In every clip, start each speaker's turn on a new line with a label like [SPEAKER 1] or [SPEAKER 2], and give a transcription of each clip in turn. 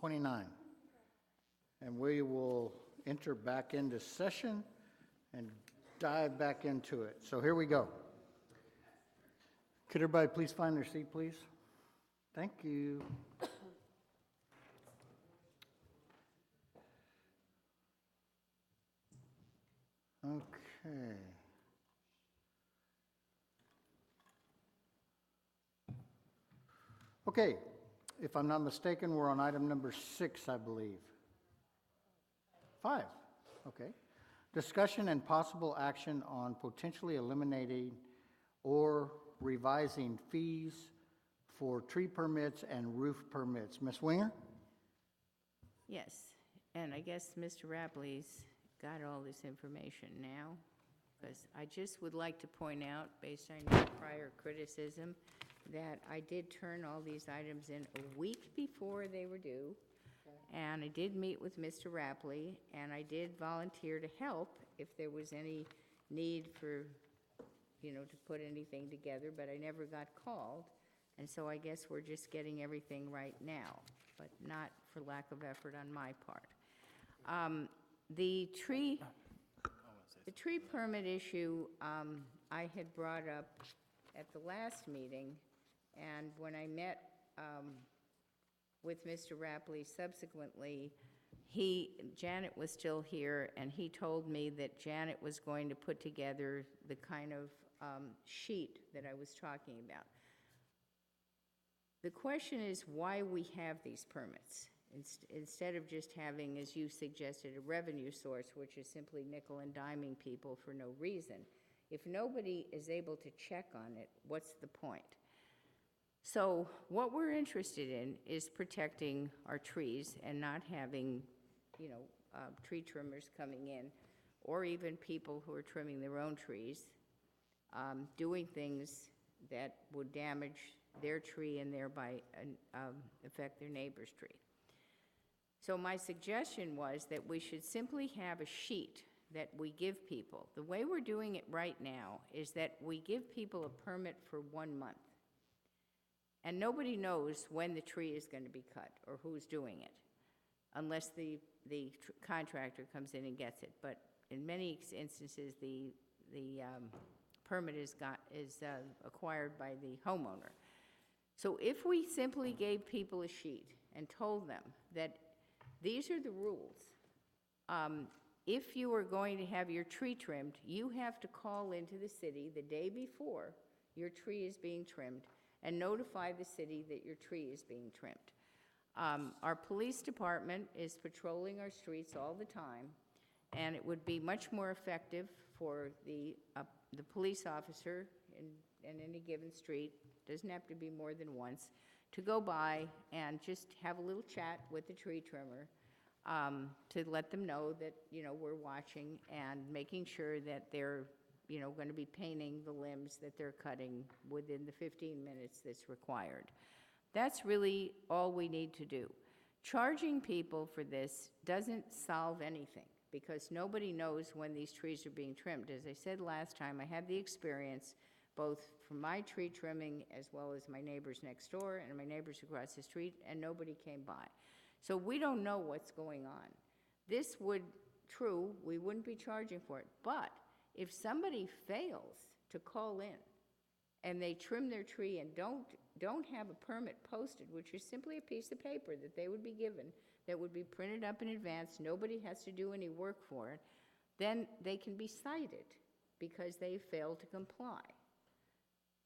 [SPEAKER 1] 29. And we will enter back into session and dive back into it. So here we go. Could everybody please find their seat, please? Thank you. Okay. Okay, if I'm not mistaken, we're on item number 6, I believe. 5, okay. Discussion and possible action on potentially eliminating or revising fees for tree permits and roof permits. Ms. Winger?
[SPEAKER 2] Yes, and I guess Mr. Rapley's got all this information now, because I just would like to point out, based on your prior criticism, that I did turn all these items in a week before they were due, and I did meet with Mr. Rapley, and I did volunteer to help if there was any need for, to put anything together, but I never got called, and so I guess we're just getting everything right now, but not for lack of effort on my part. The tree permit issue, I had brought up at the last meeting, and when I met with Mr. Rapley subsequently, Janet was still here, and he told me that Janet was going to put together the kind of sheet that I was talking about. The question is why we have these permits. Instead of just having, as you suggested, a revenue source, which is simply nickel and diming people for no reason. If nobody is able to check on it, what's the point? So what we're interested in is protecting our trees and not having, tree trimmers coming in, or even people who are trimming their own trees, doing things that would damage their tree and thereby affect their neighbor's tree. So my suggestion was that we should simply have a sheet that we give people. The way we're doing it right now is that we give people a permit for 1 month. And nobody knows when the tree is going to be cut or who's doing it, unless the contractor comes in and gets it. But in many instances, the permit is acquired by the homeowner. So if we simply gave people a sheet and told them that these are the rules. If you are going to have your tree trimmed, you have to call into the city the day before your tree is being trimmed and notify the city that your tree is being trimmed. Our police department is patrolling our streets all the time, and it would be much more effective for the police officer in any given street, doesn't have to be more than once, to go by and just have a little chat with the tree trimmer to let them know that, we're watching and making sure that they're, going to be painting the limbs that they're cutting within the 15 minutes that's required. That's really all we need to do. Charging people for this doesn't solve anything because nobody knows when these trees are being trimmed. As I said last time, I had the experience both from my tree trimming as well as my neighbors next door and my neighbors across the street, and nobody came by. So we don't know what's going on. This would, true, we wouldn't be charging for it, but if somebody fails to call in and they trim their tree and don't have a permit posted, which is simply a piece of paper that they would be given that would be printed up in advance, nobody has to do any work for it, then they can be cited because they failed to comply.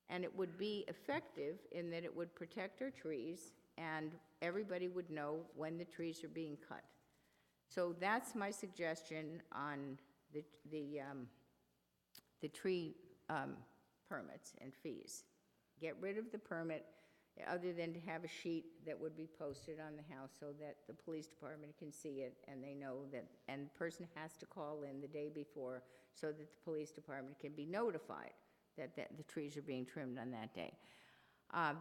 [SPEAKER 2] And it would be effective in that it would protect our trees and everybody would know when the trees are being cut. So that's my suggestion on the tree permits and fees. Get rid of the permit other than to have a sheet that would be posted on the house so that the police department can see it and they know that, and the person has to call in the day before so that the police department can be notified that the trees are being trimmed on that day.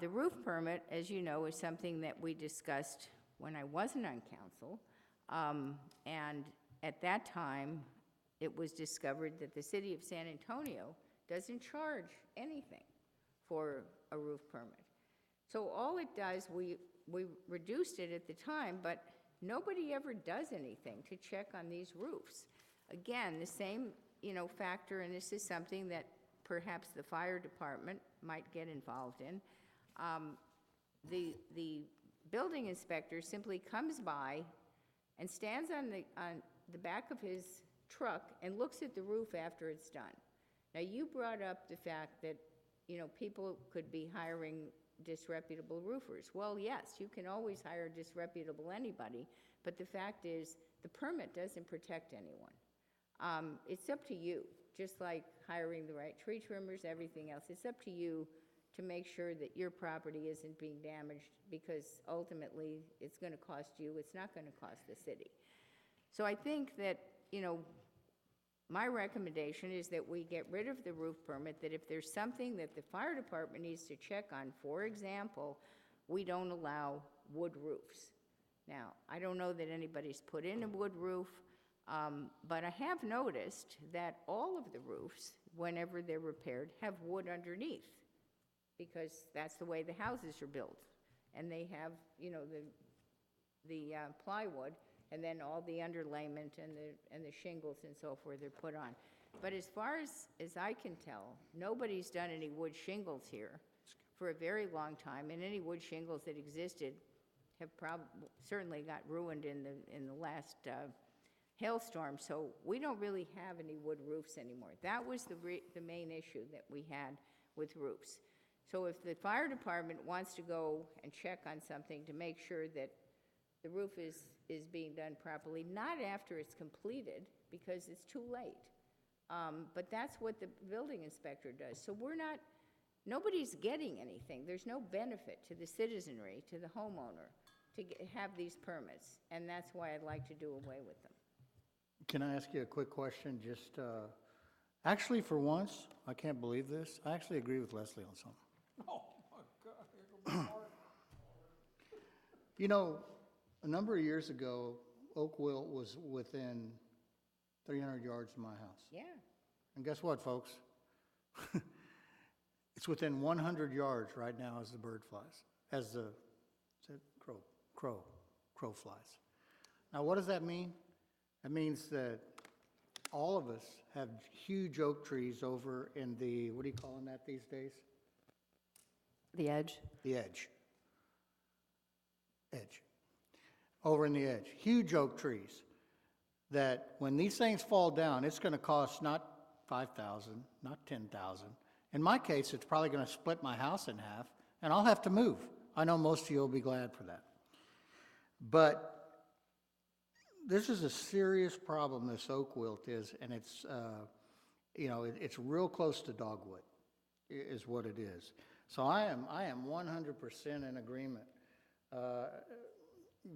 [SPEAKER 2] The roof permit, as you know, is something that we discussed when I wasn't on council, and at that time, it was discovered that the city of San Antonio doesn't charge anything for a roof permit. So all it does, we reduced it at the time, but nobody ever does anything to check on these roofs. Again, the same, factor, and this is something that perhaps the fire department might get involved in. The building inspector simply comes by and stands on the back of his truck and looks at the roof after it's done. Now, you brought up the fact that, people could be hiring disreputable roofers. Well, yes, you can always hire disreputable anybody, but the fact is, the permit doesn't protect anyone. It's up to you, just like hiring the right tree trimmers, everything else. It's up to you to make sure that your property isn't being damaged, because ultimately, it's going to cost you, it's not going to cost the city. So I think that, my recommendation is that we get rid of the roof permit, that if there's something that the fire department needs to check on, for example, we don't allow wood roofs. Now, I don't know that anybody's put in a wood roof, but I have noticed that all of the roofs, whenever they're repaired, have wood underneath, because that's the way the houses are built. And they have, the plywood, and then all the underlayment and the shingles and so forth are put on. But as far as I can tell, nobody's done any wood shingles here for a very long time, and any wood shingles that existed have certainly got ruined in the last hailstorm. So we don't really have any wood roofs anymore. That was the main issue that we had with roofs. So if the fire department wants to go and check on something to make sure that the roof is being done properly, not after it's completed, because it's too late. But that's what the building inspector does. So nobody's getting anything. There's no benefit to the citizenry, to the homeowner, to have these permits. And that's why I'd like to do away with them.
[SPEAKER 1] Can I ask you a quick question? Just, actually, for once, I can't believe this, I actually agree with Leslie on something.
[SPEAKER 3] Oh, my God, here comes Mark.
[SPEAKER 1] A number of years ago, Oak Wilt was within 300 yards of my house.
[SPEAKER 2] Yeah.
[SPEAKER 1] And guess what, folks? It's within 100 yards right now as the bird flies, as the crow flies. Now, what does that mean? That means that all of us have huge oak trees over in the, what are you calling that these days?
[SPEAKER 4] The edge.
[SPEAKER 1] The edge. Over in the edge. Huge oak trees that when these things fall down, it's going to cost not $5,000, not $10,000. In my case, it's probably going to split my house in half, and I'll have to move. I know most of you will be glad for that. But this is a serious problem, this oak wilt is, and it's, it's real close to dogwood, is what it is. So I am 100% in agreement.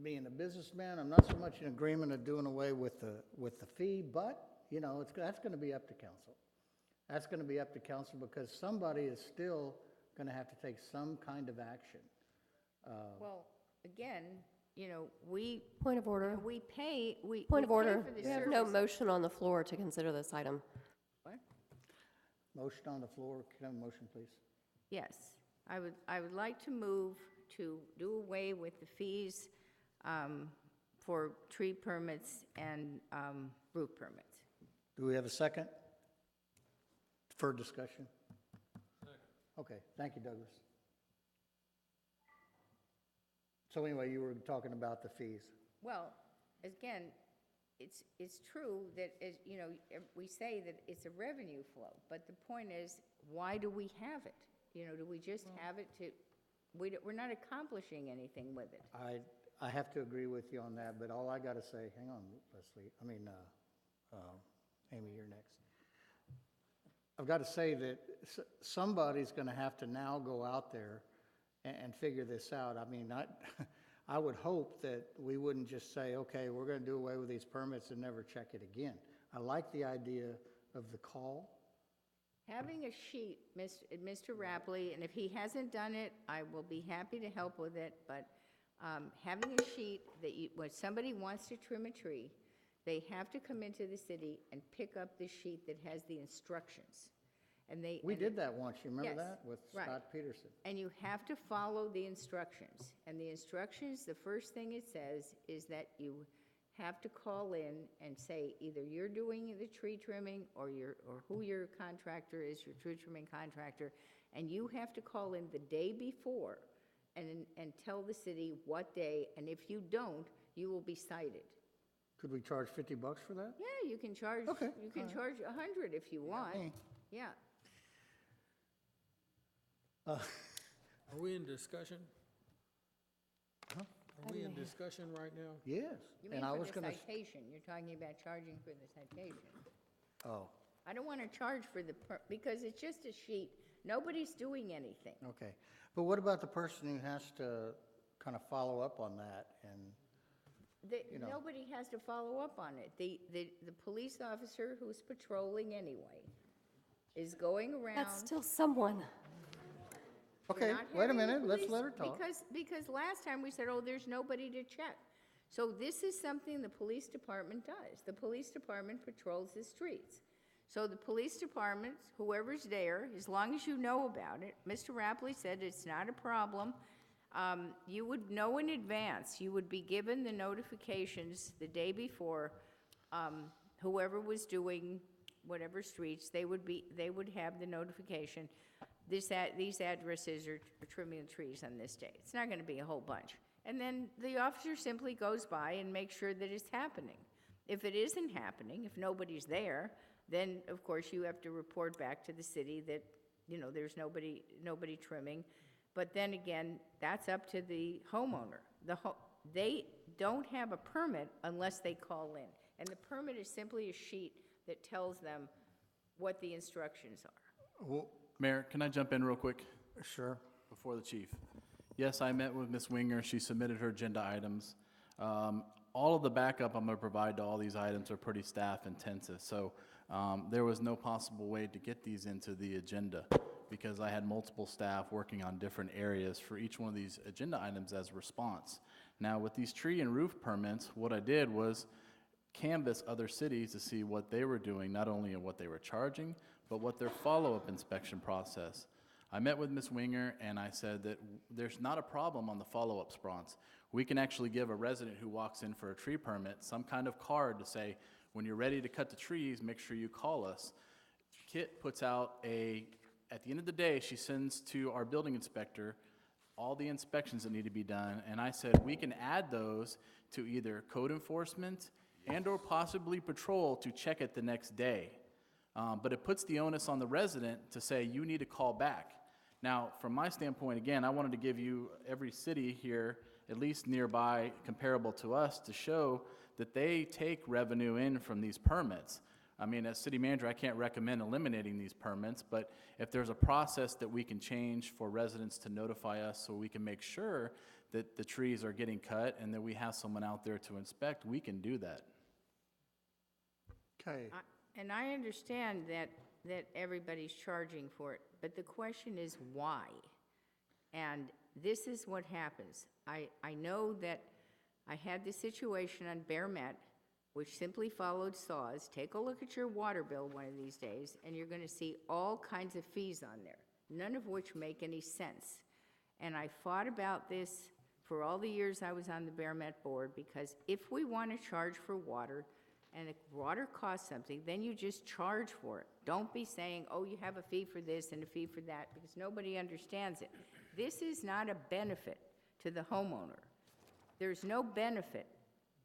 [SPEAKER 1] Being a businessman, I'm not so much in agreement of doing away with the fee, but that's going to be up to council. That's going to be up to council, because somebody is still going to have to take some kind of action.
[SPEAKER 2] Well, again, we.
[SPEAKER 4] Point of order.
[SPEAKER 2] We pay.
[SPEAKER 4] Point of order.
[SPEAKER 2] For the
[SPEAKER 4] We have no
[SPEAKER 2] service.
[SPEAKER 4] motion on the floor to consider this item.
[SPEAKER 2] What?
[SPEAKER 1] Motion on the floor. Can I have a motion, please?
[SPEAKER 2] Yes, I would like to move to do away with the fees for tree permits and roof permits.
[SPEAKER 1] Do we have a second for discussion? Okay, thank you, Douglas. So anyway, you were talking about the fees.
[SPEAKER 2] Well, again, it's true that, we say that it's a revenue flow, but the point is, why do we have it? Do we just have it to, we're not accomplishing anything with it.
[SPEAKER 1] I have to agree with you on that, but all I got to say, hang on, Leslie, Amy, you're next. I've got to say that somebody's going to have to now go out there and figure this out. I would hope that we wouldn't just say, okay, we're going to do away with these permits and never check it again. I like the idea of the call.
[SPEAKER 2] Having a sheet, Mr. Rapley, and if he hasn't done it, I will be happy to help with it, but having a sheet that when somebody wants to trim a tree, they have to come into the city and pick up the sheet that has the instructions. And they.
[SPEAKER 1] We
[SPEAKER 2] and
[SPEAKER 1] did that once, you remember
[SPEAKER 2] Yes,
[SPEAKER 1] that, with
[SPEAKER 2] right.
[SPEAKER 1] Scott Peterson?
[SPEAKER 2] And you have to follow the instructions. And the instructions, the first thing it says is that you have to call in and say either you're doing the tree trimming or who your contractor is, your tree trimming contractor, and you have to call in the day before and tell the city what day, and if you don't, you will be cited.
[SPEAKER 1] Could we charge $50 for that?
[SPEAKER 2] Yeah, you can charge,
[SPEAKER 1] Okay,
[SPEAKER 2] you can
[SPEAKER 1] all right.
[SPEAKER 2] charge 100 if you want.
[SPEAKER 1] me.
[SPEAKER 2] Yeah.
[SPEAKER 3] Are we in discussion?
[SPEAKER 1] Huh?
[SPEAKER 3] Are we in discussion right now?
[SPEAKER 1] Yes.
[SPEAKER 2] You
[SPEAKER 1] And
[SPEAKER 2] mean
[SPEAKER 1] I
[SPEAKER 2] for
[SPEAKER 1] was
[SPEAKER 2] the
[SPEAKER 1] gonna
[SPEAKER 2] citation, you're talking about charging for the citation.
[SPEAKER 1] Oh,
[SPEAKER 2] I don't want to charge for because it's just a sheet. Nobody's doing anything.
[SPEAKER 1] okay. But what about the person who has to kind of follow up on that and, know.
[SPEAKER 2] Nobody has to follow up on it. The police officer who's patrolling anyway is going around.
[SPEAKER 4] That's still someone.
[SPEAKER 2] We're
[SPEAKER 1] okay,
[SPEAKER 2] not
[SPEAKER 1] wait a
[SPEAKER 2] having the
[SPEAKER 1] minute, let's
[SPEAKER 2] police-
[SPEAKER 1] let her talk.
[SPEAKER 2] Because last time we said, oh, there's nobody to check. So this is something the police department does. The police department patrols the streets. So the police department, whoever's there, as long as you know about it, Mr. Rapley said it's not a problem. You would know in advance, you would be given the notifications the day before. Whoever was doing whatever streets, they would have the notification. These addresses are trimming the trees on this day. It's not gonna be a whole bunch. And then the officer simply goes by and makes sure that it's happening. If it isn't happening, if nobody's there, then of course you have to report back to the city that, there's nobody trimming. But then again, that's up to the homeowner. They don't have a permit unless they call in. And the permit is simply a sheet that tells them what the instructions are.
[SPEAKER 1] Well,
[SPEAKER 5] Mayor, can I jump in real quick
[SPEAKER 1] sure.
[SPEAKER 5] before the chief? Yes, I met with Ms. Winger. She submitted her agenda items. All of the backup I'm going to provide to all these items are pretty staff intensive. So there was no possible way to get these into the agenda because I had multiple staff working on different areas for each one of these agenda items as response. Now, with these tree and roof permits, what I did was canvass other cities to see what they were doing, not only in what they were charging, but what their follow-up inspection process. I met with Ms. Winger and I said that there's not a problem on the follow-up response. We can actually give a resident who walks in for a tree permit some kind of card to say, when you're ready to cut the trees, make sure you call us. Kit puts out at the end of the day, she sends to our building inspector all the inspections that need to be done, and I said we can add those to either code enforcement and or possibly patrol to check it the next day. But it puts the onus on the resident to say, you need to call back. Now, from my standpoint, again, I wanted to give you every city here, at least nearby, comparable to us, to show that they take revenue in from these permits. I mean, as city manager, I can't recommend eliminating these permits, but if there's a process that we can change for residents to notify us so we can make sure that the trees are getting cut and that we have someone out there to inspect, we can do that.
[SPEAKER 1] Okay,
[SPEAKER 2] And I understand that everybody's charging for it, but the question is why? And this is what happens. I know that I had the situation on Bear Met, which simply followed SAWS. Take a look at your water bill one of these days, and you're going to see all kinds of fees on there, none of which make any sense. And I fought about this for all the years I was on the Bear Met board, because if we want to charge for water, and if water costs something, then you just charge for it. Don't be saying, oh, you have a fee for this and a fee for that, because nobody understands it. This is not a benefit to the homeowner. There's no benefit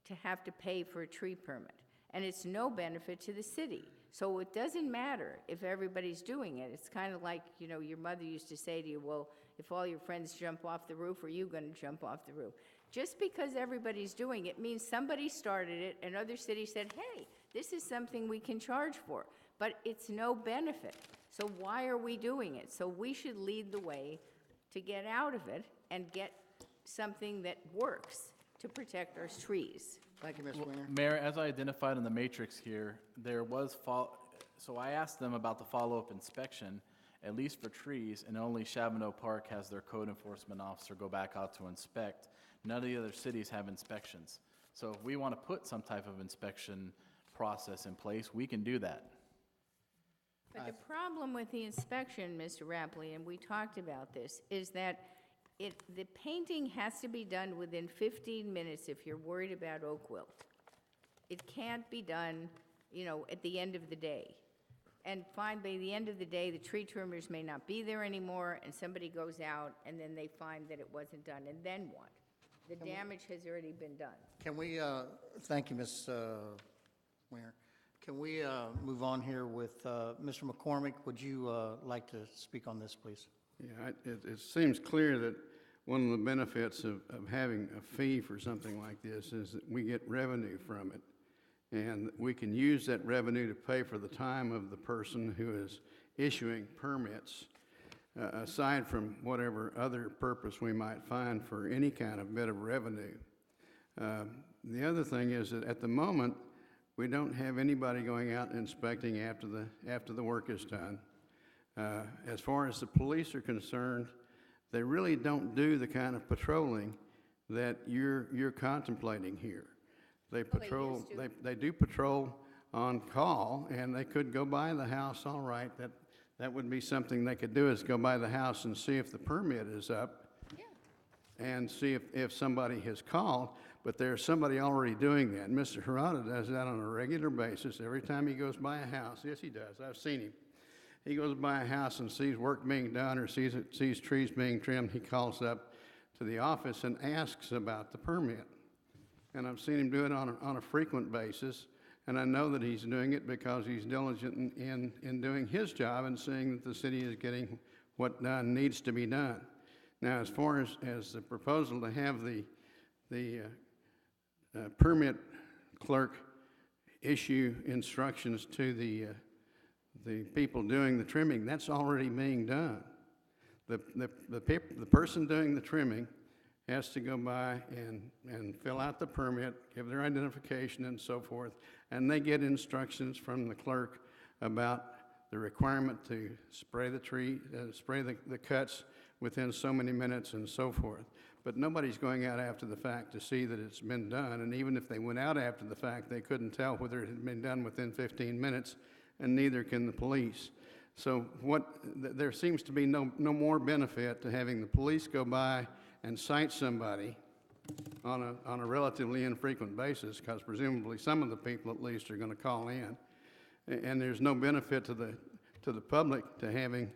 [SPEAKER 2] to have to pay for a tree permit, and it's no benefit to the city. So it doesn't matter if everybody's doing it. It's kind of like, your mother used to say to you, well, if all your friends jump off the roof, are you going to jump off the roof? Just because everybody's doing it means somebody started it, and other cities said, hey, this is something we can charge for, but it's no benefit. So why are we doing it? So we should lead the way to get out of it and get something that works to protect our trees.
[SPEAKER 1] thank you, Ms. Winger.
[SPEAKER 5] Mayor, as I identified in the matrix here, there was, so I asked them about the follow-up inspection, at least for trees, and only Chavano Park has their code enforcement officer go back out to inspect. None of the other cities have inspections. So if we want to put some type of inspection process in place, we can do that.
[SPEAKER 2] But the problem with the inspection, Mr. Rapley, and we talked about this, is that the painting has to be done within 15 minutes if you're worried about oak wilt. It can't be done, at the end of the day. And fine, by the end of the day, the tree trimmers may not be there anymore, and somebody goes out, and then they find that it wasn't done, and then what? The damage has already been done.
[SPEAKER 1] Can we, thank you, Ms. Winger. Can we move on here with Mr. McCormick? Would you like to speak on this, please?
[SPEAKER 6] Yeah, it seems clear that one of the benefits of having a fee for something like this is that we get revenue from it. And we can use that revenue to pay for the time of the person who is issuing permits, aside from whatever other purpose we might find for any kind of bit of revenue. The other thing is that at the moment, we don't have anybody going out and inspecting after the work is done. As far as the police are concerned, they really don't do the kind of patrolling that you're contemplating here. They patrol,
[SPEAKER 2] used to.
[SPEAKER 6] they do patrol on call, and they could go by the house, all right. That would be something they could do, is go by the house and see if the permit is up.
[SPEAKER 2] Yeah.
[SPEAKER 6] And see if somebody has called, but there's somebody already doing that. And Mr. Harada does that on a regular basis. Every time he goes by a house, yes, he does, I've seen him. He goes by a house and sees work being done or sees trees being trimmed, he calls up to the office and asks about the permit. And I've seen him do it on a frequent basis, and I know that he's doing it because he's diligent in doing his job and seeing that the city is getting what needs to be done. Now, as far as the proposal to have the permit clerk issue instructions to the people doing the trimming, that's already being done. The person doing the trimming has to go by and fill out the permit, give their identification and so forth, and they get instructions from the clerk about the requirement to spray the tree, spray the cuts within so many minutes and so forth. But nobody's going out after the fact to see that it's been done, and even if they went out after the fact, they couldn't tell whether it had been done within 15 minutes, and neither can the police. So there seems to be no more benefit to having the police go by and cite somebody on a relatively infrequent basis, because presumably some of the people at least are going to call in, and there's no benefit to the public to having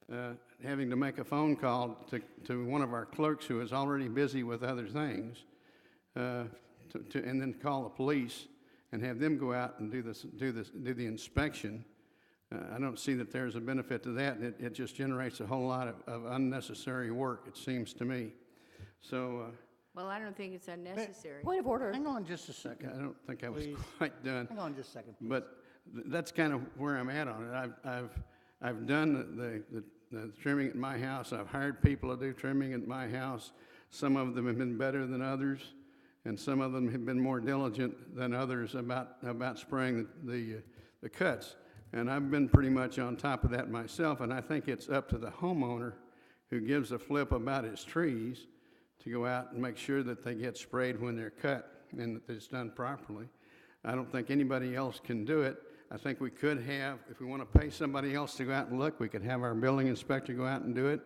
[SPEAKER 6] to make a phone call to one of our clerks who is already busy with other things, and then call the police and have them go out and do the inspection. I don't see that there's a benefit to that. It just generates a whole lot of unnecessary work, it seems to me. So
[SPEAKER 2] Well, I don't think it's unnecessary.
[SPEAKER 4] Point of order.
[SPEAKER 1] Hang on just a second.
[SPEAKER 6] I don't think I was
[SPEAKER 1] Please.
[SPEAKER 6] quite done.
[SPEAKER 1] Hang on just a second, please.
[SPEAKER 6] But that's kind of where I'm at on it. I've done the trimming at my house. I've hired people to do trimming at my house. Some of them have been better than others, and some of them have been more diligent than others about spraying the cuts. And I've been pretty much on top of that myself, and I think it's up to the homeowner who gives a flip about his trees to go out and make sure that they get sprayed when they're cut and that it's done properly. I don't think anybody else can do it. I think we could have, if we want to pay somebody else to go out and look, we could have our building inspector go out and do it.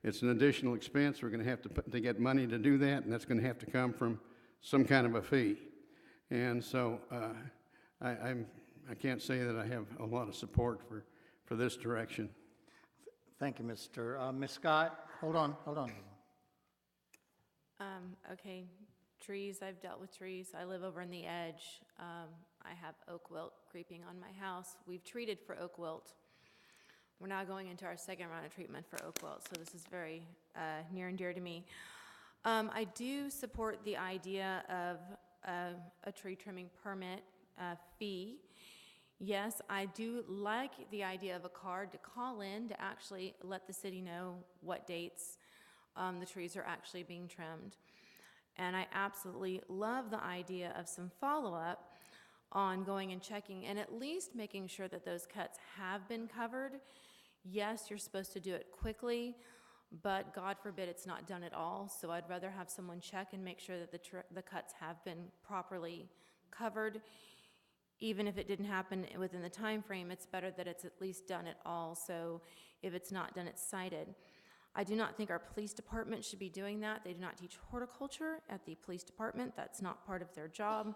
[SPEAKER 6] It's an additional expense. We're going to have to get money to do that, and that's going to have to come from some kind of a fee. And so I can't say that I have a lot of support for this direction.
[SPEAKER 1] Thank you, Mr. Ms. Scott, hold on.
[SPEAKER 7] Okay, trees, I've dealt with trees. I live over on the edge. I have oak wilt creeping on my house. We've treated for oak wilt. We're now going into our second round of treatment for oak wilt, so this is very near and dear to me. I do support the idea of a tree trimming permit fee. Yes, I do like the idea of a card to call in to actually let the city know what dates the trees are actually being trimmed. And I absolutely love the idea of some follow-up on going and checking and at least making sure that those cuts have been covered. Yes, you're supposed to do it quickly, but God forbid it's not done at all. So I'd rather have someone check and make sure that the cuts have been properly covered. even if it didn't happen within the time frame, it's better that it's at least done at all, so if it's not done, it's cited. I do not think our police department should be doing that. They do not teach horticulture at the police department. That's not part of their job.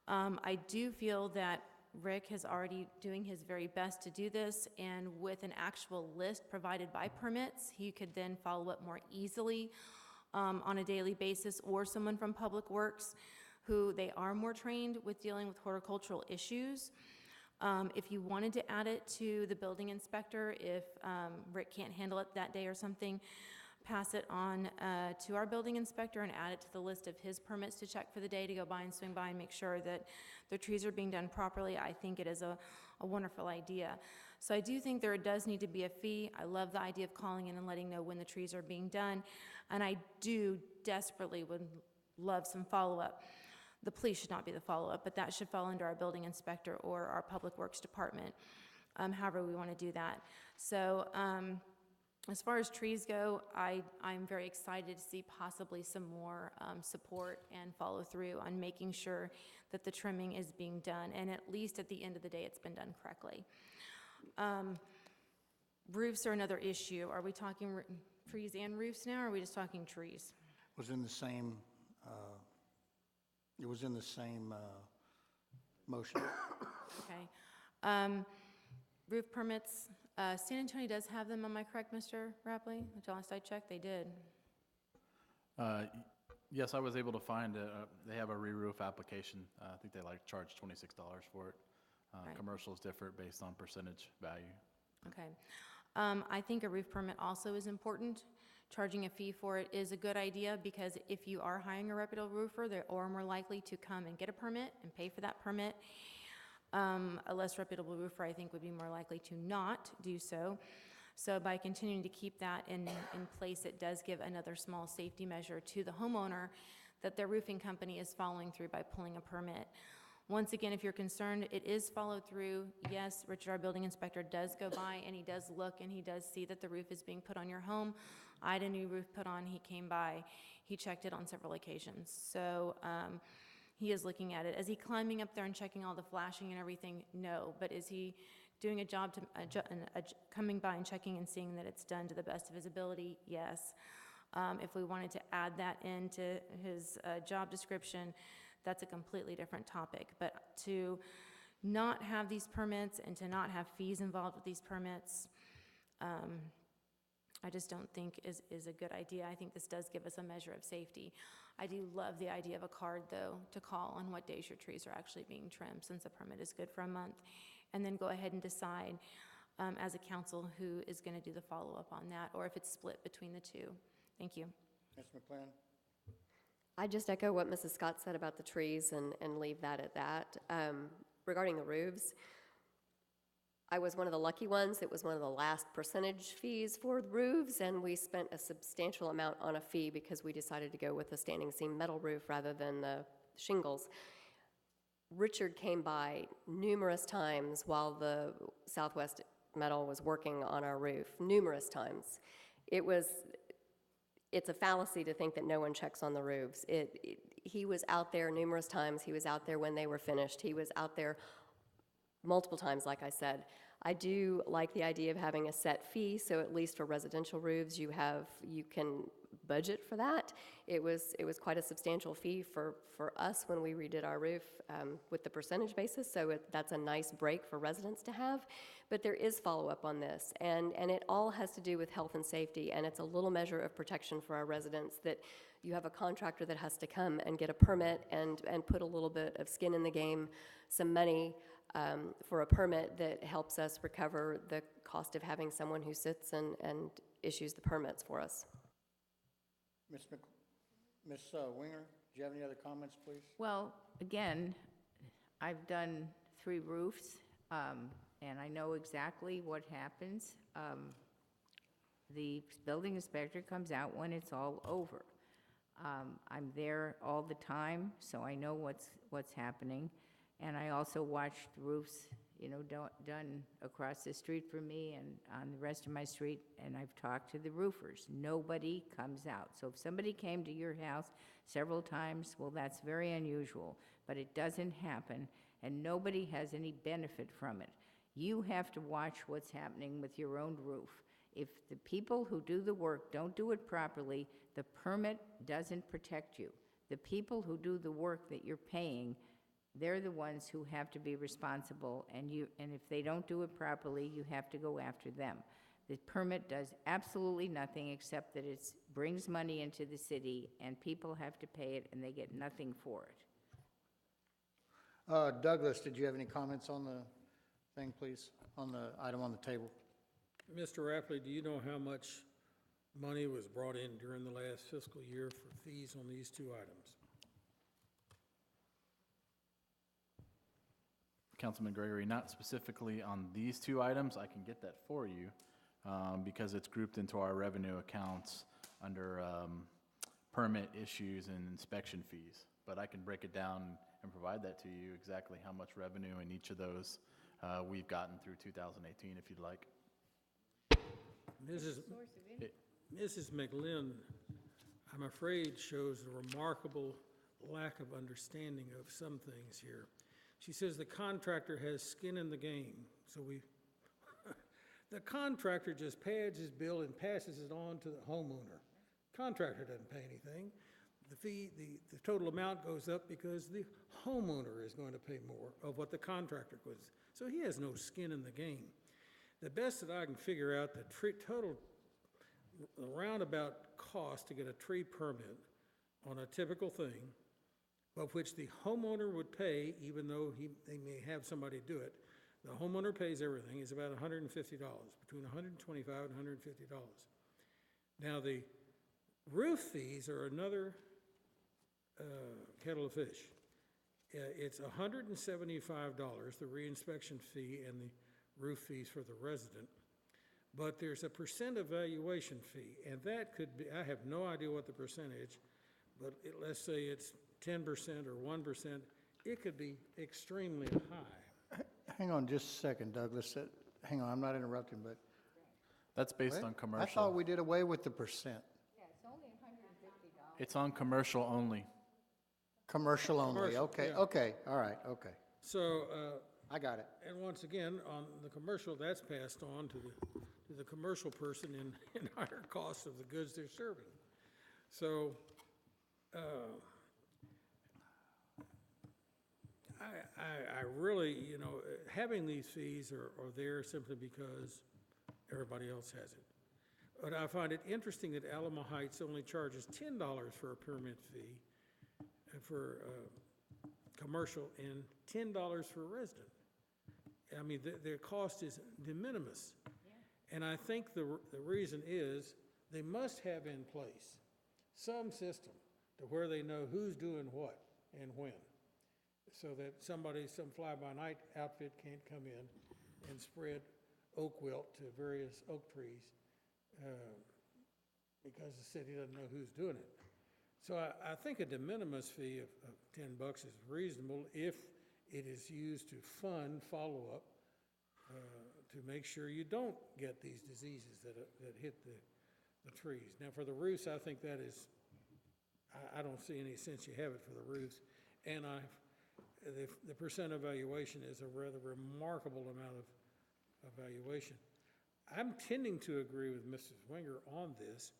[SPEAKER 7] I do feel that Rick is already doing his very best to do this, and with an actual list provided by permits, he could then follow up more easily on a daily basis, or someone from Public Works who they are more trained with dealing with horticultural issues. If you wanted to add it to the building inspector, if Rick can't handle it that day or something, pass it on to our building inspector and add it to the list of his permits to check for the day, to go by and swing by and make sure that the trees are being done properly. I think it is a wonderful idea. So I do think there does need to be a fee. I love the idea of calling in and letting know when the trees are being done, and I do desperately would love some follow-up. The police should not be the follow-up, but that should fall under our building inspector or our public works department, however we want to do that. So as far as trees go, I'm very excited to see possibly some more support and follow-through on making sure that the trimming is being done, and at least at the end of the day, it's been done correctly. Roofs are another issue. Are we talking trees and roofs now, or are we just talking trees?
[SPEAKER 1] Was in the same, it was in the same motion.
[SPEAKER 7] Okay. Roof permits, San Antonio does have them, am I correct, Mr. Rapley? The last I checked, they did.
[SPEAKER 5] Yes, I was able to find, they have a re-roof application. I think they charge $26 for it.
[SPEAKER 7] Right.
[SPEAKER 5] Commercials differ based on percentage value.
[SPEAKER 7] Okay. I think a roof permit also is important. Charging a fee for it is a good idea, because if you are hiring a reputable roofer, they are more likely to come and get a permit and pay for that permit. A less reputable roofer, I think, would be more likely to not do so. So by continuing to keep that in place, it does give another small safety measure to the homeowner that their roofing company is following through by pulling a permit. Once again, if you're concerned, it is followed through. Yes, Richard, our building inspector, does go by and he does look and he does see that the roof is being put on your home. I had a new roof put on, he came by, he checked it on several occasions. So he is looking at it. Is he climbing up there and checking all the flashing and everything? No, but is he doing a job to, coming by and checking and seeing that it's done to the best of his ability? Yes. If we wanted to add that into his job description, that's a completely different topic. But to not have these permits and to not have fees involved with these permits, I just don't think is a good idea. I think this does give us a measure of safety. I do love the idea of a card, though, to call on what days your trees are actually being trimmed, since a permit is good for a month, and then go ahead and decide as a council who is going to do the follow-up on that, or if it's split between the two. Thank you.
[SPEAKER 1] Ms. McLean?
[SPEAKER 4] I just echo what Mrs. Scott said about the trees and leave that at that. Regarding the roofs, I was one of the lucky ones. It was one of the last percentage fees for the roofs, and we spent a substantial amount on a fee because we decided to go with a standing seam metal roof rather than the shingles. Richard came by numerous times while the Southwest Metal was working on our roof, numerous times. It's a fallacy to think that no one checks on the roofs. He was out there numerous times. He was out there when they were finished. He was out there multiple times, like I said. I do like the idea of having a set fee, so at least for residential roofs, you can budget for that. It was quite a substantial fee for us when we redid our roof with the percentage basis, so that's a nice break for residents to have. But there is follow-up on this, and it all has to do with health and safety, and it's a little measure of protection for our residents that you have a contractor that has to come and get a permit and put a little bit of skin in the game, some money for a permit that helps us recover the cost of having someone who sits and issues the permits for us.
[SPEAKER 1] Ms. Winger, do you have any other comments, please?
[SPEAKER 2] Well, again, I've done 3 roofs, and I know exactly what happens. The building inspector comes out when it's all over. I'm there all the time, so I know what's happening. And I also watched roofs, done across the street from me and on the rest of my street, and I've talked to the roofers. Nobody comes out. So if somebody came to your house several times, well, that's very unusual, but it doesn't happen. and nobody has any benefit from it. You have to watch what's happening with your own roof. If the people who do the work don't do it properly, the permit doesn't protect you. The people who do the work that you're paying, they're the ones who have to be responsible, and if they don't do it properly, you have to go after them. The permit does absolutely nothing except that it brings money into the city, and people have to pay it, and they get nothing for it.
[SPEAKER 1] Douglas, did you have any comments on the thing, please, on the item on the table?
[SPEAKER 3] Mr. Rapley, do you know how much money was brought in during the last fiscal year for fees on these two items?
[SPEAKER 5] Councilman Gregory, not specifically on these two items. I can get that for you because it's grouped into our revenue accounts under permit issues and inspection fees. But I can break it down and provide that to you, exactly how much revenue in each of those we've gotten through 2018, if you'd like.
[SPEAKER 3] Mrs. McLean, I'm afraid, shows a remarkable lack of understanding of some things here. She says the contractor has skin in the game, so the contractor just pads his bill and passes it on to the homeowner. Contractor doesn't pay anything. The total amount goes up because the homeowner is going to pay more of what the contractor goes. So he has no skin in the game. The best that I can figure out, the total roundabout cost to get a tree permit on a typical thing, of which the homeowner would pay, even though they may have somebody do it, the homeowner pays everything, is about $150, between $125 and $150. Now, the roof fees are another kettle of fish. It's $175, the reinspection fee and the roof fees for the resident, but there's a percent evaluation fee, and that could be, I have no idea what the percentage, but let's say it's 10% or 1%, it could be extremely high.
[SPEAKER 1] Hang on just a second, Douglas. Hang on, I'm not interrupting, but.
[SPEAKER 5] That's based
[SPEAKER 1] What?
[SPEAKER 5] on
[SPEAKER 1] I
[SPEAKER 5] commercial.
[SPEAKER 1] thought we did away with the percent.
[SPEAKER 2] Yeah, it's only $150.
[SPEAKER 5] It's on commercial only.
[SPEAKER 1] Commercial only,
[SPEAKER 3] Commercial,
[SPEAKER 1] okay,
[SPEAKER 3] yeah.
[SPEAKER 1] okay, all right, okay.
[SPEAKER 3] So,
[SPEAKER 1] I got it.
[SPEAKER 3] and once again, on the commercial, that's passed on to the commercial person in higher cost of the goods they're serving. So, I really, having these fees are there simply because everybody else has it. But I find it interesting that Alamo Heights only charges $10 for a permit fee for commercial and $10 for resident. I mean, their cost is de minimis. And I think the reason is they must have in place some system to where they know who's doing what and when, so that some fly-by-night outfit can't come in and spread oak wilt to various oak trees because the city doesn't know who's doing it. So I think a de minimis fee of $10 is reasonable if it is used to fund follow-up to make sure you don't get these diseases that hit the trees. Now, for the roofs, I think that is, I don't see any sense you have it for the roofs. And the percent evaluation is a rather remarkable amount of evaluation. I'm tending to agree with Mrs. Winger on this,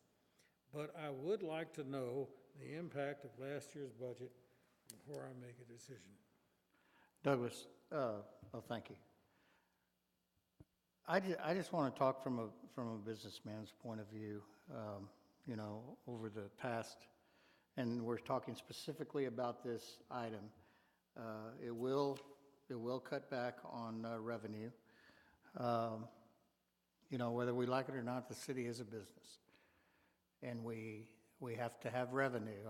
[SPEAKER 3] but I would like to know the impact of last year's budget before I make a decision.
[SPEAKER 1] Douglas, thank you. I just want to talk from a businessman's point of view, over the past, and we're talking specifically about this item. It will cut back on revenue. Whether we like it or not, the city is a business, and we have to have revenue.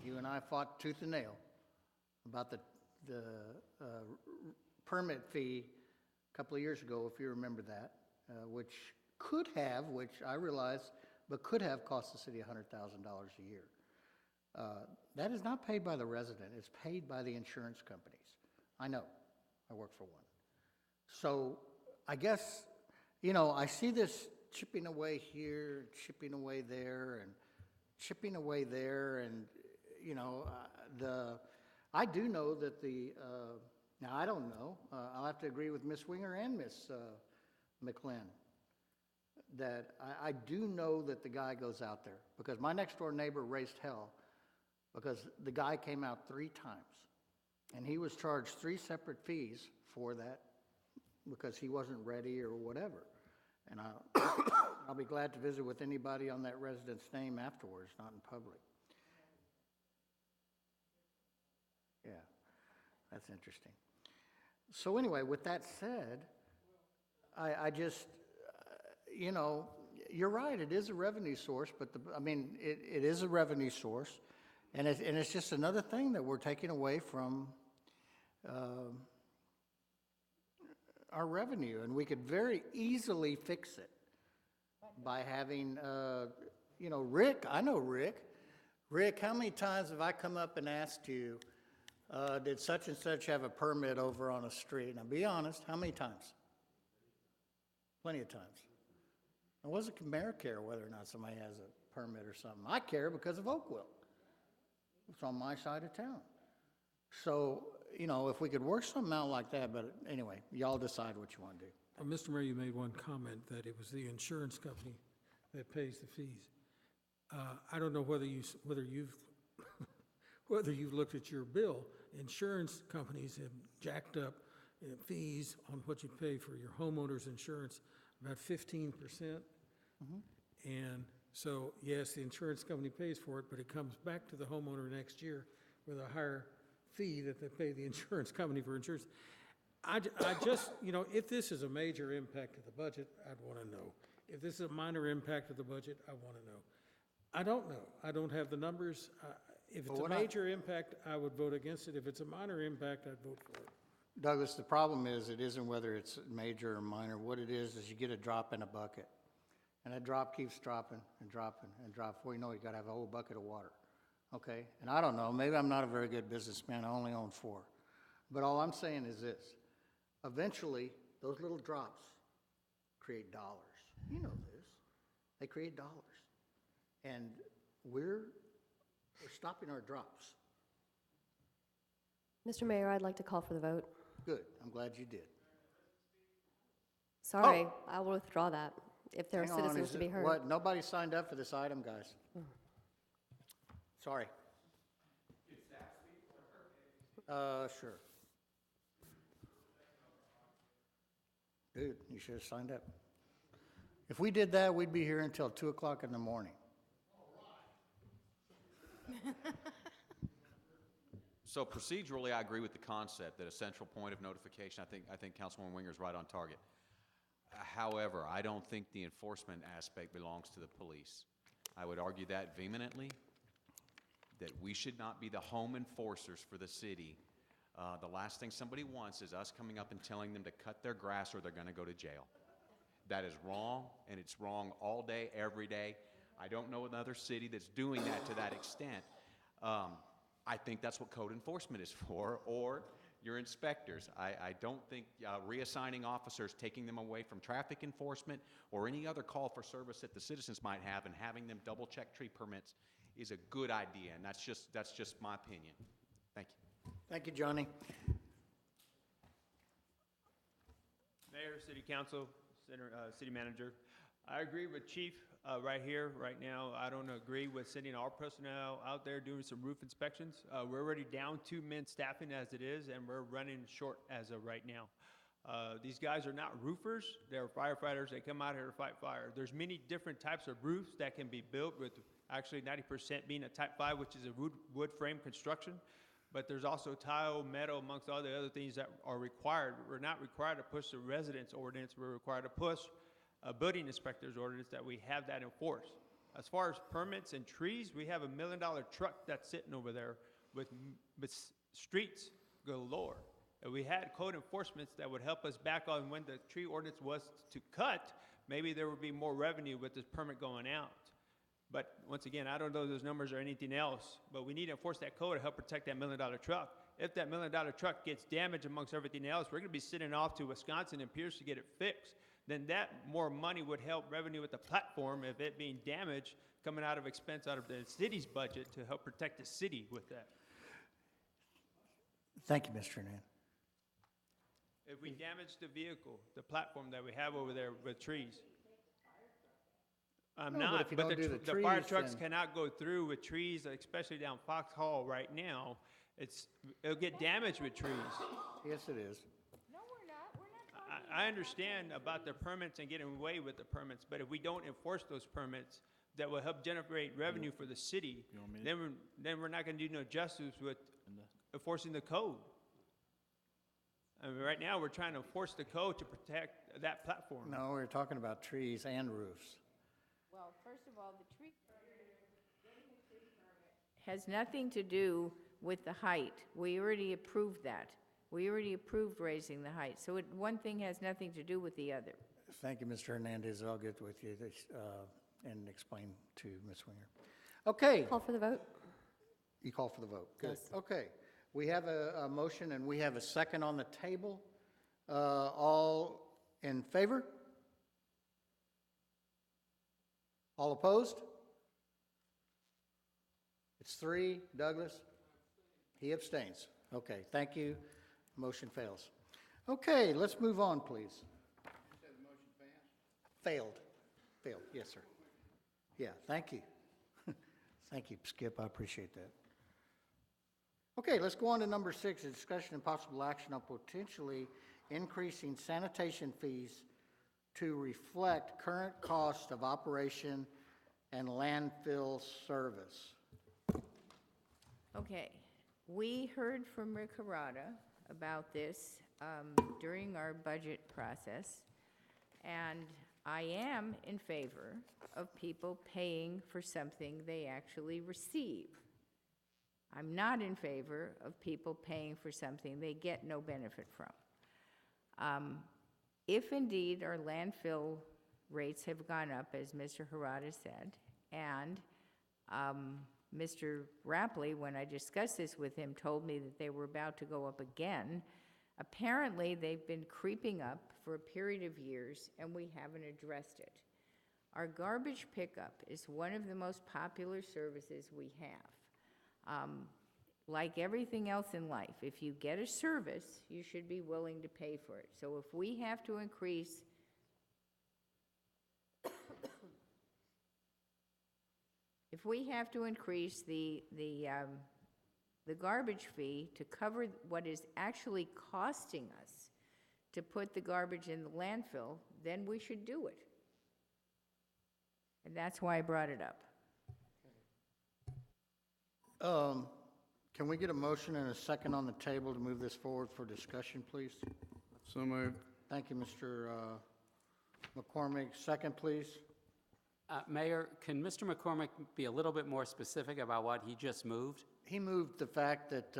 [SPEAKER 1] You and I fought tooth and nail about the permit fee a couple of years ago, if you remember that, which I realize, but could have cost the city $100,000 a year. That is not paid by the resident, it's paid by the insurance companies. I know, I work for one. So I guess, I see this chipping away here, chipping away there, and chipping away there, and, I do know that now I don't know, I'll have to agree with Ms. Winger and Ms. McLean, that I do know that the guy goes out there, because my next door neighbor raised hell, because the guy came out 3 times, and he was charged 3 separate fees for that, because he wasn't ready or whatever. And I'll be glad to visit with anybody on that resident's name afterwards, not in public. Yeah, that's interesting. So anyway, with that said, I just, you know, you're right, it is a revenue source, but it is a revenue source, and it's just another thing that we're taking away from our revenue, and we could very easily fix it by having, you know, Rick, I know Rick. Rick, how many times have I come up and asked you, did such and such have a permit over on a street? Now, be honest, how many times? Plenty of times. It wasn't mayor care whether or not somebody has a permit or something. I care because of Oakville. It's on my side of town. So, you know, if we could work something out like that, but anyway, y'all decide what you want to do.
[SPEAKER 3] Mr. Mayor, you made one comment that it was the insurance company that pays the fees. I don't know whether you've whether you've looked at your bill. Insurance companies have jacked up fees on what you pay for your homeowner's insurance about 15%. And so, yes, the insurance company pays for it, but it comes back to the homeowner next year with a higher fee that they pay the insurance company for insurance. I just, you know, if this is a major impact to the budget, I'd want to know. If this is a minor impact to the budget, I want to know. I don't know. I don't have the numbers. If it's a major impact, I would vote against it. If it's a minor impact, I'd vote for it.
[SPEAKER 1] Douglas, the problem is, it isn't whether it's major or minor. What it is you get a drop in a bucket. And that drop keeps dropping and dropping and dropping. Before you know it, you got to have a whole bucket of water. Okay? And I don't know, maybe I'm not a very good businessman. I only own 4. But all I'm saying is this. Eventually, those little drops create dollars. You know this. They create dollars. And we're stopping our drops.
[SPEAKER 4] Mr. Mayor, I'd like to call for the vote.
[SPEAKER 1] Good. I'm glad you did.
[SPEAKER 4] Sorry, I will withdraw that if there are
[SPEAKER 1] Hang on,
[SPEAKER 4] citizens
[SPEAKER 1] is
[SPEAKER 4] to be
[SPEAKER 1] it-
[SPEAKER 4] heard.
[SPEAKER 1] What, nobody signed up for this item, guys? Sorry. Sure. Dude, you should have signed up. If we did that, we'd be here until 2 o'clock in the morning.
[SPEAKER 8] So procedurally, I agree with the concept that a central point of notification, I think Councilwoman Winger is right on target. However, I don't think the enforcement aspect belongs to the police. I would argue that vehemently, that we should not be the home enforcers for the city. The last thing somebody wants is us coming up and telling them to cut their grass or they're going to go to jail. That is wrong, and it's wrong all day, every day. I don't know another city that's doing that to that extent. I think that's what code enforcement is for, or your inspectors. I don't think reassigning officers, taking them away from traffic enforcement or any other call for service that the citizens might have and having them double-check tree permits is a good idea, and that's just my opinion. Thank you.
[SPEAKER 1] Thank you, Johnny.
[SPEAKER 9] Mayor, City Council, City Manager, I agree with Chief right here, right now. I don't agree with sending our personnel out there doing some roof inspections. We're already down 2 men staffing as it is, and we're running short as of right now. These guys are not roofers, they're firefighters. They come out here to fight fire. There's many different types of roofs that can be built, with actually 90% being a type 5, which is a wood frame construction. But there's also tile, metal, amongst all the other things that are required. We're not required to push the residence ordinance. We're required to push a building inspector's ordinance that we have that enforced. As far as permits and trees, we have $1 million truck that's sitting over there with streets galore. If we had code enforcements that would help us back on when the tree ordinance was to cut, maybe there would be more revenue with this permit going out. But once again, I don't know those numbers or anything else, but we need to enforce that code to help protect that $1 million truck. If that $1 million truck gets damaged amongst everything else, we're gonna be sending off to Wisconsin and Pierce to get it fixed. Then that more money would help revenue with the platform if it being damaged, coming out of expense out of the city's budget to help protect the city with that.
[SPEAKER 1] Thank you, Mr. Hernandez.
[SPEAKER 9] If we damage the vehicle, the platform that we have over there with trees. I'm
[SPEAKER 1] No, but
[SPEAKER 9] not,
[SPEAKER 1] if you
[SPEAKER 9] but
[SPEAKER 1] don't do the
[SPEAKER 9] the fire
[SPEAKER 1] trees,
[SPEAKER 9] trucks
[SPEAKER 1] then-
[SPEAKER 9] cannot go through with trees, especially down Fox Hall right now. It'll get damaged with trees.
[SPEAKER 1] Yes, it is.
[SPEAKER 2] No, we're not talking.
[SPEAKER 9] I understand about the permits and getting away with the permits, but if we don't enforce those permits, that will help generate revenue for the city, then we're not gonna do no justice with enforcing the code. I mean, right now, we're trying to enforce the code to protect that platform.
[SPEAKER 1] No, we're talking about trees and roofs.
[SPEAKER 2] Well, first of all, the tree has nothing to do with the height. We already approved that. We already approved raising the height. So one thing has nothing to do with the other.
[SPEAKER 1] Thank you, Mr. Hernandez. I'll get with you and explain to Ms. Winger. Okay,
[SPEAKER 4] Call for the vote?
[SPEAKER 1] you call for the vote. Good.
[SPEAKER 4] Yes.
[SPEAKER 1] Okay, we have a motion and we have a second on the table. All in favor? All opposed? It's 3. Douglas? He abstains. Okay, thank you. Motion fails. Okay, let's move on, please. Failed. Failed, yes, sir. Yeah, thank you. Thank you, Skip, I appreciate that. Okay, let's go on to number 6, a discussion and possible action on potentially increasing sanitation fees to reflect current cost of operation and landfill service.
[SPEAKER 2] Okay, we heard from Rick Harada about this during our budget process, and I am in favor of people paying for something they actually receive. I'm not in favor of people paying for something they get no benefit from. If indeed our landfill rates have gone up, as Mr. Harada said, and Mr. Rapley, when I discussed this with him, told me that they were about to go up again, apparently they've been creeping up for a period of years, and we haven't addressed it. Our garbage pickup is one of the most popular services we have. Like everything else in life, if you get a service, you should be willing to pay for it. So if we have to increase the garbage fee to cover what is actually costing us to put the garbage in the landfill, then we should do it. And that's why I brought it up.
[SPEAKER 1] Can we get a motion and a second on the table to move this forward for discussion, please?
[SPEAKER 6] So moved.
[SPEAKER 1] Thank you, Mr. McCormick. Second, please.
[SPEAKER 10] Mayor, can Mr. McCormick be a little bit more specific about what he just moved?
[SPEAKER 1] He moved the fact that,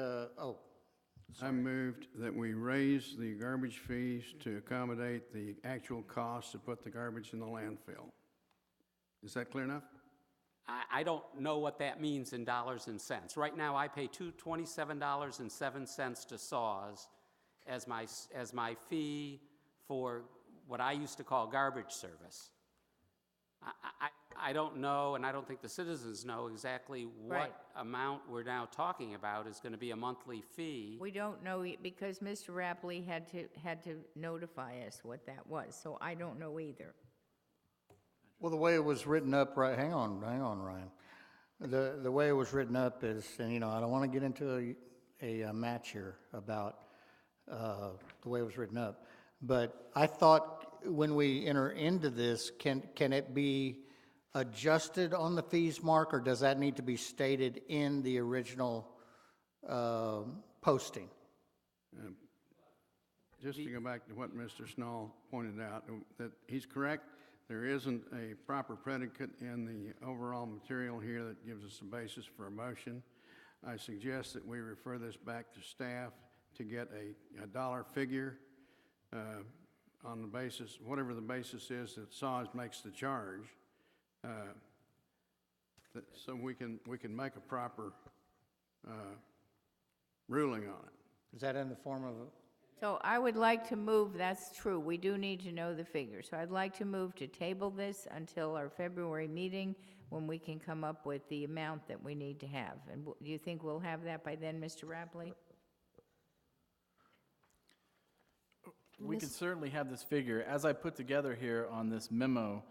[SPEAKER 6] I moved that we raise the garbage fees to accommodate the actual cost to put the garbage in the landfill. Is that clear enough?
[SPEAKER 10] I don't know what that means in dollars and cents. Right now, I pay $27.07 to SAWS as my fee for what I used to call garbage service. I don't know, and I don't think the citizens know exactly what
[SPEAKER 2] Right.
[SPEAKER 10] amount we're now talking about is going to be a monthly fee.
[SPEAKER 2] We don't know, because Mr. Rapley had to notify us what that was, so I don't know either.
[SPEAKER 1] well, the way it was written up, right, hang on, Ryan. The way it was written up is, and you know, I don't want to get into a match here about the way it was written up, but I thought when we enter into this, can it be adjusted on the fees, Mark, or does that need to be stated in the original posting?
[SPEAKER 6] Just to go back to what Mr. Snall pointed out, that he's correct. There isn't a proper predicate in the overall material here that gives us a basis for a motion. I suggest that we refer this back to staff to get a dollar figure on the basis, whatever the basis is that SAWS makes the charge, so we can make a proper ruling on it.
[SPEAKER 1] Is that in the form of
[SPEAKER 2] So I would like to move, that's true, we do need to know the figure. So I'd like to move to table this until our February meeting, when we can come up with the amount that we need to have. And do you think we'll have that by then, Mr. Rapley?
[SPEAKER 5] We can certainly have this figure. As I put together here on this memo,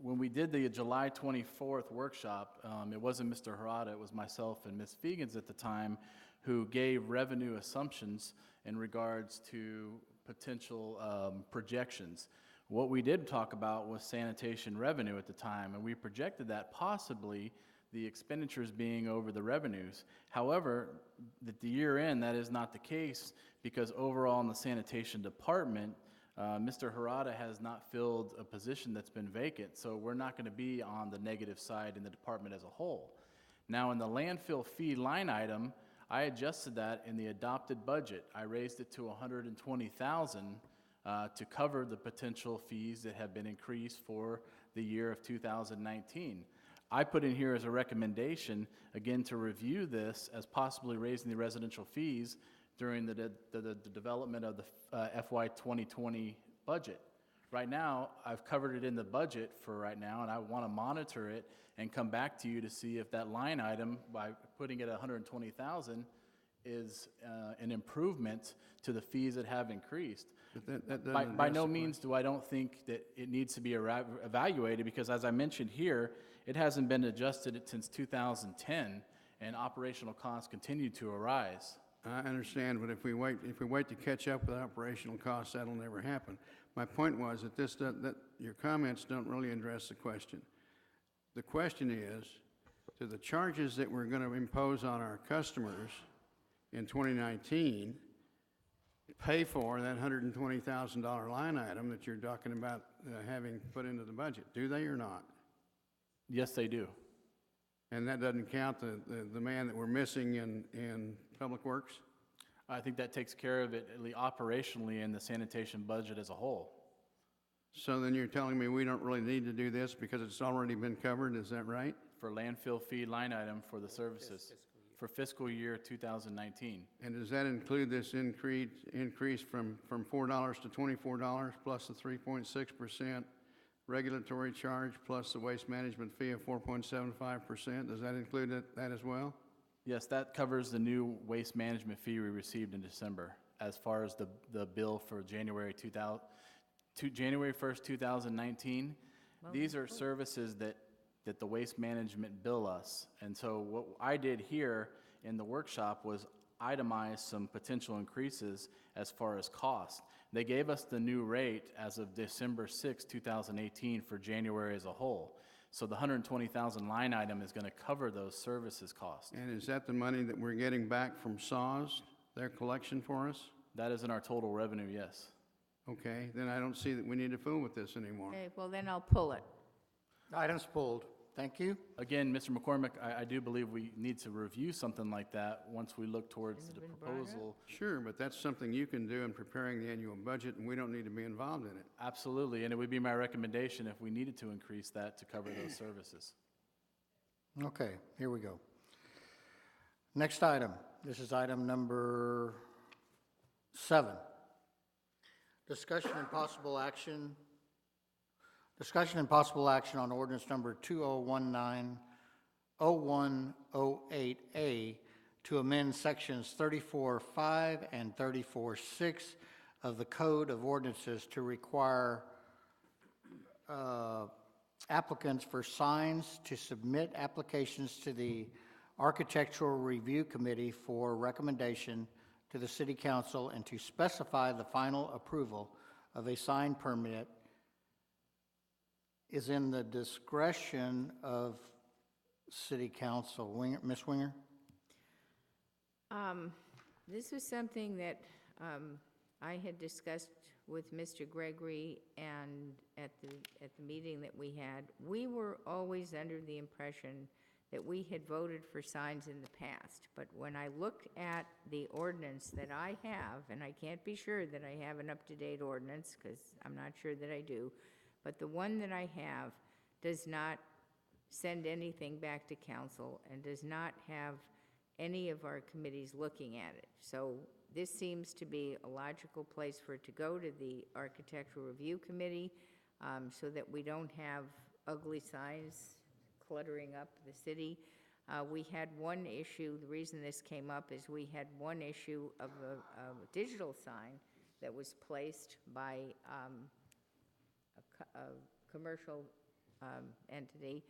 [SPEAKER 5] when we did the July 24th workshop, it wasn't Mr. Harada, it was myself and Ms. Fegans at the time who gave revenue assumptions in regards to potential projections. What we did talk about was sanitation revenue at the time, and we projected that possibly the expenditures being over the revenues. However, at the year end, that is not the case because overall in the sanitation department, Mr. Harada has not filled a position that's been vacant, so we're not going to be on the negative side in the department as a whole. Now, in the landfill fee line item, I adjusted that in the adopted budget. I raised it to $120,000 to cover the potential fees that have been increased for the year of 2019. I put in here as a recommendation, again, to review this as possibly raising the residential fees during the development of the FY 2020 budget. Right now, I've covered it in the budget for right now, and I want to monitor it and come back to you to see if that line item, by putting it at 120,000, is an improvement to the fees that have increased.
[SPEAKER 6] But that doesn't
[SPEAKER 5] By
[SPEAKER 6] address
[SPEAKER 5] no
[SPEAKER 6] the
[SPEAKER 5] means do I don't think that it needs to be evaluated, because as I mentioned here, it hasn't been adjusted since 2010, and operational costs continue to arise.
[SPEAKER 6] I understand, but if we wait to catch up with operational costs, that'll never happen. My point was that your comments don't really address the question. The question is, do the charges that we're going to impose on our customers in 2019 pay for that $120,000 line item that you're talking about having put into the budget? Do they or not?
[SPEAKER 5] Yes, they do.
[SPEAKER 6] And that doesn't count the man that we're missing in Public Works?
[SPEAKER 5] I think that takes care of it at least operationally in the sanitation budget as a whole.
[SPEAKER 6] So then you're telling me we don't really need to do this because it's already been covered, is that right?
[SPEAKER 5] For landfill fee line item for the services for fiscal year 2019.
[SPEAKER 6] And does that include this increase from $4 to $24 plus the 3.6% regulatory charge plus the waste management fee of 4.75%? Does that include that as well?
[SPEAKER 5] Yes, that covers the new waste management fee we received in December as far as the bill for January 1st, 2019. These are services that the waste management bill us. And so what I did here in the workshop was itemize some potential increases as far as cost. They gave us the new rate as of December 6, 2018 for January as a whole. So the 120,000 line item is going to cover those services costs.
[SPEAKER 6] And is that the money that we're getting back from SAWS, their collection for us?
[SPEAKER 5] That is in our total revenue, yes.
[SPEAKER 6] Okay, then I don't see that we need to fool with this anymore.
[SPEAKER 2] Okay, well, then I'll pull it.
[SPEAKER 1] Item's pulled. Thank you.
[SPEAKER 5] Again, Mr. McCormick, I do believe we need to review something like that once we look towards the proposal.
[SPEAKER 6] Sure, but that's something you can do in preparing the annual budget, and we don't need to be involved in it.
[SPEAKER 5] Absolutely, and it would be my recommendation if we needed to increase that to cover those services.
[SPEAKER 1] Okay, here we go. Next item. This is item number 7. Discussion and possible action on ordinance number 2019-0108A to amend sections 34.5 and 34.6 of the Code of Ordinances to require applicants for signs to submit applications to the Architectural Review Committee for recommendation to the City Council and to specify the final approval of a sign permit is in the discretion of City Council. Ms. Winger?
[SPEAKER 2] This was something that I had discussed with Mr. Gregory and at the meeting that we had. We were always under the impression that we had voted for signs in the past, but when I looked at the ordinance that I have, and I can't be sure that I have an up-to-date ordinance, because I'm not sure that I do, but the one that I have does not send anything back to council and does not have any of our committees looking at it. So this seems to be a logical place for it to go to the Architectural Review Committee, so that we don't have ugly signs cluttering up the city. We had one issue, the reason this came up is we had one issue of a digital sign that was placed by a commercial entity.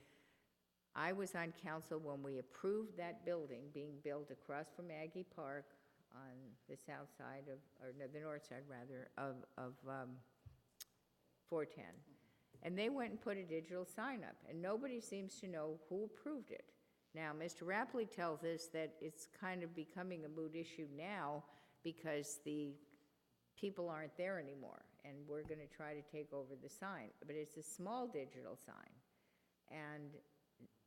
[SPEAKER 2] I was on council when we approved that building being built across from Aggie Park on the south side of, or no, the north side rather, of 410. And they went and put a digital sign up, and nobody seems to know who approved it. Now, Mr. Rapley tells us that it's kind of becoming a moot issue now because the people aren't there anymore, and we're going to try to take over the sign. But it's a small digital sign. And,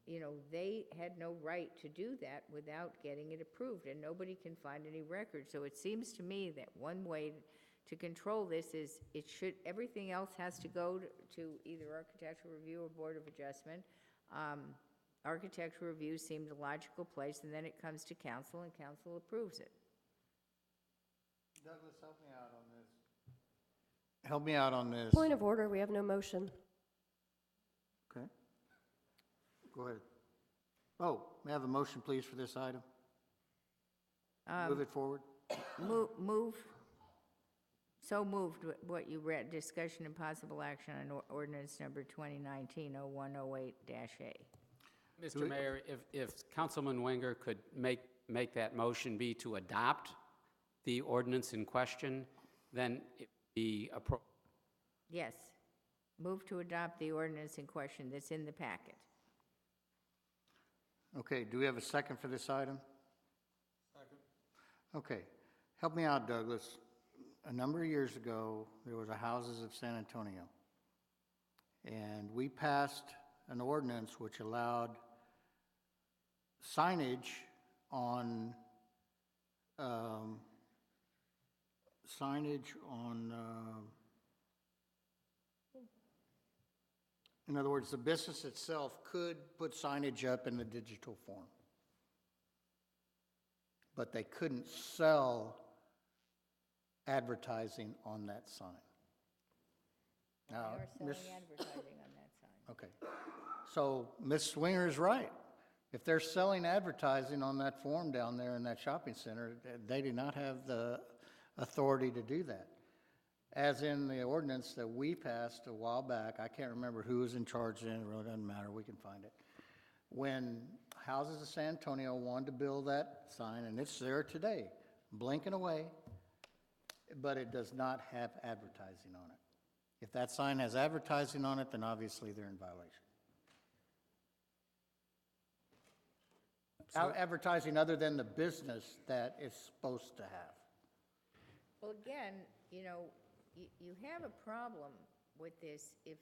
[SPEAKER 2] you know, they had no right to do that without getting it approved, and nobody can find any record. So it seems to me that one way to control this is everything else has to go to either architectural review or board of adjustment. Architectural review seemed a logical place, and then it comes to council, and council approves it.
[SPEAKER 1] Douglas, help me out on this. Help me out on this.
[SPEAKER 4] Point of order, we have no motion.
[SPEAKER 1] Okay. Go ahead. Oh, may I have a motion, please, for this item? Move it forward.
[SPEAKER 2] So moved, what you read, discussion and possible action on ordinance number 2019-0108-A.
[SPEAKER 10] Mr. Mayor, if Councilman Wenger could make that motion be to adopt the ordinance in question, then it would be appropriate.
[SPEAKER 2] Yes. Move to adopt the ordinance in question that's in the packet.
[SPEAKER 1] Okay, do we have a second for this item? Second. Okay, help me out, Douglas. A number of years ago, there was a Houses of San Antonio, and we passed an ordinance which allowed signage on, in other words, the business itself could put signage up in the digital form, but they couldn't sell advertising on that sign.
[SPEAKER 2] They
[SPEAKER 1] Now,
[SPEAKER 2] are selling
[SPEAKER 1] Miss-
[SPEAKER 2] advertising on that sign.
[SPEAKER 1] Okay, so Ms. Swinger is right. If they're selling advertising on that form down there in that shopping center, they do not have the authority to do that. As in the ordinance that we passed a while back, I can't remember who was in charge then, it really doesn't matter, we can find it. When Houses of San Antonio wanted to build that sign, and it's there today, blinking away, but it does not have advertising on it. If that sign has advertising on it, then obviously they're in violation. Advertising other than the business that it's supposed to have.
[SPEAKER 2] Well, again, you know, you have a problem with this if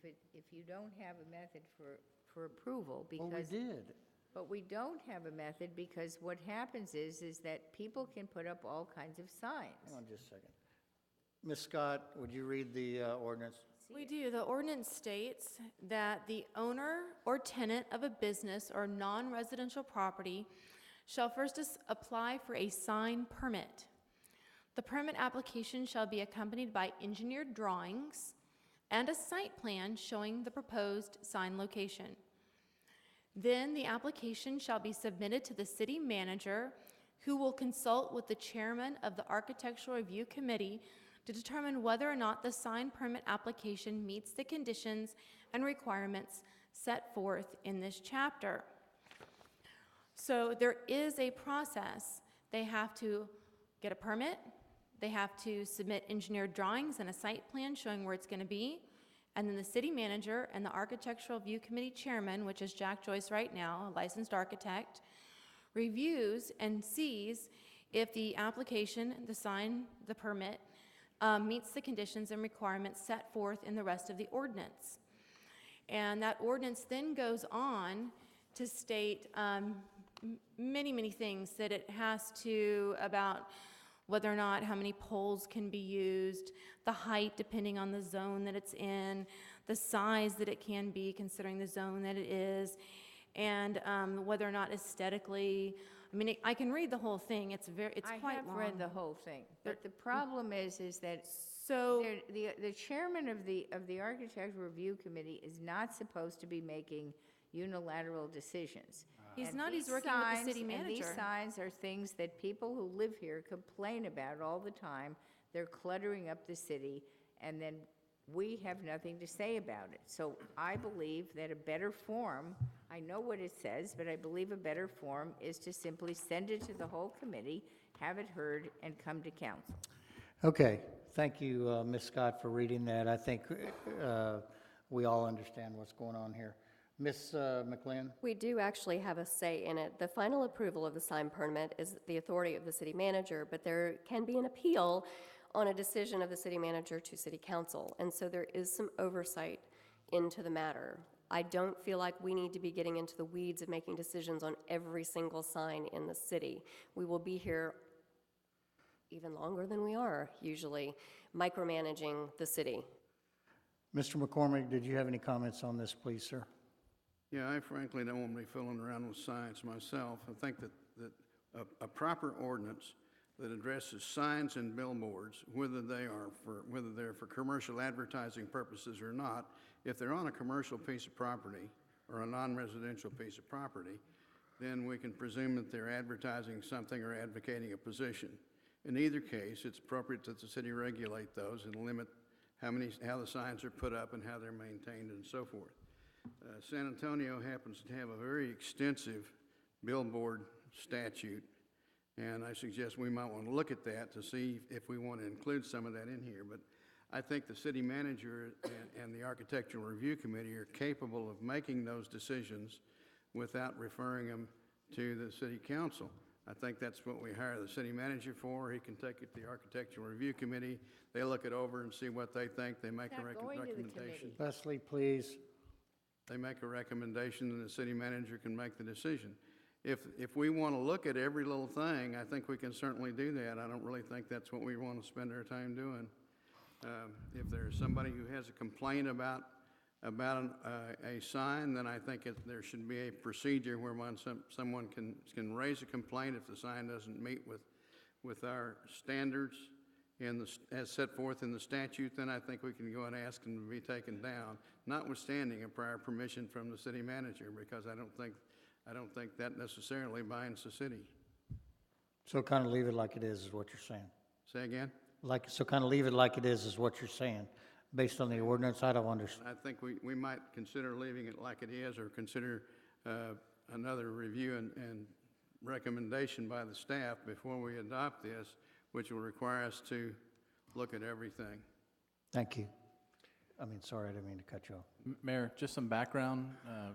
[SPEAKER 2] you don't have a method for approval, because.
[SPEAKER 1] Well, we did.
[SPEAKER 2] But we don't have a method, because what happens is that people can put up all kinds of signs.
[SPEAKER 1] Hang on just a second. Ms. Scott, would you read the ordinance?
[SPEAKER 7] We do. The ordinance states that the owner or tenant of a business or non-residential property shall first apply for a sign permit. The permit application shall be accompanied by engineered drawings and a site plan showing the proposed sign location. Then the application shall be submitted to the city manager, who will consult with the chairman of the Architectural Review Committee to determine whether or not the sign permit application meets the conditions and requirements set forth in this chapter. So there is a process. They have to get a permit, they have to submit engineered drawings and a site plan showing where it's going to be, and then the city manager and the Architectural Review Committee chairman, which is Jack Joyce right now, a licensed architect, reviews and sees if the application, the sign, the permit, meets the conditions and requirements set forth in the rest of the ordinance. And that ordinance then goes on to state many, many things that it has to, about whether or not how many poles can be used, the height depending on the zone that it's in, the size that it can be considering the zone that it is, and whether or not aesthetically. I mean, I can read the whole thing. It's quite long.
[SPEAKER 2] I have read the whole thing, but the problem is that
[SPEAKER 7] So,
[SPEAKER 2] the chairman of the Architectural Review Committee is not supposed to be making unilateral decisions.
[SPEAKER 7] he's
[SPEAKER 2] And
[SPEAKER 7] not, he's
[SPEAKER 2] these
[SPEAKER 7] working with the
[SPEAKER 2] signs-
[SPEAKER 7] city
[SPEAKER 2] And these
[SPEAKER 7] manager.
[SPEAKER 2] signs are things that people who live here complain about all the time, they're cluttering up the city, and then we have nothing to say about it. So I believe that a better form, I know what it says, but I believe a better form is to simply send it to the whole committee, have it heard, and come to council.
[SPEAKER 1] Okay, thank you, Ms. Scott, for reading that. I think we all understand what's going on here. Ms. McLean?
[SPEAKER 4] We do actually have a say in it. The final approval of the sign permit is the authority of the city manager, but there can be an appeal on a decision of the city manager to city council. And so there is some oversight into the matter. I don't feel like we need to be getting into the weeds of making decisions on every single sign in the city. We will be here even longer than we are usually, micromanaging the city.
[SPEAKER 1] Mr. McCormick, did you have any comments on this, please, sir?
[SPEAKER 6] Yeah, I frankly don't want to be fooling around with signs myself. I think that a proper ordinance that addresses signs and billboards, whether they're for commercial advertising purposes or not, if they're on a commercial piece of property or a non-residential piece of property, then we can presume that they're advertising something or advocating a position. In either case, it's appropriate that the city regulate those and limit how the signs are put up and how they're maintained and so forth. San Antonio happens to have a very extensive billboard statute, and I suggest we might want to look at that to see if we want to include some of that in here. But I think the city manager and the Architectural Review Committee are capable of making those decisions without referring them to the city council. I think that's what we hire the city manager for. He can take it to the Architectural Review Committee. They look it over and see what they think. They make a
[SPEAKER 2] Not going to the
[SPEAKER 6] recommendation.
[SPEAKER 2] committee.
[SPEAKER 1] Leslie, please.
[SPEAKER 6] They make a recommendation, and the city manager can make the decision. If we want to look at every little thing, I think we can certainly do that. I don't really think that's what we want to spend our time doing. If there's somebody who has a complaint about a sign, then I think there should be a procedure where someone can raise a complaint if the sign doesn't meet with our standards as set forth in the statute. Then I think we can go and ask them to be taken down, notwithstanding a prior permission from the city manager, because I don't think that necessarily binds the city.
[SPEAKER 1] So kind of leave it like it is what you're saying.
[SPEAKER 6] Say again?
[SPEAKER 1] So kind of leave it like it is what you're saying, based on the ordinance. I don't understand.
[SPEAKER 6] I think we might consider leaving it like it is, or consider another review and recommendation by the staff before we adopt this, which will require us to look at everything.
[SPEAKER 1] Thank you. Sorry, I didn't mean to cut you off.
[SPEAKER 5] Mayor, just some background,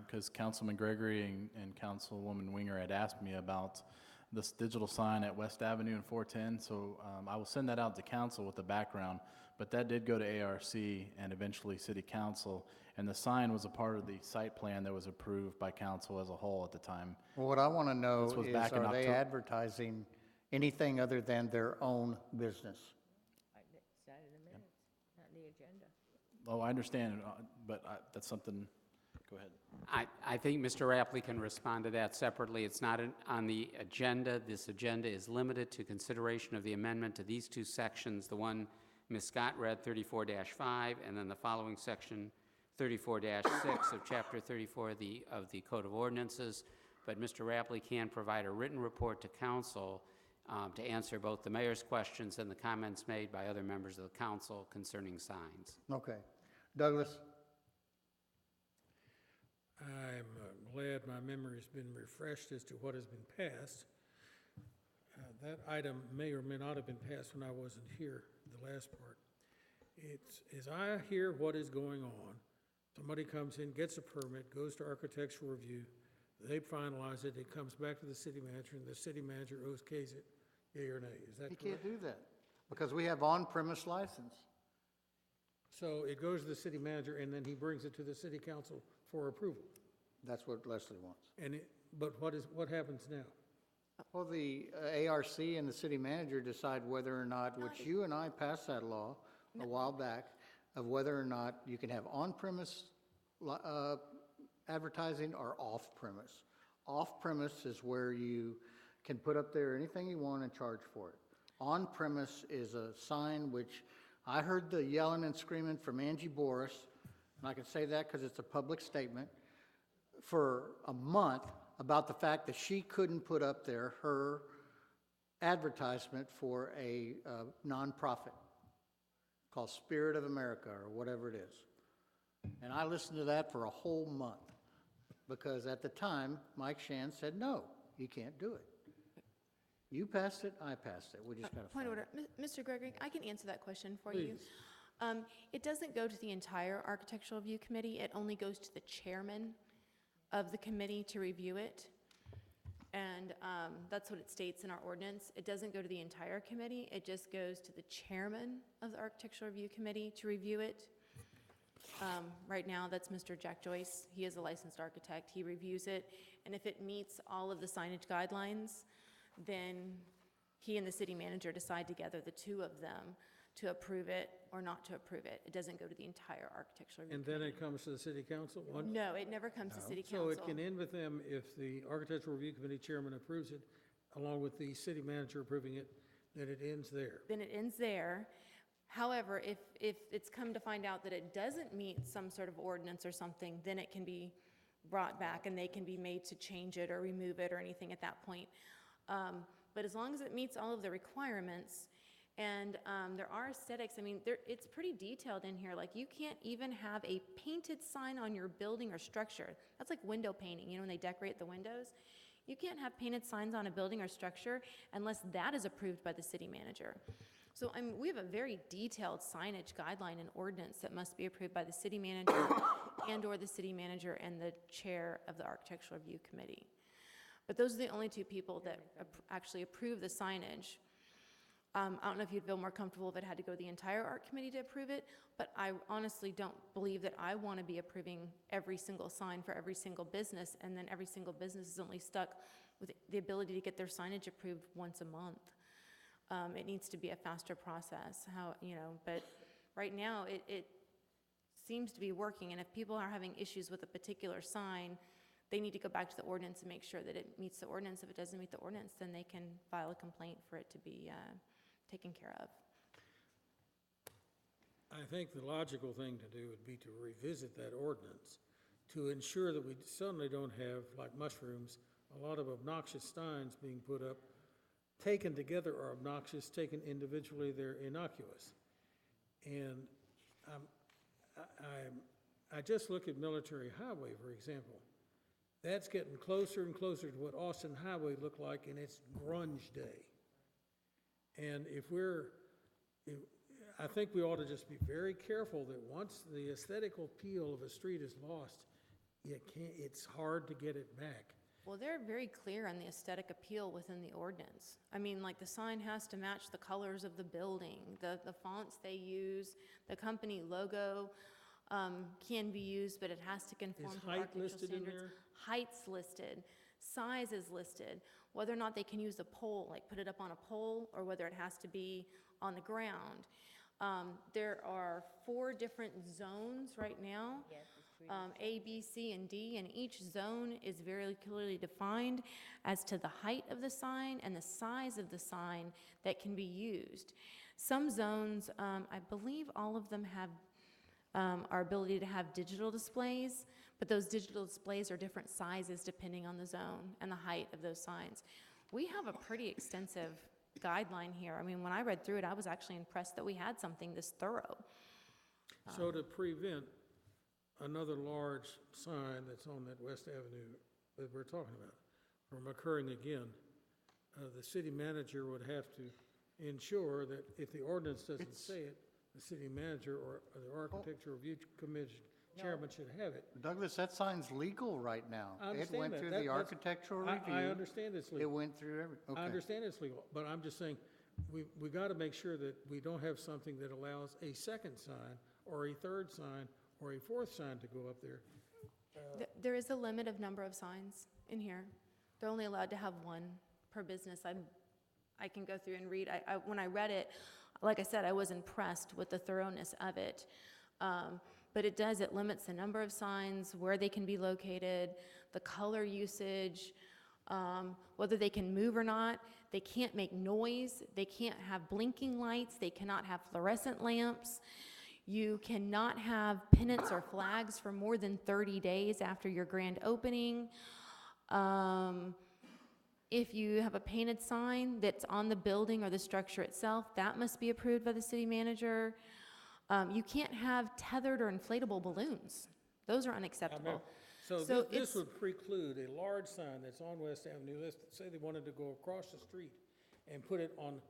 [SPEAKER 5] because Councilman Gregory and Councilwoman Winger had asked me about this digital sign at West Avenue and 410, so I will send that out to council with the background, but that did go to ARC and eventually City Council, and the sign was a part of the site plan that was approved by council as a whole at the time.
[SPEAKER 1] Well, what I want to know
[SPEAKER 5] This was
[SPEAKER 1] is,
[SPEAKER 5] back in
[SPEAKER 1] are they
[SPEAKER 5] October.
[SPEAKER 1] advertising anything other than their own business?
[SPEAKER 2] It's not in the minutes, not in the agenda.
[SPEAKER 5] Oh, I understand, but that's something, go ahead.
[SPEAKER 10] I think Mr. Rapley can respond to that separately. It's not on the agenda. This agenda is limited to consideration of the amendment to these two sections, the one Ms. Scott read, 34-5, and then the following section, 34-6 of Chapter 34 of the Code of Ordinances. But Mr. Rapley can provide a written report to council to answer both the mayor's questions and the comments made by other members of the council concerning signs.
[SPEAKER 1] Okay. Douglas?
[SPEAKER 3] I'm glad my memory's been refreshed as to what has been passed. That item may or may not have been passed when I wasn't here, the last part. It's, as I hear what is going on, somebody comes in, gets a permit, goes to architectural review, they finalize it, it comes back to the city manager, and the city manager okays it, yea or nay. Is that
[SPEAKER 1] You
[SPEAKER 3] correct?
[SPEAKER 1] can't do that, because we have on-premise license.
[SPEAKER 3] So it goes to the city manager, and then he brings it to the city council for approval.
[SPEAKER 1] That's what Leslie wants.
[SPEAKER 3] But what happens now?
[SPEAKER 1] Well, the ARC and the city manager decide whether or not, which you and I passed that law a while back, of whether or not you can have on-premise advertising or off-premise. Off-premise is where you can put up there anything you want and charge for it. On-premise is a sign which I heard the yelling and screaming from Angie Boris, and I can say that because it's a public statement, for a month about the fact that she couldn't put up there her advertisement for a nonprofit. called Spirit of America or whatever it is. And I listened to that for a whole month because at the time, Mike Shan said, no, you can't do it. You passed it, I passed it. We just got to
[SPEAKER 7] Point
[SPEAKER 1] find
[SPEAKER 7] of
[SPEAKER 1] it.
[SPEAKER 7] order. Mr. Gregory, I can answer that question for you.
[SPEAKER 3] Please.
[SPEAKER 7] It doesn't go to the entire Architectural Review Committee. It only goes to the chairman of the committee to review it. And that's what it states in our ordinance. It doesn't go to the entire committee. It just goes to the chairman of the Architectural Review Committee to review it. Right now, that's Mr. Jack Joyce. He is a licensed architect. He reviews it. And if it meets all of the signage guidelines, then he and the city manager decide together, the two of them, to approve it or not to approve it. It doesn't go to the entire Architectural Review
[SPEAKER 3] And then
[SPEAKER 7] Committee.
[SPEAKER 3] it comes to the city council?
[SPEAKER 7] No, it never comes to city
[SPEAKER 3] So
[SPEAKER 7] council.
[SPEAKER 3] it can end with them if the Architectural Review Committee chairman approves it, along with the city manager approving it, then it ends there.
[SPEAKER 7] Then it ends there. However, if it's come to find out that it doesn't meet some sort of ordinance or something, then it can be brought back and they can be made to change it or remove it or anything at that point. But as long as it meets all of the requirements, and there are aesthetics, I mean, it's pretty detailed in here. Like, you can't even have a painted sign on your building or structure. That's like window painting, when they decorate the windows. You can't have painted signs on a building or structure unless that is approved by the city manager. So, we have a very detailed signage guideline and ordinance that must be approved by the city manager and/or the city manager and the chair of the Architectural Review Committee. But those are the only two people that actually approve the signage. I don't know if you'd feel more comfortable if it had to go to the entire art committee to approve it, but I honestly don't believe that I want to be approving every single sign for every single business, and then every single business is only stuck with the ability to get their signage approved once a month. It needs to be a faster process, but right now, it seems to be working, and if people are having issues with a particular sign, they need to go back to the ordinance and make sure that it meets the ordinance. If it doesn't meet the ordinance, then they can file a complaint for it to be taken care of.
[SPEAKER 3] I think the logical thing to do would be to revisit that ordinance to ensure that we suddenly don't have, like mushrooms, a lot of obnoxious signs being put up. Taken together are obnoxious, taken individually, they're innocuous. And I just look at Military Highway, for example. That's getting closer and closer to what Austin Highway looked like in its grunge day. And I think we ought to just be very careful that once the aesthetical appeal of a street is lost, it's hard to get it back.
[SPEAKER 7] Well, they're very clear on the aesthetic appeal within the ordinance. I mean, like, the sign has to match the colors of the building, the fonts they use, the company logo can be used, but it has to conform
[SPEAKER 3] Is
[SPEAKER 7] to
[SPEAKER 3] height
[SPEAKER 7] architectural
[SPEAKER 3] listed in
[SPEAKER 7] standards.
[SPEAKER 3] there?
[SPEAKER 7] Height's listed, size is listed, whether or not they can use a pole, like put it up on a pole, or whether it has to be on the ground. There are 4 different zones right now. A, B, C, and D, and each zone is very clearly defined as to the height of the sign and the size of the sign that can be used. Some zones, I believe all of them have our ability to have digital displays, but those digital displays are different sizes depending on the zone and the height of those signs. We have a pretty extensive guideline here. I mean, when I read through it, I was actually impressed that we had something this thorough.
[SPEAKER 3] So to prevent another large sign that's on that West Avenue that we're talking about from occurring again, the city manager would have to ensure that if the ordinance doesn't say it, the city manager or the Architectural Review Commission chairman should have it.
[SPEAKER 1] Douglas, that sign's legal right now.
[SPEAKER 3] I
[SPEAKER 1] It
[SPEAKER 3] understand
[SPEAKER 1] went
[SPEAKER 3] that.
[SPEAKER 1] through
[SPEAKER 3] That-
[SPEAKER 1] the
[SPEAKER 3] that's-
[SPEAKER 1] architectural
[SPEAKER 3] I
[SPEAKER 1] review.
[SPEAKER 3] understand it's
[SPEAKER 1] It
[SPEAKER 3] legal.
[SPEAKER 1] went through okay.
[SPEAKER 3] I understand it's legal, but I'm just saying, we got to make sure that we don't have something that allows a second sign or a third sign or a fourth sign to go up there.
[SPEAKER 7] There is a limit of number of signs in here. They're only allowed to have 1 per business. I can go through and read. When I read it, like I said, I was impressed with the thoroughness of it. But it limits the number of signs, where they can be located, the color usage, whether they can move or not. They can't make noise. They can't have blinking lights. They cannot have fluorescent lamps. You cannot have pennants or flags for more than 30 days after your grand opening. If you have a painted sign that's on the building or the structure itself, that must be approved by the city manager. You can't have tethered or inflatable balloons. Those are
[SPEAKER 3] I remember.
[SPEAKER 7] unacceptable.
[SPEAKER 3] So
[SPEAKER 7] So
[SPEAKER 3] this
[SPEAKER 7] it's-
[SPEAKER 3] would preclude a large sign that's on West Avenue, let's say they wanted to go across the street and put it on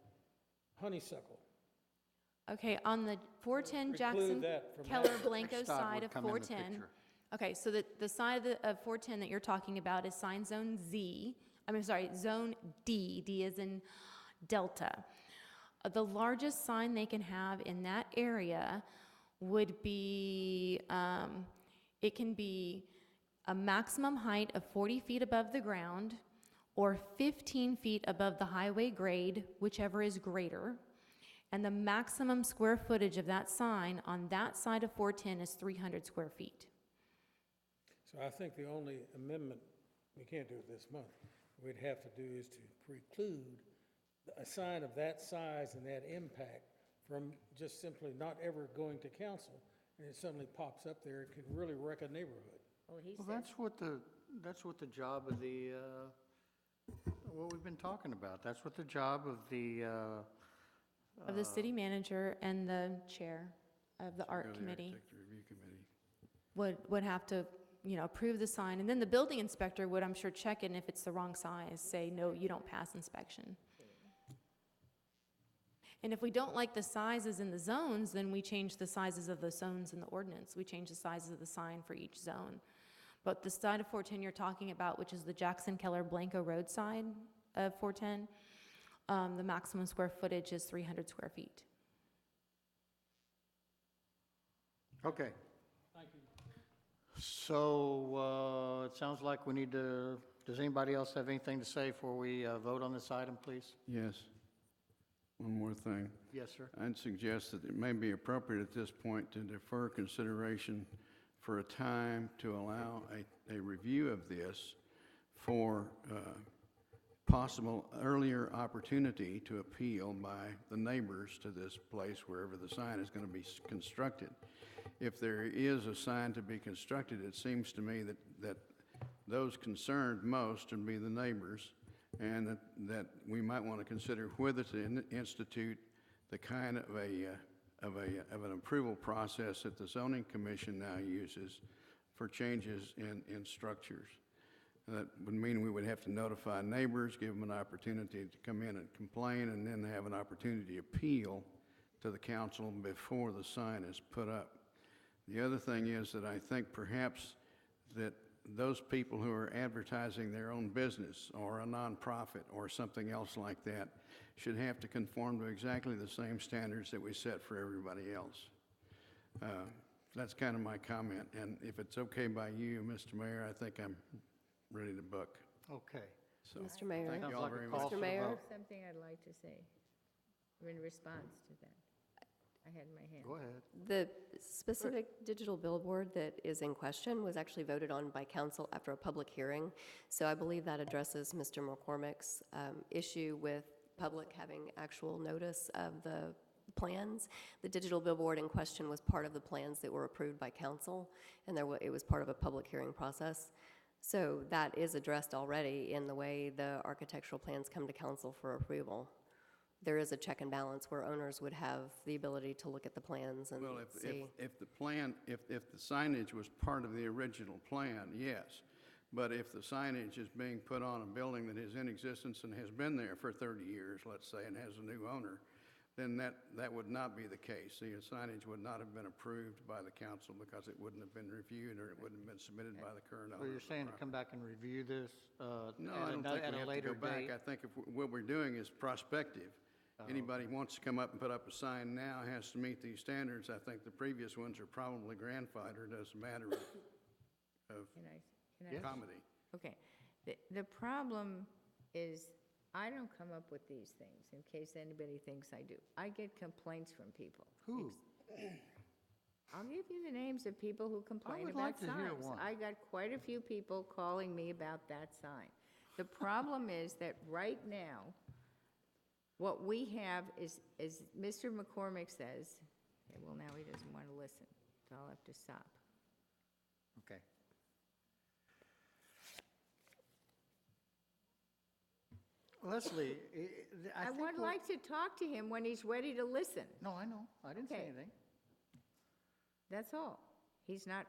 [SPEAKER 3] Honeysuckle.
[SPEAKER 7] Okay, on the 410
[SPEAKER 3] Preclude
[SPEAKER 7] Jackson
[SPEAKER 3] that from
[SPEAKER 7] Keller
[SPEAKER 3] happening.
[SPEAKER 7] Blanco
[SPEAKER 1] Next
[SPEAKER 7] side
[SPEAKER 1] would
[SPEAKER 7] of
[SPEAKER 1] come in the
[SPEAKER 7] 410.
[SPEAKER 1] picture.
[SPEAKER 7] Okay, so the side of 410 that you're talking about is sign zone Z. Zone D. D is in Delta. The largest sign they can have in that area would be, it can be a maximum height of 40 feet above the ground or 15 feet above the highway grade, whichever is greater. And the maximum square footage of that sign on that side of 410 is 300 square feet.
[SPEAKER 3] So I think the only amendment, we can't do it this month, we'd have to do is to preclude a sign of that size and that impact from just simply not ever going to council, and it suddenly pops up there, it can really wreck a neighborhood.
[SPEAKER 2] Well, he
[SPEAKER 1] Well,
[SPEAKER 2] said,
[SPEAKER 1] that's what the job of the, what we've been talking about. That's what the job of the,
[SPEAKER 7] Of the city manager and the chair of the art
[SPEAKER 6] Go to the
[SPEAKER 7] committee
[SPEAKER 6] Architecture Review Committee.
[SPEAKER 7] would have to, approve the sign. And then the building inspector would, I'm sure, check it, and if it's the wrong size, say, no, you don't pass inspection. And if we don't like the sizes in the zones, then we change the sizes of the zones in the ordinance. We change the sizes of the sign for each zone. But the side of 410 you're talking about, which is the Jackson Keller Blanco Road side of 410, the maximum square footage is 300 square feet.
[SPEAKER 1] okay. So, it sounds like we need to, does anybody else have anything to say before we vote on this item, please?
[SPEAKER 6] Yes. One more thing.
[SPEAKER 1] Yes, sir.
[SPEAKER 6] I'd suggest that it may be appropriate at this point to defer consideration for a time to allow a review of this for possible earlier opportunity to appeal by the neighbors to this place wherever the sign is going to be constructed. If there is a sign to be constructed, it seems to me that those concerned most would be the neighbors, and that we might want to consider whether to institute the kind of an approval process that the zoning commission now uses for changes in structures. That would mean we would have to notify neighbors, give them an opportunity to come in and complain, and then have an opportunity to appeal to the council before the sign is put up. The other thing is that I think perhaps that those people who are advertising their own business or a nonprofit or something else like that should have to conform to exactly the same standards that we set for everybody else. That's kind of my comment, and if it's okay by you, Mr. Mayor, I think I'm ready to book.
[SPEAKER 1] Okay.
[SPEAKER 6] So,
[SPEAKER 4] Mr. Mayor?
[SPEAKER 6] thank you all
[SPEAKER 1] Sounds like a
[SPEAKER 6] very
[SPEAKER 1] call
[SPEAKER 6] much.
[SPEAKER 1] for
[SPEAKER 4] Mr.
[SPEAKER 1] the
[SPEAKER 4] Mayor?
[SPEAKER 1] vote.
[SPEAKER 2] something I'd like to say in response to that. I had my hand.
[SPEAKER 1] Go ahead.
[SPEAKER 4] The specific digital billboard that is in question was actually voted on by council after a public hearing. So I believe that addresses Mr. McCormick's issue with public having actual notice of the plans. The digital billboard in question was part of the plans that were approved by council, and it was part of a public hearing process. So that is addressed already in the way the architectural plans come to council for approval. There is a check and balance where owners would have the ability to look at the plans and
[SPEAKER 6] Well,
[SPEAKER 4] see.
[SPEAKER 6] if the plan, if the signage was part of the original plan, yes. But if the signage is being put on a building that is in existence and has been there for 30 years, let's say, and has a new owner, then that would not be the case. The signage would not have been approved by the council because it wouldn't have been reviewed or it wouldn't have been submitted by the current owner.
[SPEAKER 1] So you're
[SPEAKER 6] of the
[SPEAKER 1] saying to
[SPEAKER 6] property.
[SPEAKER 1] come back and review this
[SPEAKER 6] No, I don't think
[SPEAKER 1] at
[SPEAKER 6] we
[SPEAKER 1] a
[SPEAKER 6] have to
[SPEAKER 1] later
[SPEAKER 6] go back.
[SPEAKER 1] date?
[SPEAKER 6] I think what we're doing is prospective.
[SPEAKER 1] Oh,
[SPEAKER 6] Anybody wants to come up and put up a sign now has to meet these standards. I think the previous ones are probably grandfathered as a matter of
[SPEAKER 2] Can I
[SPEAKER 6] comedy.
[SPEAKER 2] Okay. The problem is, I don't come up with these things, in case anybody thinks I do. I get complaints from people.
[SPEAKER 1] Who?
[SPEAKER 2] I'll give you the names of people who complain
[SPEAKER 1] would
[SPEAKER 2] about
[SPEAKER 1] like to hear
[SPEAKER 2] signs.
[SPEAKER 1] one.
[SPEAKER 2] I got quite a few people calling me about that sign. The problem is that right now, what we have is Mr. McCormick says, okay, well, now he doesn't want to listen, so I'll have to stop.
[SPEAKER 1] Okay. Leslie, I
[SPEAKER 2] I
[SPEAKER 1] think
[SPEAKER 2] would
[SPEAKER 1] we're-
[SPEAKER 2] like to talk to him when he's ready to listen.
[SPEAKER 1] No, I know. I didn't say
[SPEAKER 2] Okay.
[SPEAKER 1] anything.
[SPEAKER 2] That's all. He's not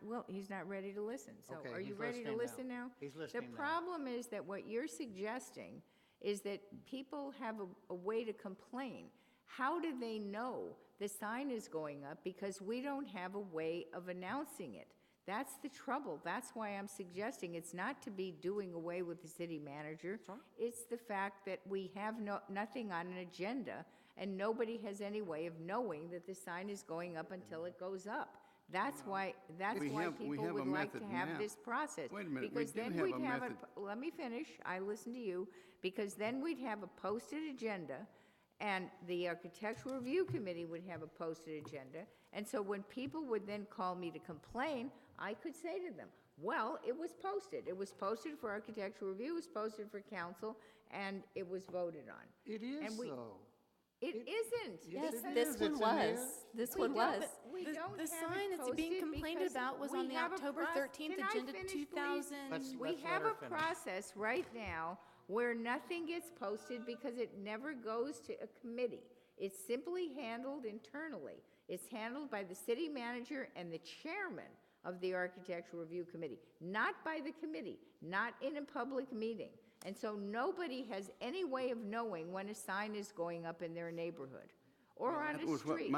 [SPEAKER 2] ready to listen. So
[SPEAKER 1] Okay,
[SPEAKER 2] are you
[SPEAKER 1] he's
[SPEAKER 2] ready to
[SPEAKER 1] listening now.
[SPEAKER 2] listen now?
[SPEAKER 1] He's listening
[SPEAKER 2] The
[SPEAKER 1] now.
[SPEAKER 2] problem is that what you're suggesting is that people have a way to complain. How do they know the sign is going up? Because we don't have a way of announcing it. That's the trouble. That's why I'm suggesting it's not to be doing away with the city manager. It's the fact that we have nothing on an agenda, and nobody has any way of knowing that the sign is going up until it goes up. That's why
[SPEAKER 6] We have
[SPEAKER 2] people
[SPEAKER 6] a
[SPEAKER 2] would like to
[SPEAKER 6] method
[SPEAKER 2] have
[SPEAKER 6] now.
[SPEAKER 2] this process.
[SPEAKER 6] Wait a minute, we
[SPEAKER 2] Because
[SPEAKER 6] do
[SPEAKER 2] then
[SPEAKER 6] have
[SPEAKER 2] we'd
[SPEAKER 6] a
[SPEAKER 2] have
[SPEAKER 6] method.
[SPEAKER 2] let me finish, I listen to you, because then we'd have a posted agenda, and the Architectural Review Committee would have a posted agenda, and so when people would then call me to complain, I could say to them, well, it was posted. It was posted for Architectural Review, it was posted for council, and it was voted on.
[SPEAKER 1] It is,
[SPEAKER 2] And we-
[SPEAKER 1] though.
[SPEAKER 2] It isn't.
[SPEAKER 1] Yes,
[SPEAKER 4] Yes,
[SPEAKER 1] it
[SPEAKER 4] this
[SPEAKER 1] is.
[SPEAKER 4] one
[SPEAKER 1] It's in there.
[SPEAKER 4] was. This
[SPEAKER 2] We
[SPEAKER 4] one
[SPEAKER 2] don't-
[SPEAKER 4] was.
[SPEAKER 2] We
[SPEAKER 7] The-
[SPEAKER 2] don't
[SPEAKER 7] the
[SPEAKER 2] have
[SPEAKER 7] sign
[SPEAKER 2] it
[SPEAKER 7] that's being
[SPEAKER 2] posted
[SPEAKER 7] complained
[SPEAKER 2] because
[SPEAKER 7] about was
[SPEAKER 2] we
[SPEAKER 7] on the
[SPEAKER 2] have a
[SPEAKER 7] October
[SPEAKER 2] proc-
[SPEAKER 7] 13th
[SPEAKER 2] Can I
[SPEAKER 7] agenda,
[SPEAKER 2] finish,
[SPEAKER 7] 2000.
[SPEAKER 1] Let's
[SPEAKER 2] We
[SPEAKER 1] let
[SPEAKER 2] have
[SPEAKER 1] her
[SPEAKER 2] a
[SPEAKER 1] finish.
[SPEAKER 2] process right now where nothing gets posted because it never goes to a committee. It's simply handled internally. It's handled by the city manager and the chairman of the Architectural Review Committee, not by the committee, not in a public meeting. And so nobody has any way of knowing when a sign is going up in their neighborhood or on
[SPEAKER 6] That
[SPEAKER 2] a
[SPEAKER 6] was what
[SPEAKER 2] street.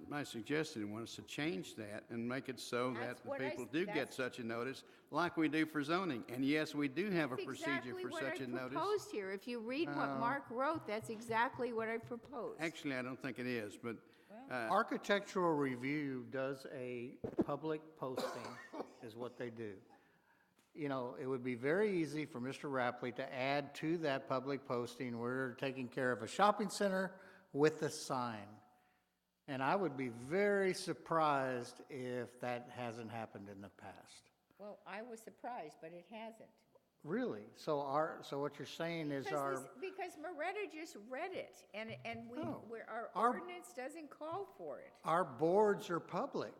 [SPEAKER 6] my suggestion was, to change that and make it so
[SPEAKER 2] That's
[SPEAKER 6] that the
[SPEAKER 2] what I
[SPEAKER 6] people
[SPEAKER 2] s-
[SPEAKER 6] do get
[SPEAKER 2] that's-
[SPEAKER 6] such a notice, like we do for zoning. And yes, we do have a
[SPEAKER 2] That's
[SPEAKER 6] procedure
[SPEAKER 2] exactly
[SPEAKER 6] for
[SPEAKER 2] what
[SPEAKER 6] such
[SPEAKER 2] I
[SPEAKER 6] a notice.
[SPEAKER 2] proposed here. If you read what Mark wrote, that's exactly what I proposed.
[SPEAKER 6] Actually, I don't think it is, but
[SPEAKER 1] Architectural Review does a public posting, is what they do. You know, it would be very easy for Mr. Rapley to add to that public posting, we're taking care of a shopping center with a sign. And I would be very surprised if that hasn't happened in the past.
[SPEAKER 2] Well, I was surprised, but it hasn't.
[SPEAKER 1] Really? So what you're saying is
[SPEAKER 2] Because Moretta just read it, and
[SPEAKER 1] No.
[SPEAKER 2] our
[SPEAKER 1] Our-
[SPEAKER 2] ordinance doesn't call for it.
[SPEAKER 1] our boards are public.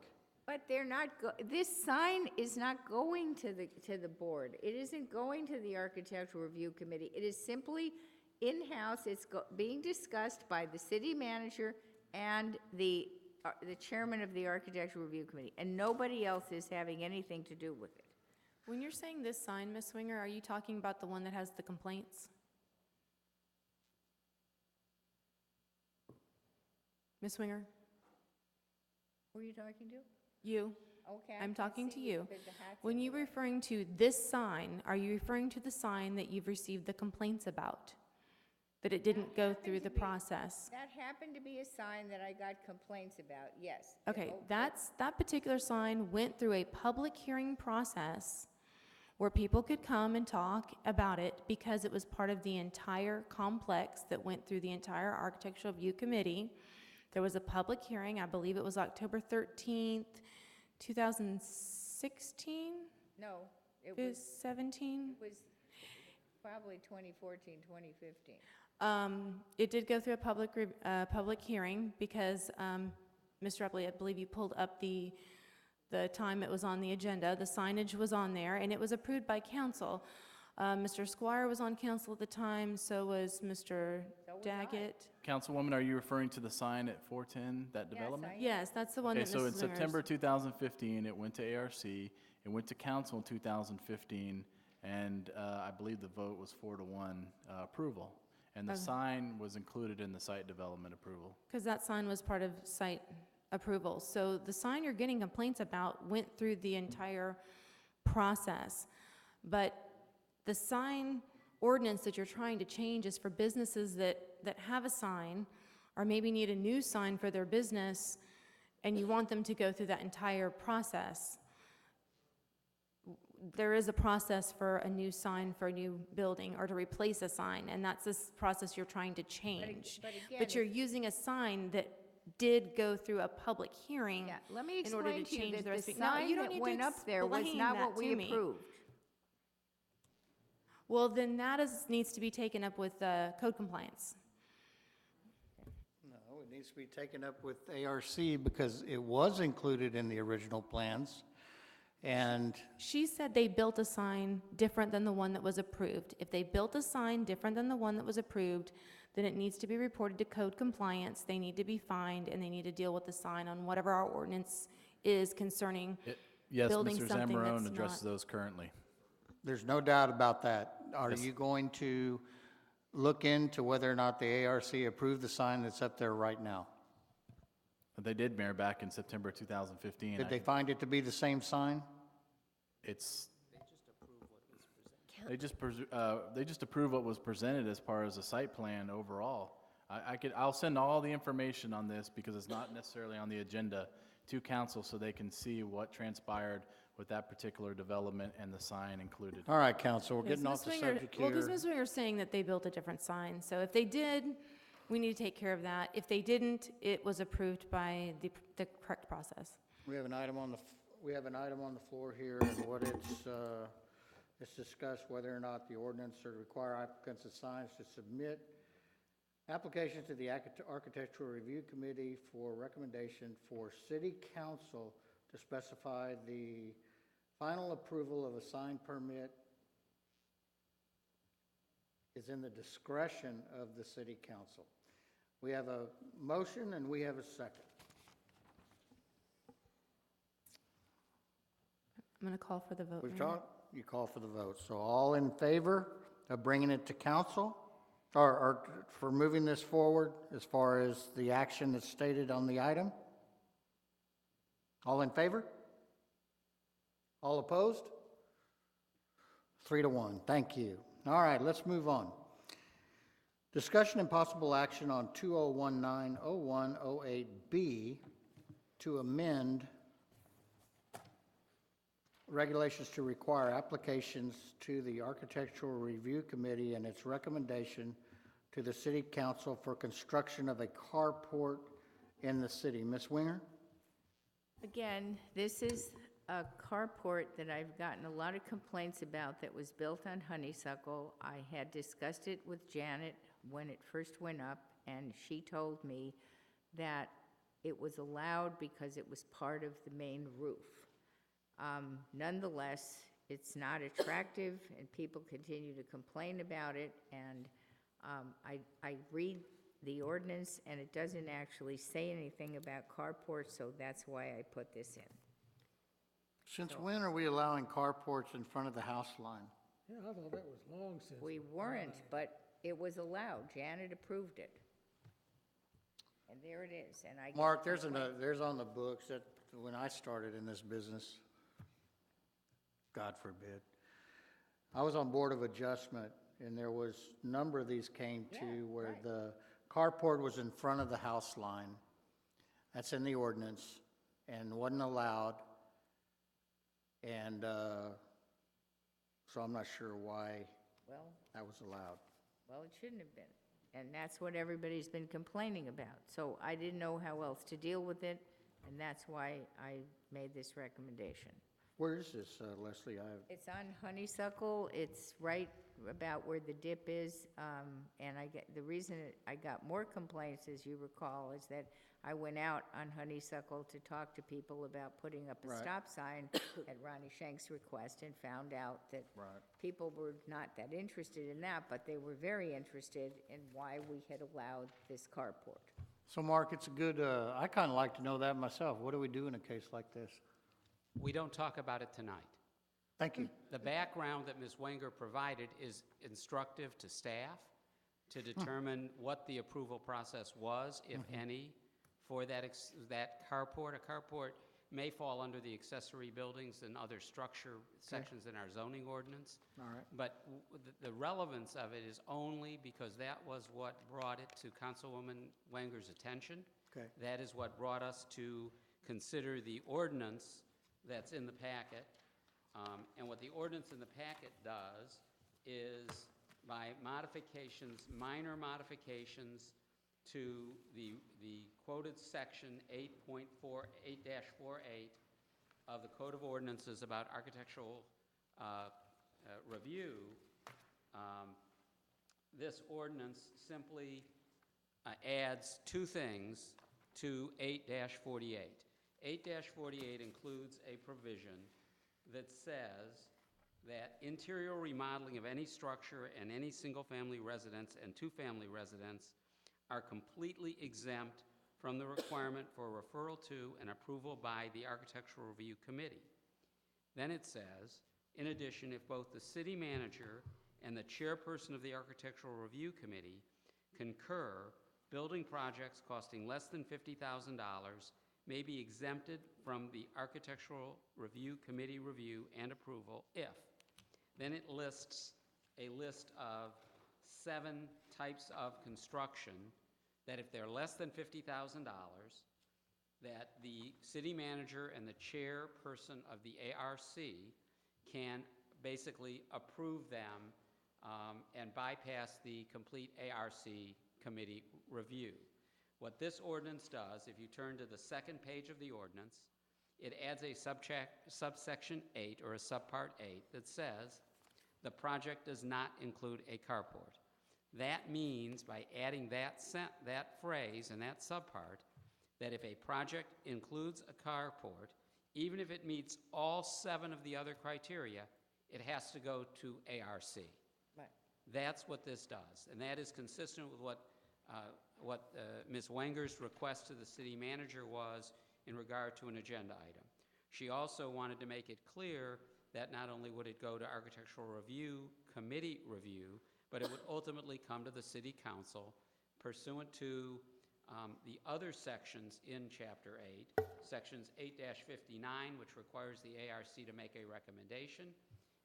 [SPEAKER 2] But they're not, this sign is not going to the board. It isn't going to the Architectural Review Committee. It is simply in-house. It's being discussed by the city manager and the chairman of the Architectural Review Committee, and nobody else is having anything to do with it.
[SPEAKER 7] When you're saying this sign, Ms. Winger, are you talking about the one that has the complaints? Ms. Winger?
[SPEAKER 2] Who are you talking to?
[SPEAKER 7] You?
[SPEAKER 2] Okay. I
[SPEAKER 7] I'm
[SPEAKER 2] can't
[SPEAKER 7] talking to
[SPEAKER 2] see
[SPEAKER 7] you.
[SPEAKER 2] because the hat's
[SPEAKER 7] When
[SPEAKER 2] in
[SPEAKER 7] you're
[SPEAKER 2] the way.
[SPEAKER 7] referring to this sign, are you referring to the sign that you've received the complaints about? That it didn't go through the process?
[SPEAKER 2] That happened to be a sign that I got complaints about, yes.
[SPEAKER 7] Okay,
[SPEAKER 2] Oh,
[SPEAKER 7] that particular sign went through a public hearing process where people could come and talk about it because it was part of the entire complex that went through the entire Architectural Review Committee. There was a public hearing, I believe it was October 13th, 2016,
[SPEAKER 2] No, it
[SPEAKER 7] is
[SPEAKER 2] was,
[SPEAKER 7] 17?
[SPEAKER 2] it was probably 2014, 2015.
[SPEAKER 7] It did go through a public hearing because, Mr. Epley, I believe you pulled up the time it was on the agenda. The signage was on there, and it was approved by council. Mr. Squire was on council at the time, so was Mr.
[SPEAKER 2] So was I.
[SPEAKER 7] Daggett.
[SPEAKER 5] Councilwoman, are you referring to the sign at 410, that development?
[SPEAKER 2] I-
[SPEAKER 7] Yes, that's the one
[SPEAKER 5] Okay,
[SPEAKER 7] that
[SPEAKER 5] so in
[SPEAKER 7] Mrs. Winger is-
[SPEAKER 5] September 2015, it went to ARC, it went to council in 2015, and I believe the vote was 4-1 approval. And the
[SPEAKER 7] Okay.
[SPEAKER 5] sign was included in the site development approval.
[SPEAKER 7] Because that sign was part of site approval. So the sign you're getting complaints about went through the entire process. But the sign ordinance that you're trying to change is for businesses that have a sign, or maybe need a new sign for their business, and you want them to go through that entire process. There is a process for a new sign for a new building, or to replace a sign, and that's this process you're trying to change.
[SPEAKER 2] but again,
[SPEAKER 7] But you're using a sign that did go through a public hearing
[SPEAKER 2] Yeah, let me
[SPEAKER 7] in order
[SPEAKER 2] explain
[SPEAKER 7] to
[SPEAKER 2] to you
[SPEAKER 7] change
[SPEAKER 2] that
[SPEAKER 7] the
[SPEAKER 2] the
[SPEAKER 7] recipe. No,
[SPEAKER 2] sign
[SPEAKER 7] you don't
[SPEAKER 2] that
[SPEAKER 7] need to
[SPEAKER 2] went up there was
[SPEAKER 7] explain
[SPEAKER 2] not
[SPEAKER 7] that
[SPEAKER 2] what we
[SPEAKER 7] to me.
[SPEAKER 2] approved.
[SPEAKER 7] Well, then that needs to be taken up with code compliance.
[SPEAKER 1] No, it needs to be taken up with ARC because it was included in the original plans. And
[SPEAKER 7] She said they built a sign different than the one that was approved. If they built a sign different than the one that was approved, then it needs to be reported to code compliance, they need to be fined, and they need to deal with the sign on whatever our ordinance is concerning
[SPEAKER 5] Yes,
[SPEAKER 7] building
[SPEAKER 5] Mr.
[SPEAKER 7] something
[SPEAKER 5] Zambarone
[SPEAKER 7] that's
[SPEAKER 5] addresses
[SPEAKER 7] not-
[SPEAKER 5] those currently.
[SPEAKER 1] There's no doubt about that. Are
[SPEAKER 5] Yes.
[SPEAKER 1] you going to look into whether or not the ARC approved the sign that's up there right now?
[SPEAKER 5] They did, Mayor, back in September 2015.
[SPEAKER 1] Did they find it to be the same sign?
[SPEAKER 5] It's. They just approve what was presented as far as the site plan overall. I'll send all the information on this because it's not necessarily on the agenda to council so they can see what transpired with that particular development and the sign included.
[SPEAKER 1] All right, council, we're
[SPEAKER 7] Yes,
[SPEAKER 1] getting off the
[SPEAKER 7] Ms. Winger-
[SPEAKER 1] subject
[SPEAKER 7] Well, because
[SPEAKER 1] here.
[SPEAKER 7] Ms. Winger's saying that they built a different sign, so if they did, we need to take care of that. If they didn't, it was approved by the correct process.
[SPEAKER 1] We have an item on the floor here, and what it's discussed whether or not the ordinance should require applicants of signs to submit applications to the Architectural Review Committee for recommendation for city council to specify the final approval of a sign permit is in the discretion of the city council. We have a motion and we have a second.
[SPEAKER 7] I'm going to call for the vote.
[SPEAKER 1] We've
[SPEAKER 7] Mayor.
[SPEAKER 1] talked, you call for the vote. So all in favor of bringing it to council, or for moving this forward as far as the action that's stated on the item? All in favor? All opposed? 3-1, thank you. All right, let's move on. Discussion and possible action on 2019-0108B to amend regulations to require applications to the Architectural Review Committee and its recommendation to the City Council for construction of a carport in the city. Ms. Winger?
[SPEAKER 2] Again, this is a carport that I've gotten a lot of complaints about that was built on Honeysuckle. I had discussed it with Janet when it first went up, and she told me that it was allowed because it was part of the main roof. Nonetheless, it's not attractive, and people continue to complain about it, and I read the ordinance, and it doesn't actually say anything about carports, so that's why I put this in.
[SPEAKER 1] Since when are we allowing carports in front of the house line?
[SPEAKER 3] Yeah, I thought that was long since.
[SPEAKER 2] We weren't, but it was allowed. Janet approved it. And there it is, and I. get
[SPEAKER 1] Mark, there's
[SPEAKER 2] complaints.
[SPEAKER 1] there's on the books that when I started in this business, God forbid, I was on Board of Adjustment, and there was a number of these came to where
[SPEAKER 2] right.
[SPEAKER 1] the carport was in front of the house line. That's in the ordinance and wasn't allowed. And so I'm not sure why
[SPEAKER 2] Well,
[SPEAKER 1] that was allowed.
[SPEAKER 2] it shouldn't have been. And that's what everybody's been complaining about. So I didn't know how else to deal with it, and that's why I made this recommendation.
[SPEAKER 1] Where is this, Leslie?
[SPEAKER 2] It's on Honeysuckle. It's right about where the dip is. And the reason I got more complaints, as you recall, is that I went out on Honeysuckle to talk to people about putting up a
[SPEAKER 1] Right.
[SPEAKER 2] stop sign at Ronnie Shank's request, and found out that people were not that interested in that, but they were very interested in why we had allowed this carport.
[SPEAKER 1] So Mark, it's a good, I kind of like to know that myself. What do we do in a case like this?
[SPEAKER 10] We don't talk about it tonight.
[SPEAKER 1] Thank you.
[SPEAKER 10] The background that Ms. Wenger provided is instructive to staff to determine what the approval process was, if any, for that carport. A carport may fall under the accessory buildings and other structure sections in our zoning ordinance.
[SPEAKER 1] All right.
[SPEAKER 10] But the relevance of it is only because that was what brought it to Councilwoman Wenger's attention.
[SPEAKER 1] Okay.
[SPEAKER 10] That is what brought us to consider the ordinance that's in the packet. And what the ordinance in the packet does is, by modifications, minor modifications to the quoted section 8.48-48 of the Code of Ordinances about architectural review, this ordinance simply adds two things to 8-48. 8-48 includes a provision that says that interior remodeling of any structure and any single-family residence and two-family residence are completely exempt from the requirement for referral to and approval by the Architectural Review Committee. Then it says, in addition, if both the city manager and the chairperson of the Architectural Review Committee concur, building projects costing less than $50,000 may be exempted from the Architectural Review Committee review and approval if. Then it lists a list of 7 types of construction that if they're less than $50,000, that the city manager and the chairperson of the ARC can basically approve them and bypass the complete ARC committee review. What this ordinance does, if you turn to the second page of the ordinance, it adds a subsection 8 or a subpart 8 that says the project does not include a carport. That means by adding that phrase and that subpart, that if a project includes a carport, even if it meets all 7 of the other criteria, it has to go to ARC.
[SPEAKER 2] Right.
[SPEAKER 10] That's what this does, and that is consistent with what Ms. Wenger's request to the city manager was in regard to an agenda item. She also wanted to make it clear that not only would it go to Architectural Review Committee review, but it would ultimately come to the city council pursuant to the other sections in Chapter 8, Sections 8-59, which requires the ARC to make a recommendation,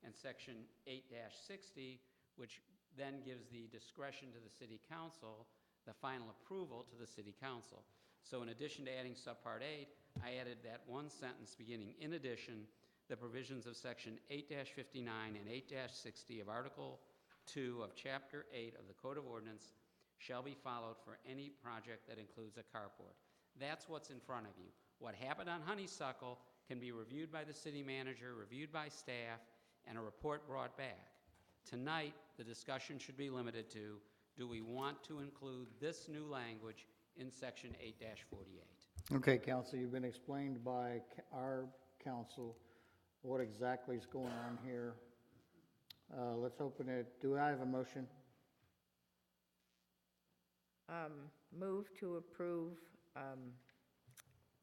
[SPEAKER 10] and Section 8-60, which then gives the discretion to the city council, the final approval to the city council. So in addition to adding subpart 8, I added that one sentence beginning, in addition, the provisions of Section 8-59 and 8-60 of Article 2 of Chapter 8 of the Code of Ordinance shall be followed for any project that includes a carport. That's what's in front of you. What happened on Honeysuckle can be reviewed by the city manager, reviewed by staff, and a report brought back. Tonight, the discussion should be limited to, do we want to include this new language in Section 8-48?
[SPEAKER 1] Okay, counsel, you've been explained by our counsel what exactly is going on here. Let's open it. Do I have a motion?
[SPEAKER 2] Move to approve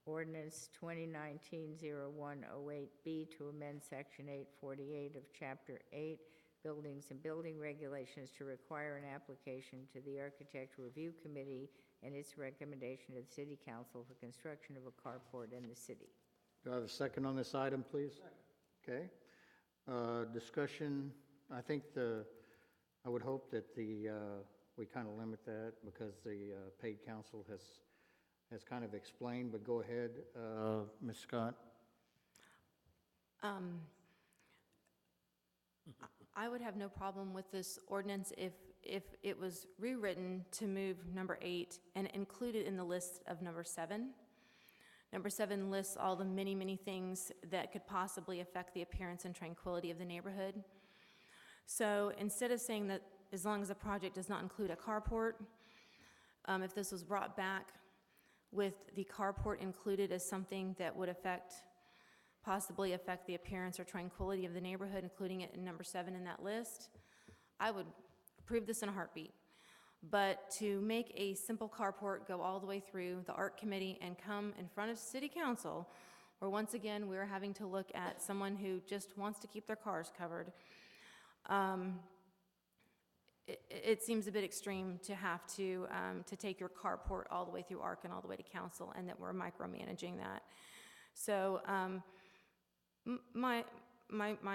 [SPEAKER 2] ordinance 2019-0108B to amend Section 848 of Chapter 8, Buildings and Building Regulations to require an application to the Architectural Review Committee and its recommendation to the City Council for construction of a carport in the city.
[SPEAKER 1] Do I have a second on this item, please? Okay. Discussion, I think I would hope that we kind of limit that because the paid counsel has kind of explained, but go ahead, Ms. Scott.
[SPEAKER 7] I would have no problem with this ordinance if it was rewritten to move number 8 and include it in the list of number 7. Number 7 lists all the many, many things that could possibly affect the appearance and tranquility of the neighborhood. So instead of saying that as long as the project does not include a carport, if this was brought back with the carport included as something that would possibly affect the appearance or tranquility of the neighborhood, including it in number 7 in that list, I would approve this in a heartbeat. But to make a simple carport go all the way through the art committee and come in front of city council, where once again we're having to look at someone who just wants to keep their cars covered, it seems a bit extreme to have to take your carport all the way through ARC and all the way to council, and that we're micromanaging that. So my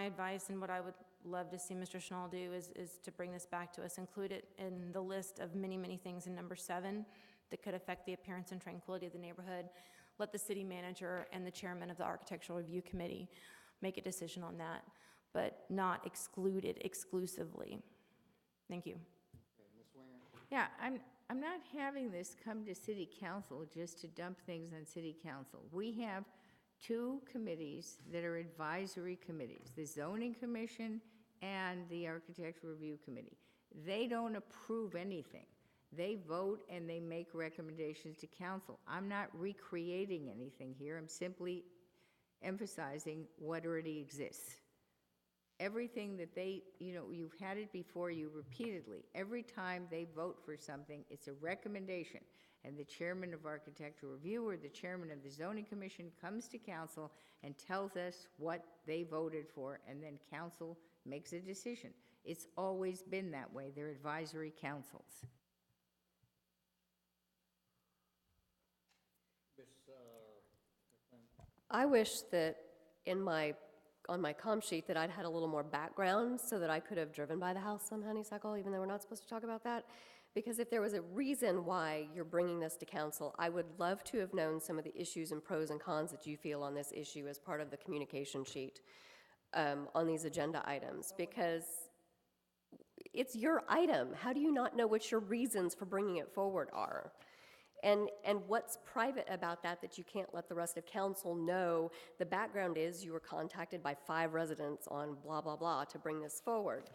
[SPEAKER 7] advice and what I would love to see Mr. Schnall do is to bring this back to us, include it in the list of many, many things in number 7 that could affect the appearance and tranquility of the neighborhood. Let the city manager and the chairman of the Architectural Review Committee make a decision on that, but not exclude it exclusively. Thank you.
[SPEAKER 2] Yeah, I'm not having this come to city council just to dump things on city council. We have 2 committees that are advisory committees, the zoning commission and the architectural review committee. They don't approve anything. They vote and they make recommendations to council. I'm not recreating anything here. I'm simply emphasizing what already exists. everything that they, you've had it before you repeatedly. Every time they vote for something, it's a recommendation. And the chairman of architectural review or the chairman of the zoning commission comes to council and tells us what they voted for, and then council makes a decision. It's always been that way. They're advisory councils.
[SPEAKER 4] I wish that on my comm sheet that I'd had a little more background so that I could have driven by the house on Honeysuckle, even though we're not supposed to talk about that. Because if there was a reason why you're bringing this to council, I would love to have known some of the issues and pros and cons that you feel on this issue as part of the communication sheet on these agenda items, because it's your item. How do you not know what your reasons for bringing it forward are? And what's private about that that you can't let the rest of council know? The background is you were contacted by 5 residents on blah, blah, blah to bring this forward.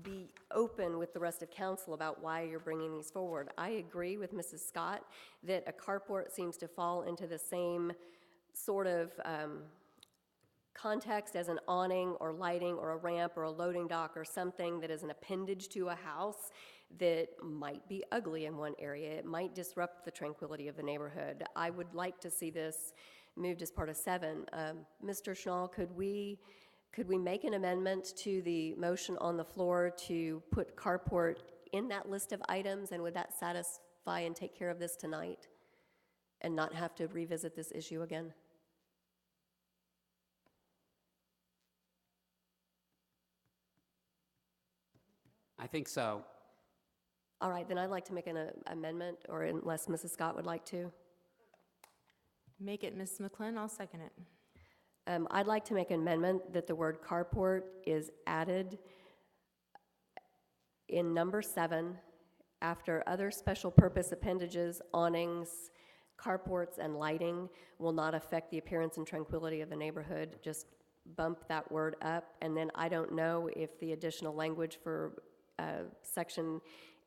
[SPEAKER 4] Be open with the rest of council about why you're bringing these forward. I agree with Mrs. Scott that a carport seems to fall into the same sort of context as an awning or lighting or a ramp or a loading dock or something that is an appendage to a house that might be ugly in one area. It might disrupt the tranquility of the neighborhood. I would like to see this moved as part of 7. Mr. Schnall, could we make an amendment to the motion on the floor to put carport in that list of items, and would that satisfy and take care of this tonight and not have to revisit this issue again?
[SPEAKER 10] I think so.
[SPEAKER 4] All right, then I'd like to make an amendment, or unless Mrs. Scott would like to.
[SPEAKER 7] Make it Ms. McClellan, I'll second it.
[SPEAKER 4] I'd like to make an amendment that the word carport is added in number 7 after other special purpose appendages, awnings, carports, and lighting will not affect the appearance and tranquility of the neighborhood. Just bump that word up. And then I don't know if the additional language for section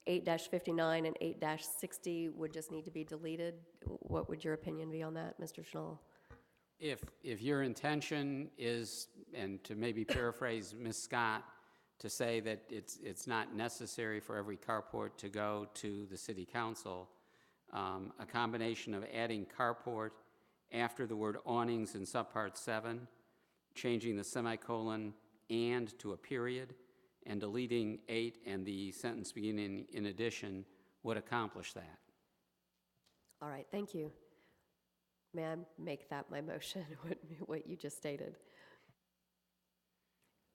[SPEAKER 4] 8-59 and 8-60 would just need to be deleted. What would your opinion be on that, Mr. Schnall?
[SPEAKER 10] If your intention is, and to maybe paraphrase Ms. Scott, to say that it's not necessary for every carport to go to the city council, a combination of adding carport after the word awnings in subpart 7, changing the semicolon and to a period, and deleting 8 and the sentence beginning in addition would accomplish that.
[SPEAKER 4] All right, thank you. May I make that my motion, what you just stated?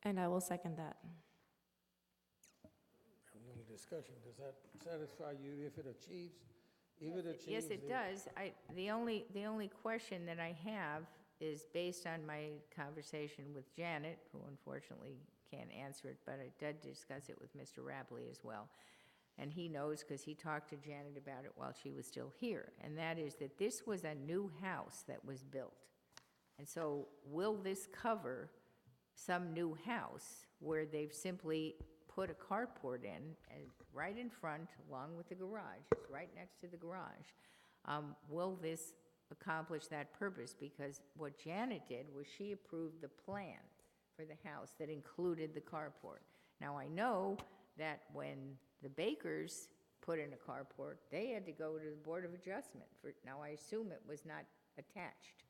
[SPEAKER 7] And I will second that.
[SPEAKER 3] Any discussion, does that satisfy you if it achieves?
[SPEAKER 2] Yes, it does. The only question that I have is based on my conversation with Janet, who unfortunately can't answer it, but I did discuss it with Mr. Rapley as well. And he knows because he talked to Janet about it while she was still here. And that is that this was a new house that was built. And so will this cover some new house where they've simply put a carport in, and right in front, along with the garage, it's right next to the garage? Will this accomplish that purpose? Because what Janet did was she approved the plan for the house that included the carport. Now, I know that when the Bakers put in a carport, they had to go to the Board of Adjustment. Now, I assume it was not attached.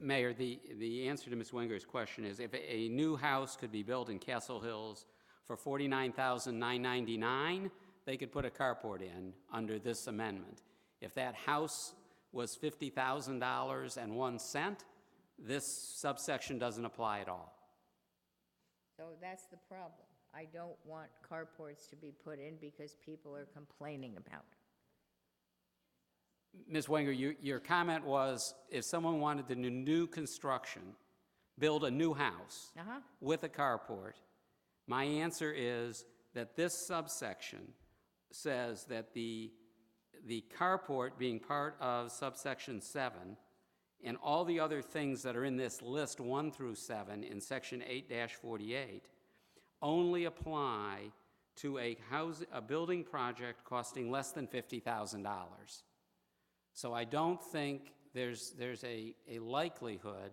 [SPEAKER 10] Mayor, the answer to Ms. Winger's question is if a new house could be built in Castle Hills for $49,999, they could put a carport in under this amendment. If that house was $50,000.01, this subsection doesn't apply at all.
[SPEAKER 2] So that's the problem. I don't want carports to be put in because people are complaining about it.
[SPEAKER 10] Ms. Wenger, your comment was if someone wanted to do new construction, build a new house with a carport, my answer is that this subsection says that the carport being part of subsection 7 and all the other things that are in this list 1 through 7 in section 8-48 only apply to a building project costing less than $50,000. So I don't think there's a likelihood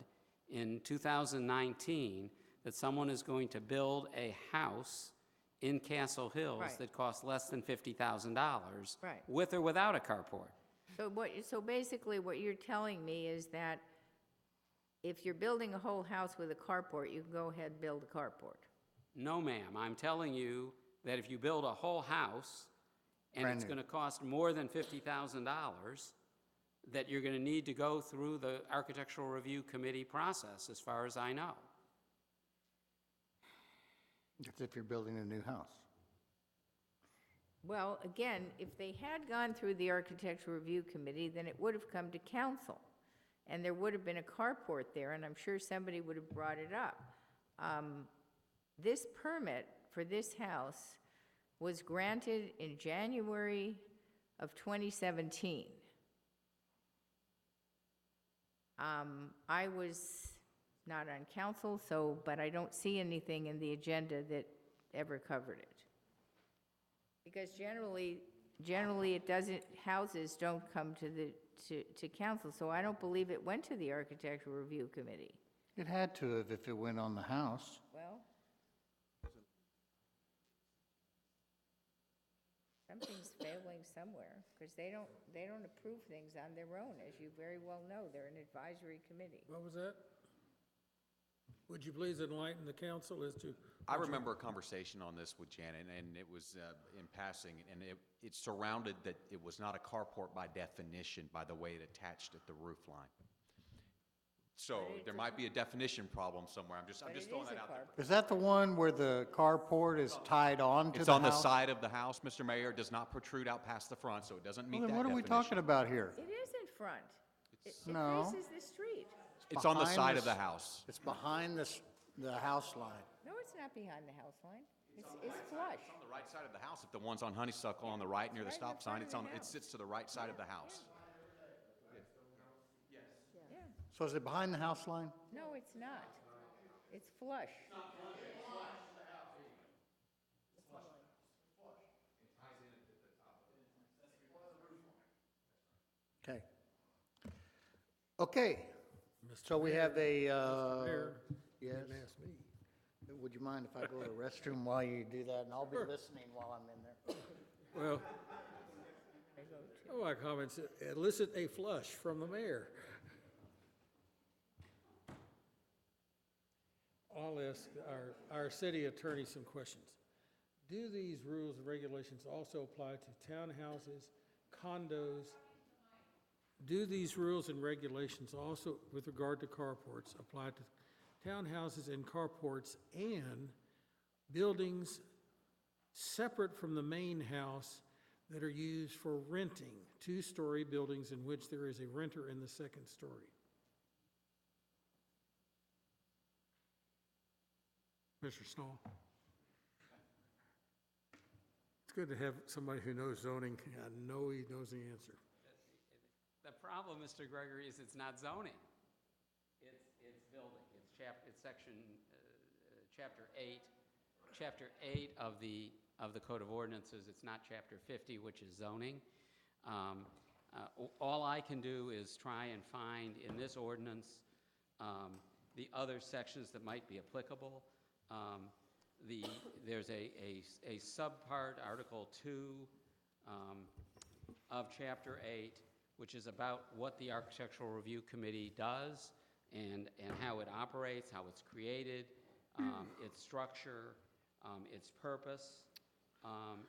[SPEAKER 10] in 2019 that someone is going to build a house in Castle Hills
[SPEAKER 2] Right.
[SPEAKER 10] that costs less than $50,000.
[SPEAKER 2] Right.
[SPEAKER 10] With or without a carport.
[SPEAKER 2] So basically, what you're telling me is that if you're building a whole house with a carport, you can go ahead and build a carport.
[SPEAKER 10] No, ma'am, I'm telling you that if you build a whole house and
[SPEAKER 1] Brand
[SPEAKER 10] it's
[SPEAKER 1] new.
[SPEAKER 10] going to cost more than $50,000, that you're going to need to go through the Architectural Review Committee process, as far as I know.
[SPEAKER 1] That's if you're building a new house.
[SPEAKER 2] Well, again, if they had gone through the Architectural Review Committee, then it would have come to council, and there would have been a carport there, and I'm sure somebody would have brought it up. This permit for this house was granted in January of 2017. I was not on council, but I don't see anything in the agenda that ever covered it. Because generally it doesn't, houses don't come to council, so I don't believe it went to the Architectural Review Committee.
[SPEAKER 1] It had to have if it went on the house.
[SPEAKER 2] Well, something's failing somewhere, because they don't approve things on their own, as you very well know. They're an advisory committee.
[SPEAKER 3] What was that? Would you please enlighten the council as to?
[SPEAKER 8] I remember a conversation on this with Janet, and it was in passing, and it surrounded that it was not a carport by definition, by the way it attached at the roof line. So there might be a definition problem somewhere. I'm just throwing that out there.
[SPEAKER 1] Is that the one where the carport is tied on to the house?
[SPEAKER 8] It's on the side of the house, Mr. Mayor. It does not protrude out past the front, so it doesn't meet
[SPEAKER 1] Well,
[SPEAKER 8] that
[SPEAKER 1] then what are we
[SPEAKER 8] definition.
[SPEAKER 1] talking about here?
[SPEAKER 2] It is in front. It
[SPEAKER 1] No.
[SPEAKER 2] faces the street.
[SPEAKER 8] It's on the
[SPEAKER 1] Behind
[SPEAKER 8] side
[SPEAKER 1] the
[SPEAKER 8] of the
[SPEAKER 1] s-
[SPEAKER 8] house.
[SPEAKER 1] It's behind the house line.
[SPEAKER 2] No, it's not behind the house line. It's flush.
[SPEAKER 8] It's on the right side of the house. If the one's on Honeysuckle on the right near the
[SPEAKER 2] Right in
[SPEAKER 8] stop sign,
[SPEAKER 2] front of the
[SPEAKER 8] it
[SPEAKER 2] house.
[SPEAKER 8] sits to the right side of the house.
[SPEAKER 2] Yeah.
[SPEAKER 1] So is it behind the house line?
[SPEAKER 2] No, it's not. It's flush.
[SPEAKER 1] Okay. Okay, so we have a,
[SPEAKER 3] Mayor,
[SPEAKER 1] yes?
[SPEAKER 3] didn't ask me.
[SPEAKER 1] Would you mind if I go to the restroom while you do that? And I'll be listening while I'm in there.
[SPEAKER 3] Well, my comments elicit a flush from the mayor. I'll ask our city attorney some questions. Do these rules and regulations also apply to townhouses, condos? Do these rules and regulations also, with regard to carports, apply to townhouses and carports and buildings separate from the main house that are used for renting, two-story buildings in which there is a renter in the second story? Mr. Small? It's good to have somebody who knows zoning. I know he knows the answer.
[SPEAKER 10] The problem, Mr. Gregory, is it's not zoning. It's building. It's section, chapter 8 of the Code of Ordinances. It's not chapter 50, which is zoning. All I can do is try and find in this ordinance the other sections that might be applicable. There's a subpart, Article 2 of Chapter 8, which is about what the Architectural Review Committee does and how it operates, how it's created, its structure, its purpose.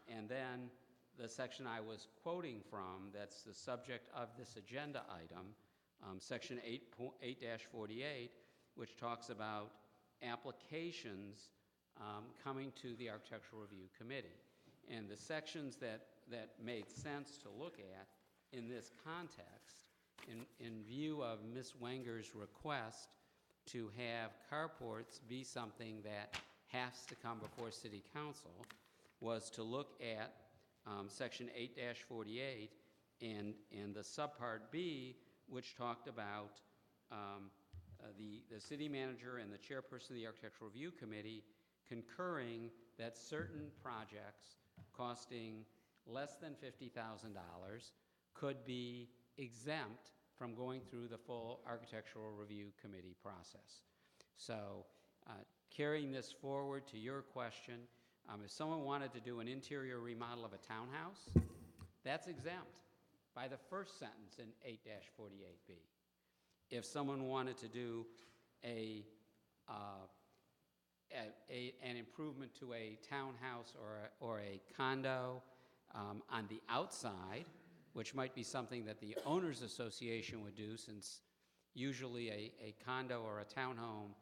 [SPEAKER 10] And then the section I was quoting from, that's the subject of this agenda item, Section 8-48, which talks about applications coming to the Architectural Review Committee. And the sections that made sense to look at in this context, in view of Ms. Wenger's request to have carports be something that has to come before City Council, was to look at Section 8-48 and the subpart B, which talked about the city manager and the chairperson of the Architectural Review Committee concurring that certain projects costing less than $50,000 could be exempt from going through the full Architectural Review Committee process. So Carrying this forward to your question, if someone wanted to do an interior remodel of a townhouse, that's exempt by the first sentence in 8-48B. If someone wanted to do an improvement to a townhouse or a condo on the outside, which might be something that the owners association would do, since usually a condo or a townhome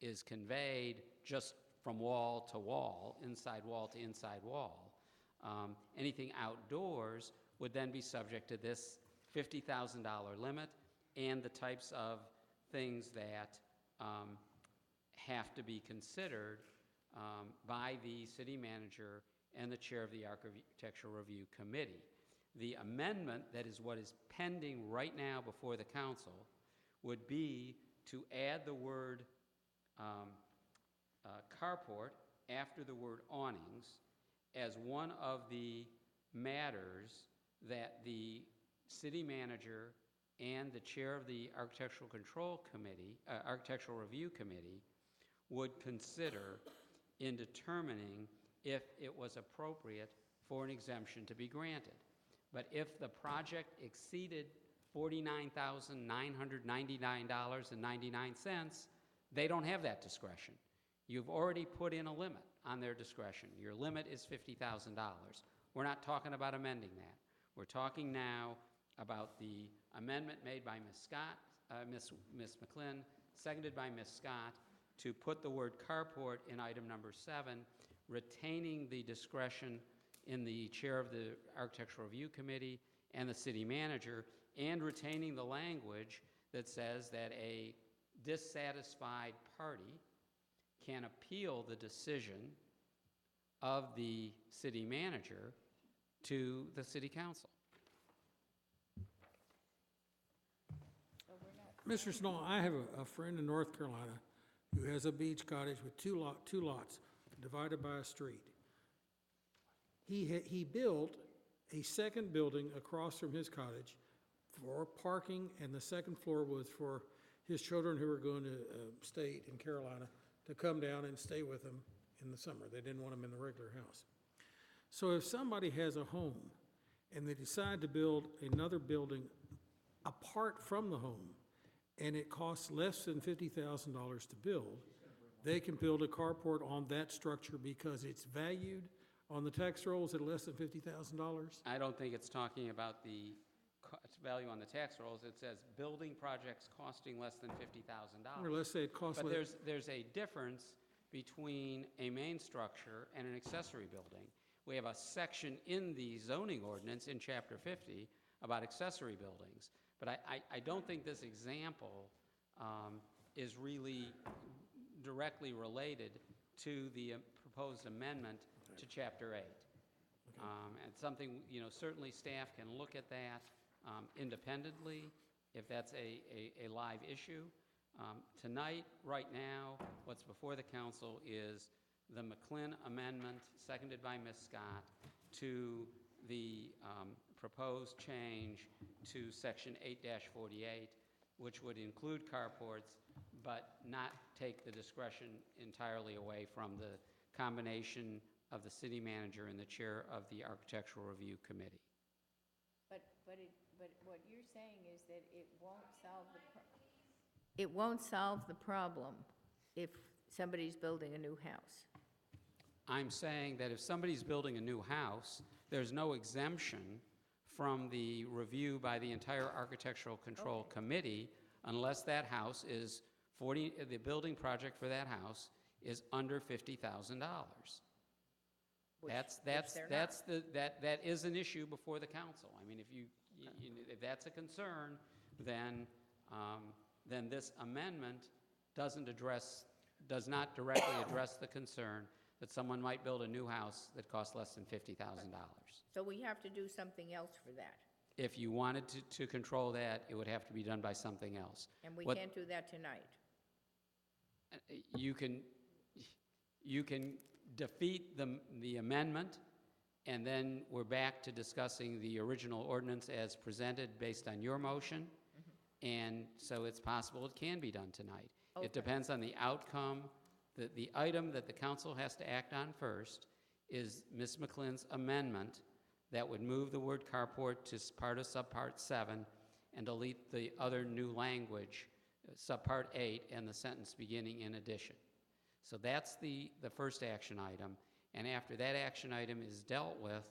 [SPEAKER 10] is conveyed just from wall to wall, inside wall to inside wall. Anything outdoors would then be subject to this $50,000 limit and the types of things that have to be considered by the city manager and the chair of the Architectural Review Committee. The amendment, that is what is pending right now before the council, would be to add the word carport after the word awnings as one of the matters that the city manager and the chair of the Architectural Review Committee would consider in determining if it was appropriate for an exemption to be granted. But if the project exceeded $49,999.99, they don't have that discretion. You've already put in a limit on their discretion. Your limit is $50,000. We're not talking about amending that. We're talking now about the amendment made by Ms. Scott, Ms. McLean, seconded by Ms. Scott, to put the word carport in item number 7, retaining the discretion in the chair of the Architectural Review Committee and the city manager, and retaining the language that says that a dissatisfied party can appeal the decision of the city manager to the city council.
[SPEAKER 3] Mr. Snow, I have a friend in North Carolina who has a beach cottage with two lots divided by a street. He built a second building across from his cottage for parking, and the second floor was for his children who were going to stay in Carolina to come down and stay with him in the summer. They didn't want him in the regular house. So if somebody has a home and they decide to build another building apart from the home, and it costs less than $50,000 to build, they can build a carport on that structure because it's valued on the tax rolls at less than $50,000?
[SPEAKER 10] I don't think it's talking about the value on the tax rolls. It says building projects costing less than $50,000.
[SPEAKER 3] Or let's say it costs
[SPEAKER 10] But
[SPEAKER 3] less.
[SPEAKER 10] there's a difference between a main structure and an accessory building. We have a section in the zoning ordinance in Chapter 50 about accessory buildings. But I don't think this example is really directly related to the proposed amendment to Chapter 8. And something, certainly staff can look at that independently if that's a live issue. Tonight, right now, what's before the council is the McLean amendment, seconded by Ms. Scott, to the proposed change to Section 8-48, which would include carports, but not take the discretion entirely away from the combination of the city manager and the chair of the Architectural Review Committee.
[SPEAKER 2] But what you're saying is that it won't solve the problem if somebody's building a new house.
[SPEAKER 10] I'm saying that if somebody's building a new house, there's no exemption from the review by the entire Architectural Control Committee unless that house is the building project for that house is under $50,000. That is an issue before the council. I mean, if that's a concern, then this amendment does not directly address the concern that someone might build a new house that costs less than $50,000.
[SPEAKER 2] So we have to do something else for that,
[SPEAKER 10] If you wanted to control that, it would have to be done by something else.
[SPEAKER 2] and we
[SPEAKER 10] What-
[SPEAKER 2] can't do that tonight.
[SPEAKER 10] You can defeat the amendment, and then we're back to discussing the original ordinance as presented based on your motion. And so it's possible it can be done tonight.
[SPEAKER 2] Okay.
[SPEAKER 10] It depends on the outcome The item that the council has to act on first is Ms. McLean's amendment that would move the word carport to part of subpart 7 and delete the other new language, subpart 8, and the sentence beginning in addition. So that's the first action item, and after that action item is dealt with,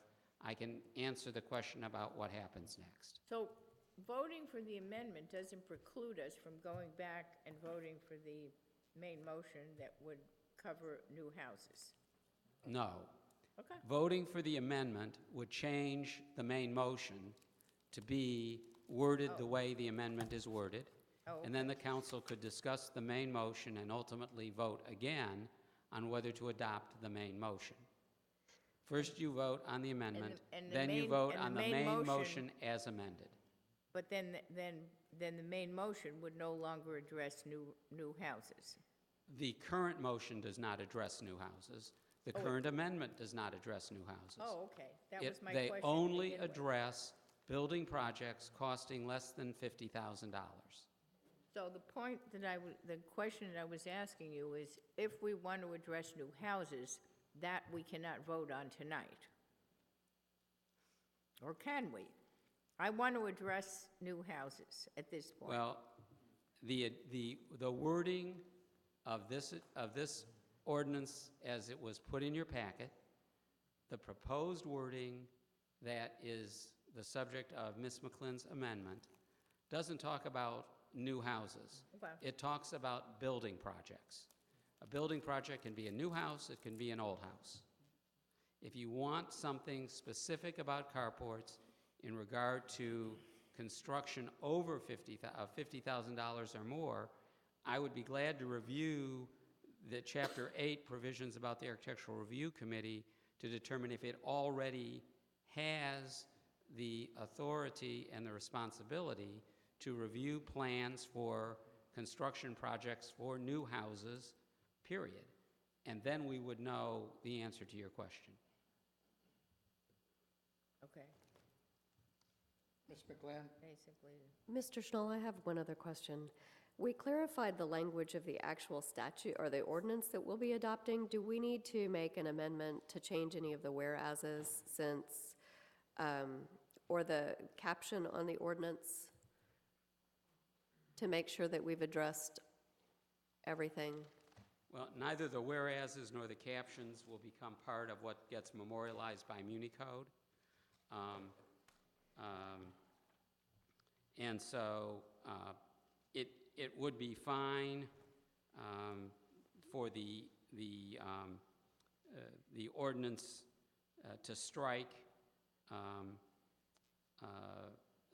[SPEAKER 10] I can answer the question about what happens next.
[SPEAKER 2] So voting for the amendment doesn't preclude us from going back and voting for the main motion that would cover new houses.
[SPEAKER 10] No.
[SPEAKER 2] Okay.
[SPEAKER 10] Voting for the amendment would change the main motion to be worded the way the amendment is worded.
[SPEAKER 2] Oh,
[SPEAKER 10] And then the council could discuss the main motion and ultimately vote again on whether to adopt the main motion. First, you vote on the amendment,
[SPEAKER 2] and the
[SPEAKER 10] then you
[SPEAKER 2] main-
[SPEAKER 10] vote
[SPEAKER 2] and the
[SPEAKER 10] on the
[SPEAKER 2] main
[SPEAKER 10] main
[SPEAKER 2] motion-
[SPEAKER 10] motion as amended.
[SPEAKER 2] But then the main motion would no longer address new houses.
[SPEAKER 10] The current motion does not address new houses. The current amendment does not address new houses.
[SPEAKER 2] Oh, okay, that
[SPEAKER 10] It-
[SPEAKER 2] was my question.
[SPEAKER 10] They
[SPEAKER 2] to
[SPEAKER 10] only
[SPEAKER 2] begin with.
[SPEAKER 10] address building projects costing less than $50,000.
[SPEAKER 2] So the point that the question that I was asking you is, if we want to address new houses, that we cannot vote on tonight? Or can we? I want to address new houses at this point.
[SPEAKER 10] Well, the wording of this ordinance as it was put in your packet, the proposed wording that is the subject of Ms. McLean's amendment, doesn't talk about new houses.
[SPEAKER 2] Okay.
[SPEAKER 10] It talks about building projects. A building project can be a new house, it can be an old house. If you want something specific about carports in regard to construction over $50,000 or more, I would be glad to review the Chapter 8 provisions about the Architectural Review Committee to determine if it already has the authority and the responsibility to review plans for construction projects for new houses, period. And then we would know the answer to your question.
[SPEAKER 2] Okay,
[SPEAKER 1] Ms. McGlynn?
[SPEAKER 2] basically.
[SPEAKER 4] Mr. Schnall, I have one other question. We clarified the language of the actual statute or the ordinance that we'll be adopting. Do we need to make an amendment to change any of the whereases since, or the caption on the ordinance to make sure that we've addressed everything?
[SPEAKER 10] Well, neither the whereases nor the captions will become part of what gets memorialized by MuniCode. And so it would be fine for the ordinance to strike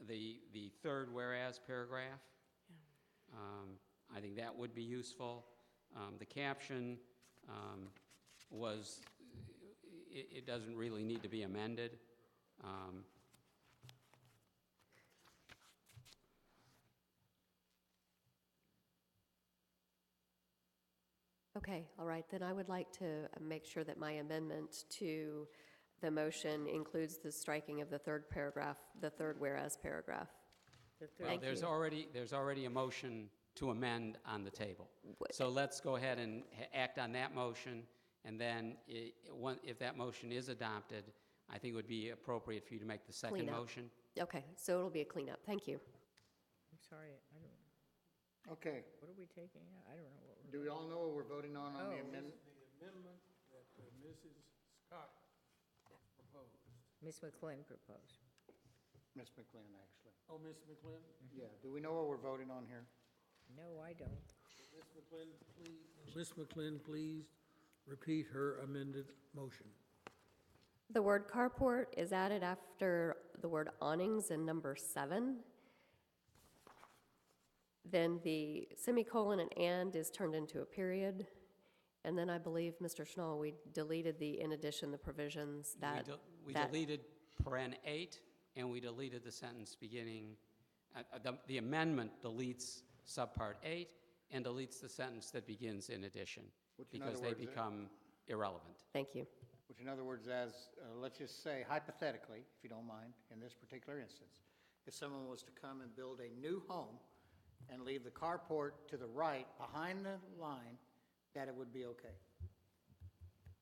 [SPEAKER 10] the third whereas paragraph. I think that would be useful. The caption it doesn't really need to be amended.
[SPEAKER 4] Okay, all right, then I would like to make sure that my amendment to the motion includes the striking of the third paragraph, the third whereas paragraph.
[SPEAKER 2] The third-
[SPEAKER 10] Well,
[SPEAKER 4] Thank
[SPEAKER 10] there's
[SPEAKER 4] you.
[SPEAKER 10] already a motion to amend on the table. So let's go ahead and act on that motion, and then if that motion is adopted, I think it would be appropriate for you to make the second
[SPEAKER 4] Clean up.
[SPEAKER 10] motion.
[SPEAKER 4] Okay, so it'll be a cleanup, thank you.
[SPEAKER 2] I'm sorry, I don't,
[SPEAKER 1] Okay,
[SPEAKER 2] what are we taking out? I don't know what we're.
[SPEAKER 1] do we all know what we're voting on the
[SPEAKER 2] Oh.
[SPEAKER 1] amendment?
[SPEAKER 3] The amendment that Mrs. Scott proposed.
[SPEAKER 2] Ms. McLean proposed.
[SPEAKER 1] Ms. McGlynn, actually.
[SPEAKER 3] Oh, Ms. McLean?
[SPEAKER 1] Yeah, do we know what we're voting on here?
[SPEAKER 2] No, I don't.
[SPEAKER 3] Ms. McLean, please repeat her amended motion.
[SPEAKER 4] The word carport is added after the word awnings in number 7. Then the semicolon and is turned into a period. And then I believe, Mr. Schnall, we deleted the, in addition, the provisions that.
[SPEAKER 10] We
[SPEAKER 4] that-
[SPEAKER 10] deleted paren 8, and we deleted the sentence beginning, the amendment deletes subpart 8 and deletes the sentence that begins in addition,
[SPEAKER 1] Which in
[SPEAKER 10] because
[SPEAKER 1] other
[SPEAKER 10] they
[SPEAKER 1] words,
[SPEAKER 10] become irrelevant.
[SPEAKER 4] Thank you.
[SPEAKER 1] Which in other words, let's just say hypothetically, if you don't mind, in this particular instance, if someone was to come and build a new home and leave the carport to the right behind the line, that it would be okay,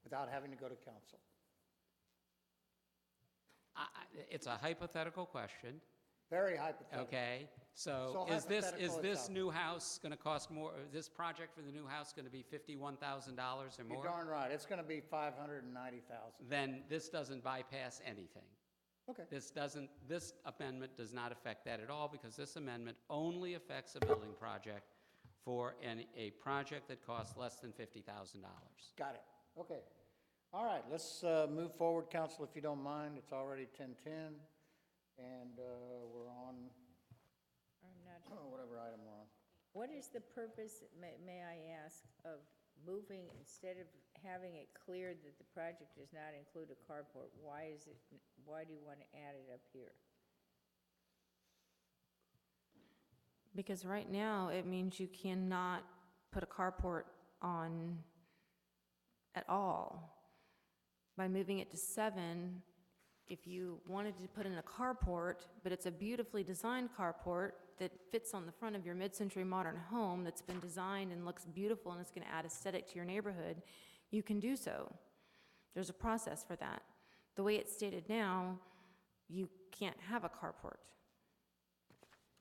[SPEAKER 1] without having to go to council?
[SPEAKER 10] It's a hypothetical question,
[SPEAKER 1] Very hypothetical.
[SPEAKER 10] okay?
[SPEAKER 1] So
[SPEAKER 10] So is this
[SPEAKER 1] hypothetical
[SPEAKER 10] new house going to cost more, is this project for the new house going to be $51,000 or
[SPEAKER 1] You're
[SPEAKER 10] more?
[SPEAKER 1] darn right, it's gonna be 590,000.
[SPEAKER 10] Then this doesn't bypass anything.
[SPEAKER 1] Okay.
[SPEAKER 10] This amendment does not affect that at all, because this amendment only affects a building project for a project that costs less than $50,000.
[SPEAKER 1] Got it, okay. All right, let's move forward, council, if you don't mind. It's already 10:10, and we're on,
[SPEAKER 2] I'm not,
[SPEAKER 1] whatever item we're on.
[SPEAKER 2] what is the purpose, may I ask, of moving, instead of having it clear that the project does not include a carport, why do you want to add it up here?
[SPEAKER 7] Because right now, it means you cannot put a carport on at all. By moving it to 7, if you wanted to put in a carport, but it's a beautifully designed carport that fits on the front of your mid-century modern home that's been designed and looks beautiful and it's going to add aesthetic to your neighborhood, you can do so. There's a process for that. The way it's stated now, you can't have a carport.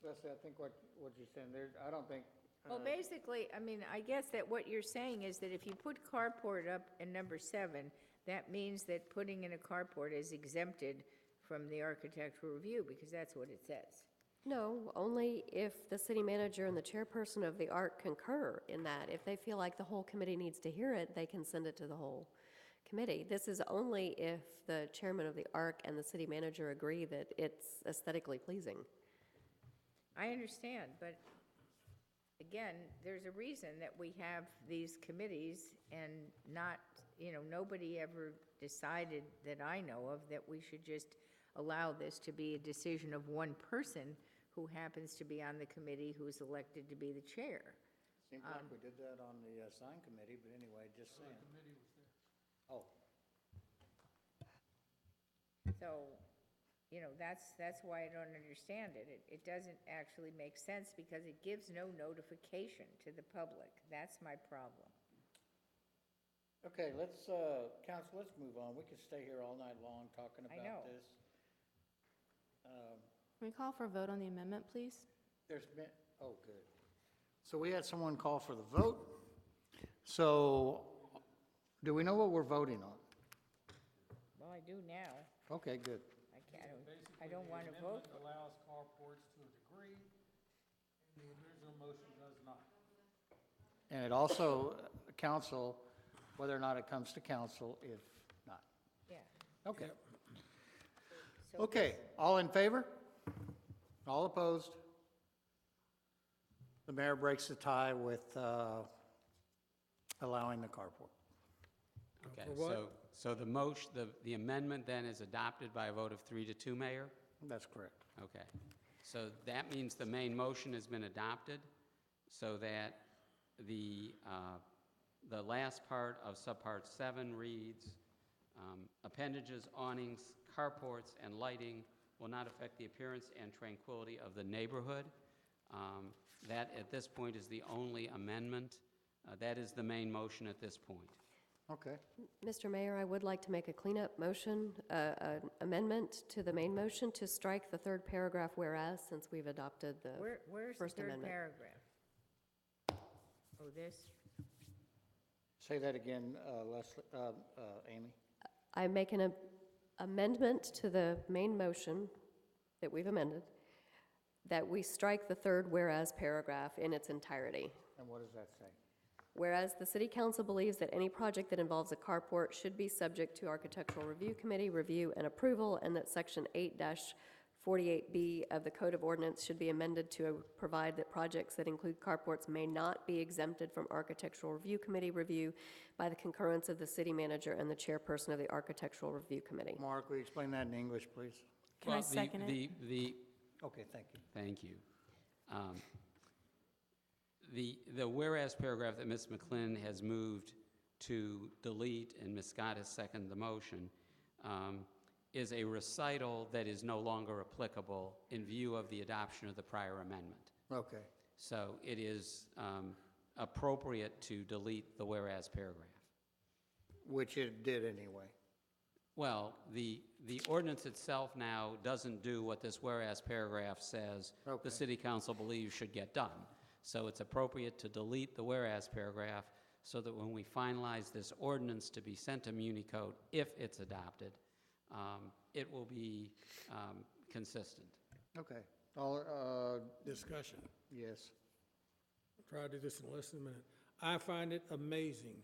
[SPEAKER 1] Leslie, I think what you're saying there, I don't think,
[SPEAKER 2] Well, basically, I mean, I guess that what you're saying is that if you put carport up in number 7, that means that putting in a carport is exempted from the architectural review, because that's what it says.
[SPEAKER 4] No, only if the city manager and the chairperson of the ARC concur in that. If they feel like the whole committee needs to hear it, they can send it to the whole committee. This is only if the chairman of the ARC and the city manager agree that it's aesthetically pleasing.
[SPEAKER 2] I understand, but again, there's a reason that we have these committees, and not, nobody ever decided that I know of that we should just allow this to be a decision of one person who happens to be on the committee who's elected to be the chair.
[SPEAKER 1] seems like we did that on the sign committee, but anyway, just saying. Oh,
[SPEAKER 2] So, that's why I don't understand it. It doesn't actually make sense, because it gives no notification to the public. That's my problem.
[SPEAKER 1] okay, council, let's move on. We could stay here all night long talking
[SPEAKER 2] I know.
[SPEAKER 1] about this.
[SPEAKER 7] Can we call for a vote on the amendment, please?
[SPEAKER 1] There's been, oh, good. So we had someone call for the vote. So, do we know what we're voting on?
[SPEAKER 2] Well, I do now.
[SPEAKER 1] Okay, good.
[SPEAKER 2] I don't want to vote.
[SPEAKER 3] The amendment allows carports to a degree, and the original motion does not.
[SPEAKER 1] And it also, council, whether or not it comes to council, if not.
[SPEAKER 2] Yeah.
[SPEAKER 1] Okay.
[SPEAKER 2] So
[SPEAKER 1] Okay, all in favor? All opposed? The mayor breaks the tie with allowing the carport.
[SPEAKER 10] Okay,
[SPEAKER 3] For what?
[SPEAKER 10] so the amendment then is adopted by a vote of 3 to 2, Mayor?
[SPEAKER 1] That's correct.
[SPEAKER 10] Okay. So that means the main motion has been adopted, so that the last part of subpart 7 reads, appendages, awnings, carports, and lighting will not affect the appearance and tranquility of the neighborhood. That, at this point, is the only amendment. That is the main motion at this point.
[SPEAKER 1] Okay,
[SPEAKER 4] Mr. Mayor, I would like to make a cleanup motion, an amendment to the main motion to strike the third paragraph whereas, since we've adopted the
[SPEAKER 2] Where's the
[SPEAKER 4] First
[SPEAKER 2] third
[SPEAKER 4] Amendment.
[SPEAKER 2] paragraph? Oh, this?
[SPEAKER 1] say that again, Leslie, Amy.
[SPEAKER 4] I make an amendment to the main motion that we've amended, that we strike the third whereas paragraph in its entirety.
[SPEAKER 1] And what does that say?
[SPEAKER 4] Whereas the city council believes that any project that involves a carport should be subject to Architectural Review Committee review and approval, and that Section 8-48B of the Code of Ordinance should be amended to provide that projects that include carports may not be exempted from Architectural Review Committee review by the concurrence of the city manager and the chairperson of the Architectural Review Committee.
[SPEAKER 1] Mark, will you explain that in English, please?
[SPEAKER 7] Can I
[SPEAKER 10] Well,
[SPEAKER 7] second it?
[SPEAKER 1] Okay, thank you.
[SPEAKER 10] Thank you. The whereas paragraph that Ms. McLean has moved to delete, and Ms. Scott has seconded the motion, is a recital that is no longer applicable in view of the adoption of the prior amendment.
[SPEAKER 1] Okay,
[SPEAKER 10] So it is appropriate to delete the whereas paragraph.
[SPEAKER 1] Which it did anyway.
[SPEAKER 10] Well, the ordinance itself now doesn't do what this whereas paragraph says
[SPEAKER 1] Okay.
[SPEAKER 10] the city council believes should get done. So it's appropriate to delete the whereas paragraph so that when we finalize this ordinance to be sent to MuniCode, if it's adopted, it will be consistent.
[SPEAKER 1] Okay. All,
[SPEAKER 3] Discussion.
[SPEAKER 1] yes.
[SPEAKER 3] Try to do this in less than a minute. I find it amazing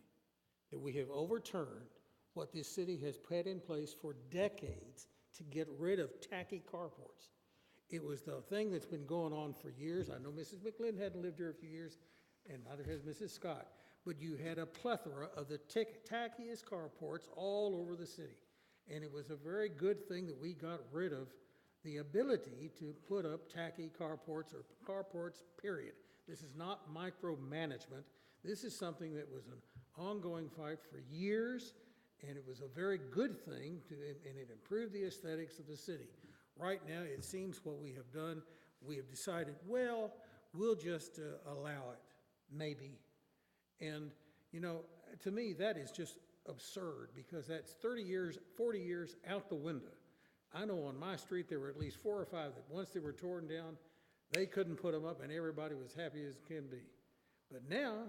[SPEAKER 3] that we have overturned what this city has put in place for decades to get rid of tacky carports. It was the thing that's been going on for years. I know Mrs. McLean hadn't lived here a few years, and neither has Mrs. Scott. But you had a plethora of the tackiest carports all over the city. And it was a very good thing that we got rid of the ability to put up tacky carports or carports, period. This is not micromanagement. This is something that was an ongoing fight for years, and it was a very good thing, and it improved the aesthetics of the city. Right now, it seems what we have done, we have decided, well, we'll just allow it, maybe. And, you know, to me, that is just absurd, because that's 30 years, 40 years out the window. I know on my street, there were at least 4 or 5 that once they were torn down, they couldn't put them up, and everybody was happy as can be. But now,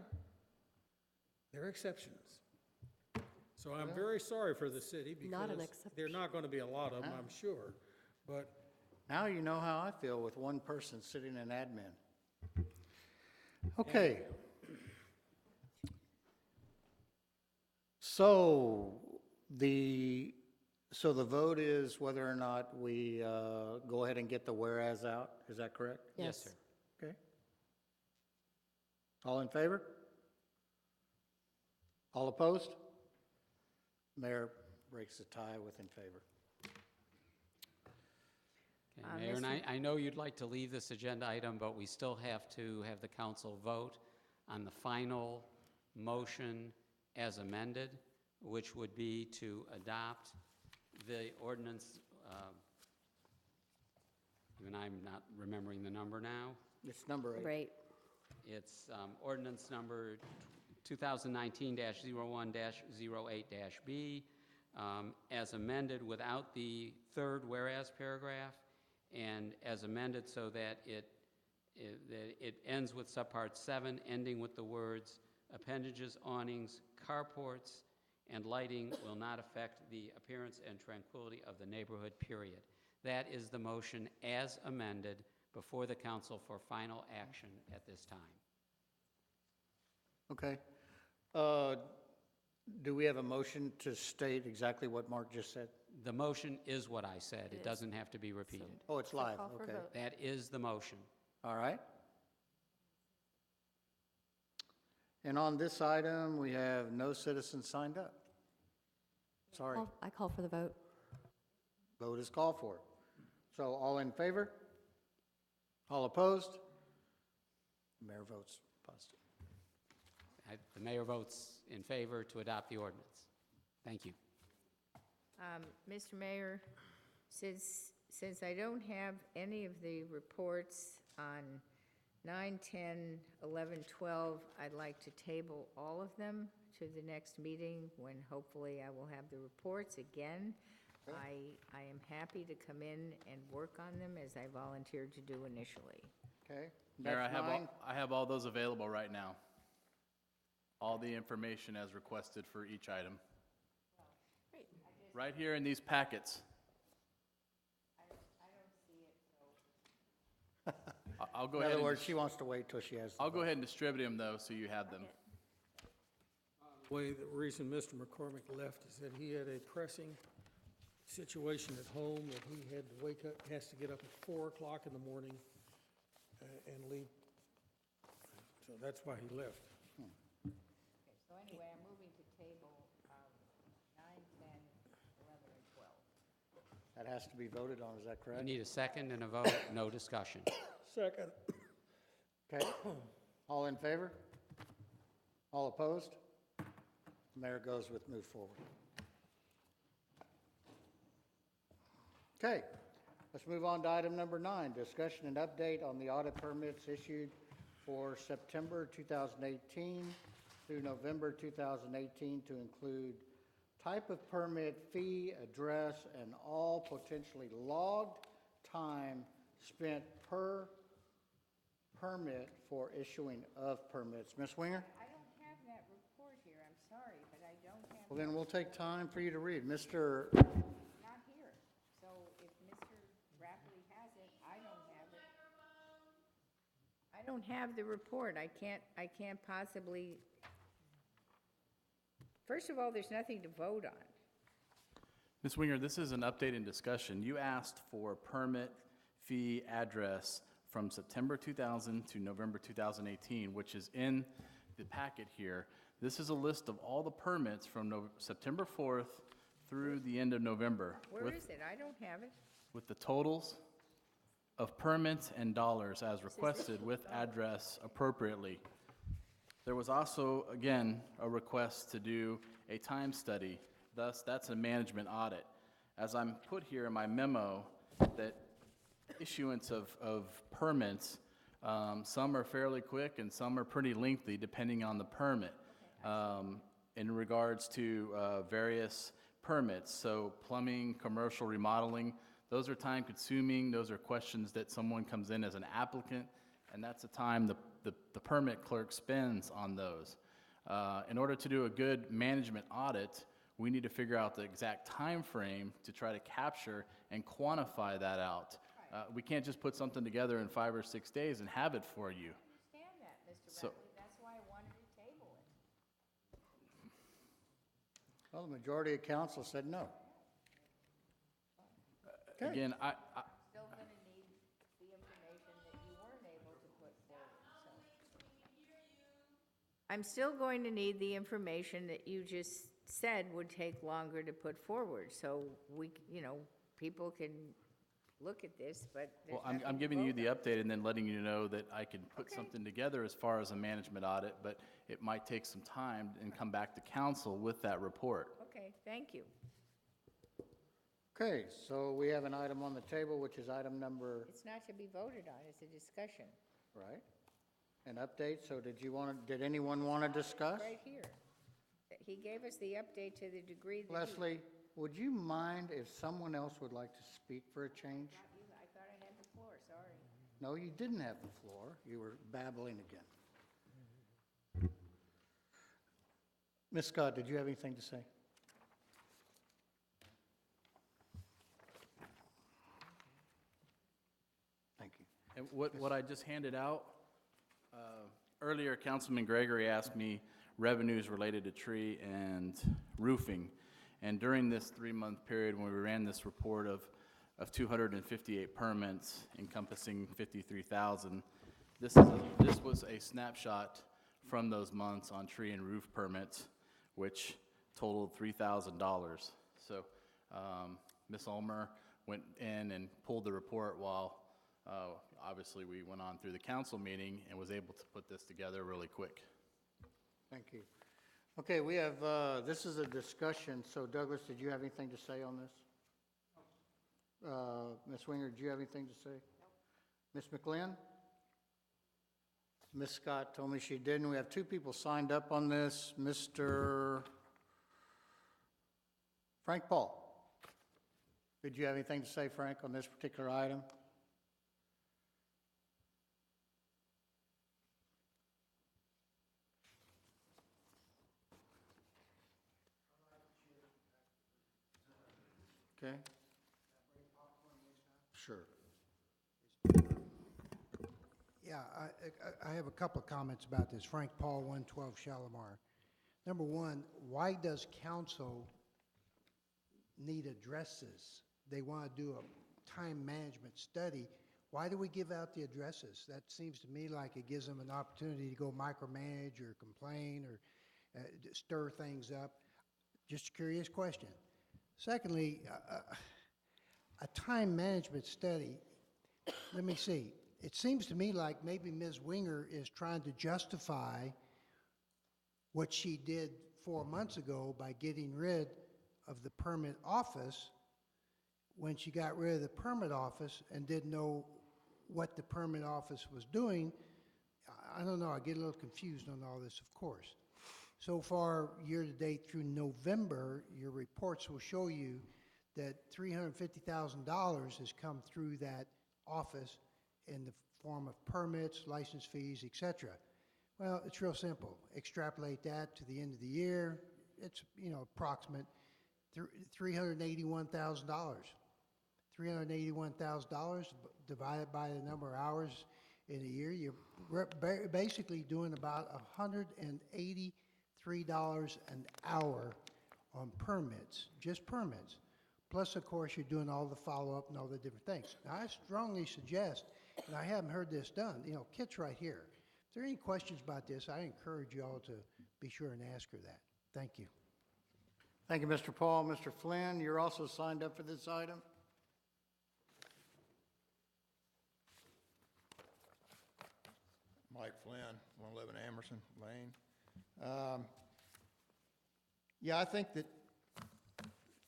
[SPEAKER 3] there are exceptions. So I'm very sorry for the city,
[SPEAKER 4] Not an
[SPEAKER 3] because there are not going to be a lot of them, I'm sure. But
[SPEAKER 1] Now you know how I feel with one person sitting in admin. Okay. So the vote is whether or not we go ahead and get the whereas out, is that correct?
[SPEAKER 10] Yes, sir.
[SPEAKER 1] Okay. All in favor? All opposed? Mayor breaks the tie with in favor.
[SPEAKER 10] Okay, Mayor, and I know you'd like to leave this agenda item, but we still have to have the council vote on the final motion as amended, which would be to adopt the ordinance, even I'm not remembering the number now.
[SPEAKER 1] It's number 8.
[SPEAKER 4] Right.
[SPEAKER 10] It's ordinance number 2019-01-08-B, as amended without the third whereas paragraph, and as amended so that it ends with subpart 7, ending with the words, appendages, awnings, carports, and lighting will not affect the appearance and tranquility of the neighborhood, period. That is the motion as amended before the council for final action at this time.
[SPEAKER 1] Okay. Do we have a motion to state exactly what Mark just said?
[SPEAKER 10] The motion is what I said. It doesn't have to be repeated.
[SPEAKER 1] Oh, it's live,
[SPEAKER 7] call for
[SPEAKER 1] okay.
[SPEAKER 7] vote.
[SPEAKER 10] That is the motion.
[SPEAKER 1] All right. And on this item, we have no citizens signed up. Sorry,
[SPEAKER 4] I call for the vote.
[SPEAKER 1] vote is called for. So all in favor? All opposed? Mayor votes positive.
[SPEAKER 10] The mayor votes in favor to adopt the ordinance. Thank you.
[SPEAKER 2] Mr. Mayor, since I don't have any of the reports on 9, 10, 11, 12, I'd like to table all of them to the next meeting when hopefully I will have the reports again. I am happy to come in and work on them as I volunteered to do initially.
[SPEAKER 1] Okay?
[SPEAKER 5] Mayor,
[SPEAKER 1] That's 9.
[SPEAKER 5] I have all those available right now. All the information as requested for each item. Right here in these packets. I'll go
[SPEAKER 1] In
[SPEAKER 5] ahead
[SPEAKER 1] other
[SPEAKER 5] and,
[SPEAKER 1] words, she wants to wait till she has the
[SPEAKER 5] I'll go
[SPEAKER 1] vote.
[SPEAKER 5] ahead and distribute them though, so you have them.
[SPEAKER 3] the reason Mr. McCormick left is that he had a pressing situation at home that he had to wake up, has to get up at 4 o'clock in the morning and leave. So that's why he left.
[SPEAKER 2] So anyway, I'm moving to table 9, 10, 11, and 12.
[SPEAKER 1] That has to be voted on, is that
[SPEAKER 10] You
[SPEAKER 1] correct?
[SPEAKER 10] need a second and a vote, no discussion.
[SPEAKER 3] Second.
[SPEAKER 1] Okay. All in favor? All opposed? Mayor goes with move forward. Okay, let's move on to item number 9, discussion and update on the audit permits issued for September 2018 through November 2018 to include type of permit, fee, address, and all potentially logged time spent per permit for issuing of permits. Ms. Winger?
[SPEAKER 2] I don't have that report here, I'm sorry, but I don't have,
[SPEAKER 1] Well, then we'll take time for you to read. Mr.
[SPEAKER 2] not here. So if Mr. Rapley has it, I don't have it. I don't have the report, I can't possibly, first of all, there's nothing to vote on.
[SPEAKER 5] Ms. Winger, this is an update and discussion. You asked for permit, fee, address from September 2000 to November 2018, which is in the packet here. This is a list of all the permits from September 4th through the end of November.
[SPEAKER 2] Where is it? I don't have it.
[SPEAKER 5] With the totals of permits and dollars as requested with address appropriately. There was also, again, a request to do a time study. Thus, that's a management audit. As I'm put here in my memo, that issuance of permits, some are fairly quick and some are pretty lengthy depending on the permit. In regards to various permits, so plumbing, commercial remodeling, those are time consuming. Those are questions that someone comes in as an applicant, and that's the time the permit clerk spends on those. In order to do a good management audit, we need to figure out the exact time frame to try to capture and quantify that out. We can't just put something together in 5 or 6 days and have it for you.
[SPEAKER 2] I understand that, Mr.
[SPEAKER 5] So-
[SPEAKER 2] Rapley, that's why I wanted to table it.
[SPEAKER 1] Well, the majority of council said no. Okay.
[SPEAKER 5] Again,
[SPEAKER 2] Still gonna need the information that you weren't able to put forward, so. I'm still going to need the information that you just said would take longer to put forward, so people can look at this, but there's
[SPEAKER 5] well, I'm
[SPEAKER 2] nothing to
[SPEAKER 5] giving you
[SPEAKER 2] vote
[SPEAKER 5] the
[SPEAKER 2] on.
[SPEAKER 5] update and then letting you know that I can put
[SPEAKER 2] Okay.
[SPEAKER 5] something together as far as a management audit, but it might take some time and come back to council with that report.
[SPEAKER 2] Okay, thank you.
[SPEAKER 1] Okay, so we have an item on the table, which is item number,
[SPEAKER 2] It's not to be voted on, it's a discussion.
[SPEAKER 1] right? An update, so did anyone want to discuss?
[SPEAKER 2] Right here. He gave us the update to the degree that he.
[SPEAKER 1] Leslie, would you mind if someone else would like to speak for a change?
[SPEAKER 2] I thought I had the floor, sorry.
[SPEAKER 1] No, you didn't have the floor. You were babbling again. Ms. Scott, did you have anything to say? Thank you.
[SPEAKER 5] And what I just handed out, earlier, Councilman Gregory asked me revenues related to tree and roofing. And during this 3-month period, when we ran this report of 258 permits encompassing 53,000, this was a snapshot from those months on tree and roof permits, which totaled $3,000. So Ms. Ulmer went in and pulled the report while obviously we went on through the council meeting and was able to put this together really quick.
[SPEAKER 1] Thank you. Okay, we have, this is a discussion, so Douglas, did you have anything to say on this? Ms. Winger, do you have anything to say? Ms. McLean? Ms. Scott told me she didn't. We have 2 people signed up on this. Mr. Frank Paul. Did you have anything to say, Frank, on this particular item? Okay. Sure.
[SPEAKER 11] Yeah, I have a couple of comments about this. Frank Paul, 112 Shalimar. Number one, why does council need addresses? They want to do a time management study. Why do we give out the addresses? That seems to me like it gives them an opportunity to go micromanage or complain or stir things up. Just a curious question. Secondly, a time management study, let me see. It seems to me like maybe Ms. Winger is trying to justify what she did 4 months ago by getting rid of the permit office when she got rid of the permit office and didn't know what the permit office was doing. I don't know, I get a little confused on all this, of course. So far, year-to-date through November, your reports will show you that $350,000 has come through that office in the form of permits, license fees, et cetera. Well, it's real simple. Extrapolate that to the end of the year, it's, approximate $381,000. $381,000 divided by the number of hours in a year, you're basically doing about $183 an hour on permits, just permits. Plus, of course, you're doing all the follow-up and all the different things. Now, I strongly suggest, and I haven't heard this done, Kit's right here. If there are any questions about this, I encourage you all to be sure and ask her that. Thank you.
[SPEAKER 1] Thank you, Mr. Paul. Mr. Flynn, you're also signed up for this item?
[SPEAKER 12] Mike Flynn, 111 Amerson Lane. Yeah, I think that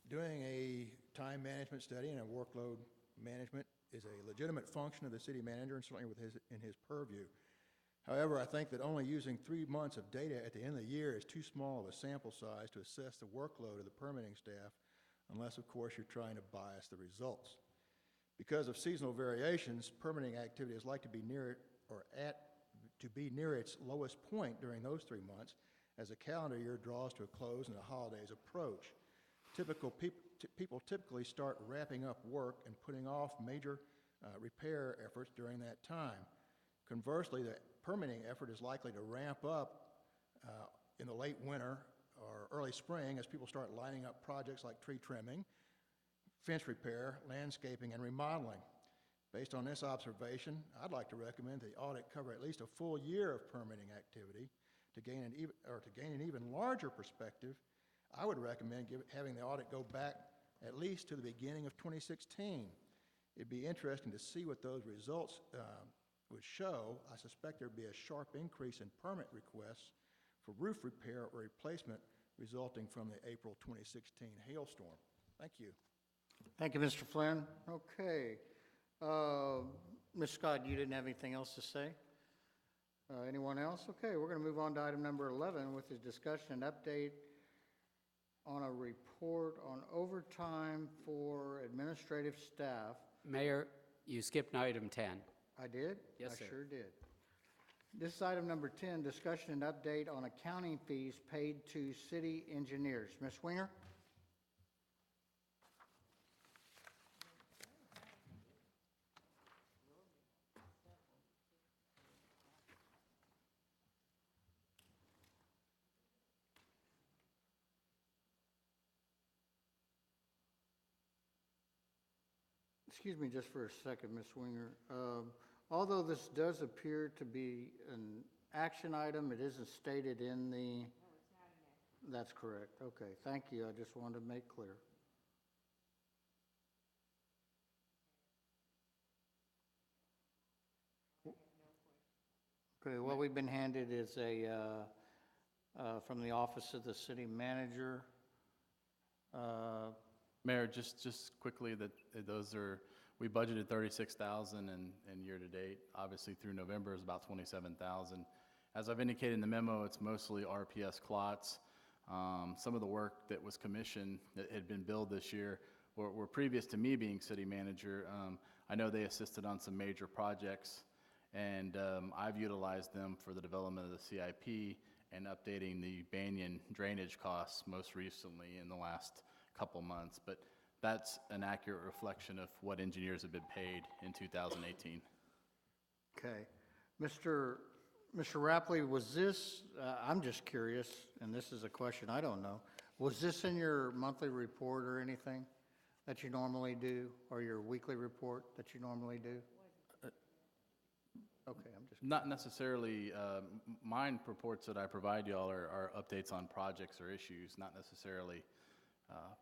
[SPEAKER 12] doing a time management study and a workload management is a legitimate function of the city manager and certainly in his purview. However, I think that only using 3 months of data at the end of the year is too small of a sample size to assess the workload of the permitting staff, unless, of course, you're trying to bias the results. Because of seasonal variations, permitting activity is likely to be near its lowest point during those 3 months as the calendar year draws to a close and the holidays approach. People typically start wrapping up work and putting off major repair efforts during that time. Conversely, the permitting effort is likely to ramp up in the late winter or early spring as people start lining up projects like tree trimming, fence repair, landscaping, and remodeling. Based on this observation, I'd like to recommend the audit cover at least a full year of permitting activity. To gain an even larger perspective, I would recommend having the audit go back at least to the beginning of 2016. It'd be interesting to see what those results would show. I suspect there'd be a sharp increase in permit requests for roof repair or replacement resulting from the April 2016 hailstorm. Thank you.
[SPEAKER 1] Thank you, Mr. Flynn. Okay. Ms. Scott, you didn't have anything else to say? Anyone else? Okay, we're going to move on to item number 11 with the discussion and update on a report on overtime for administrative staff.
[SPEAKER 10] Mayor, you skipped item 10.
[SPEAKER 1] I did?
[SPEAKER 10] Yes, sir.
[SPEAKER 1] I sure did. This is item number 10, discussion and update on accounting fees paid to city engineers. Ms. Winger? Excuse me just for a second, Ms. Winger. Although this does appear to be an action item, it isn't stated in the... No, it's not an action. That's correct. Okay, thank you. I just wanted to make clear. Okay, what we've been handed is from the Office of the City Manager.
[SPEAKER 5] Mayor, just quickly, we budgeted 36,000 and year to date. Obviously through November is about 27,000. As I've indicated in the memo, it's mostly RPS clots. Some of the work that was commissioned that had been billed this year were previous to me being city manager. I know they assisted on some major projects, and I've utilized them for the development of the CIP and updating the Banyan drainage costs most recently in the last couple months, but that's an accurate reflection of what engineers have been paid in 2018.
[SPEAKER 1] Okay. Mr. Rapley, was this, I'm just curious, and this is a question I don't know, was this in your monthly report or anything that you normally do, or your weekly report that you normally do? Okay, I'm just...
[SPEAKER 5] Not necessarily. Mine reports that I provide y'all are updates on projects or issues, not necessarily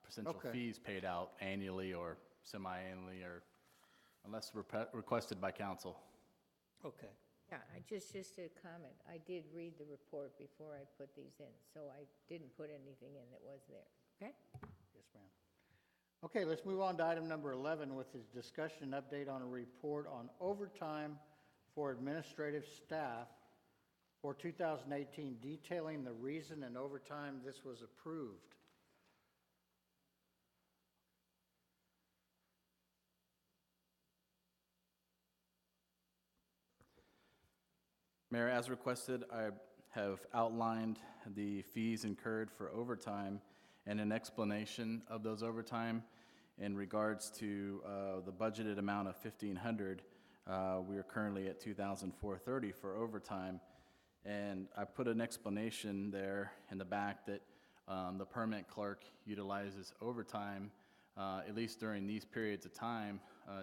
[SPEAKER 5] potential
[SPEAKER 1] Okay.
[SPEAKER 5] fees paid out annually or semi-annually, or unless requested by council.
[SPEAKER 1] Okay.
[SPEAKER 2] Yeah, just a comment. I did read the report before I put these in, so I didn't put anything in that was there, okay?
[SPEAKER 1] Yes, ma'am. Okay, let's move on to item number 11 with his discussion and update on a report on overtime for administrative staff for 2018, detailing the reason and overtime this was approved.
[SPEAKER 5] Mayor, as requested, I have outlined the fees incurred for overtime and an explanation of those overtime. In regards to the budgeted amount of $1,500, we are currently at $2,430 for overtime. And I put an explanation there in the back that the permit clerk utilizes overtime, at least during these periods of time,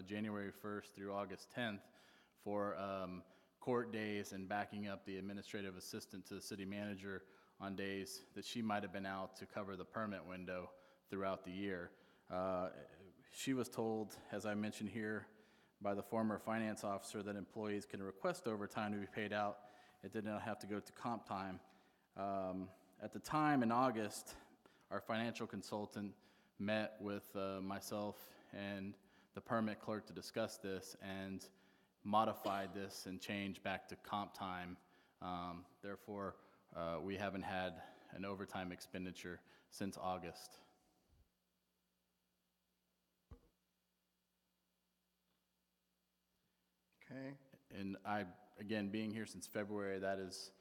[SPEAKER 5] January 1st through August 10th, for court days and backing up the administrative assistant to the city manager on days that she might have been out to cover the permit window throughout the year. She was told, as I mentioned here, by the former finance officer that employees can request overtime to be paid out. It did not have to go to comp time. At the time in August, our financial consultant met with myself and the permit clerk to discuss this and modified this and changed back to comp time. Therefore, we haven't had an overtime expenditure since August.
[SPEAKER 1] Okay.
[SPEAKER 5] And I, again, being here since February, that is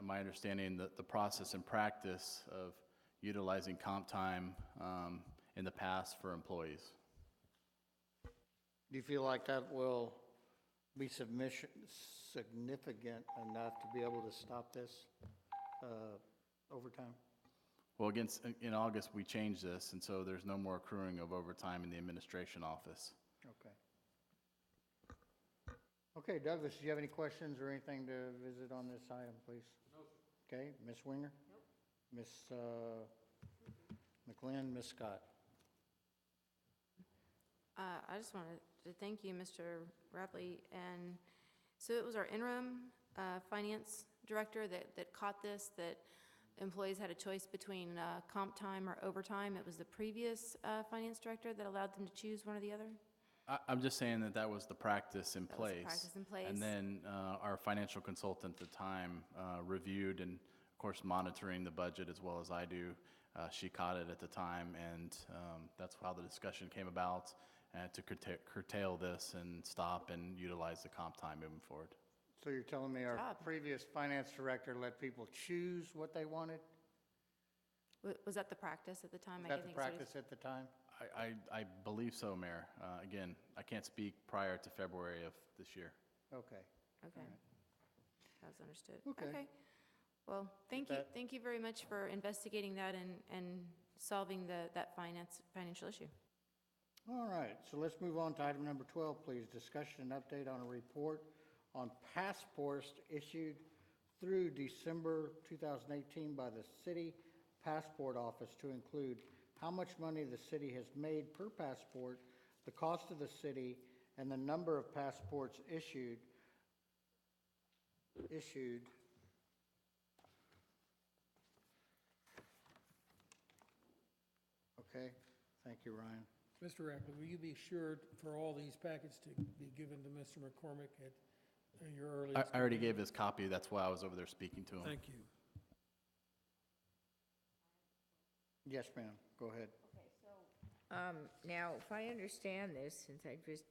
[SPEAKER 5] my understanding that the process and practice of utilizing comp time in the past for employees.
[SPEAKER 1] Do you feel like that will be significant enough to be able to stop this overtime?
[SPEAKER 5] Well, again, in August, we changed this, and so there's no more accruing of overtime in the administration office.
[SPEAKER 1] Okay. Okay, Douglas, do you have any questions or anything to visit on this item, please? No. Okay, Ms. Winger? Nope. Ms. McLean, Ms. Scott?
[SPEAKER 7] I just wanted to thank you, Mr. Rapley. And so it was our interim finance director that caught this, that employees had a choice between comp time or overtime. It was the previous finance director that allowed them to choose one or the other?
[SPEAKER 5] I'm just saying that that was the practice in place.
[SPEAKER 7] That was the practice in place.
[SPEAKER 5] And then our financial consultant at the time reviewed and, of course, monitoring the budget as well as I do. She caught it at the time, and that's how the discussion came about to curtail this and stop and utilize the comp time moving forward.
[SPEAKER 1] So you're telling me our previous finance director let people choose what they wanted?
[SPEAKER 7] Was that the practice at the time?
[SPEAKER 1] Was that the practice at the time?
[SPEAKER 5] I believe so, Mayor. Again, I can't speak prior to February of this year.
[SPEAKER 1] Okay.
[SPEAKER 7] Okay. That's understood.
[SPEAKER 1] Okay.
[SPEAKER 7] Well, thank you very much for investigating that and solving that financial issue.
[SPEAKER 1] All right, so let's move on to item number 12, please. Discussion and update on a report on passports issued through December 2018 by the City Passport Office to include how much money the city has made per passport, the cost of the city, and the number of passports issued. Okay, thank you, Ryan.
[SPEAKER 3] Mr. Rapley, will you be assured for all these packets to be given to Mr. McCormick at your earliest?
[SPEAKER 5] I already gave his copy. That's why I was over there speaking to him.
[SPEAKER 3] Thank you.
[SPEAKER 1] Yes, ma'am, go ahead.
[SPEAKER 2] Now, if I understand this, since I've just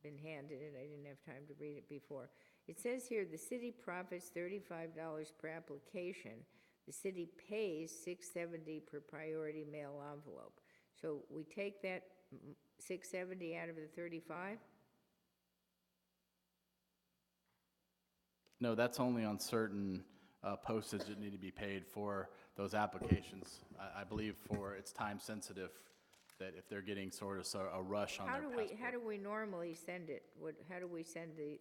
[SPEAKER 2] been handed it, I didn't have time to read it before. It says here, the city profits $35 per application. The city pays $6.70 per priority mail envelope. So we take that $6.70 out of the 35?
[SPEAKER 5] No, that's only on certain postage that need to be paid for those applications. I believe it's time sensitive, that if they're getting sort of a rush on their passport.
[SPEAKER 2] How do we normally send it? How do we send the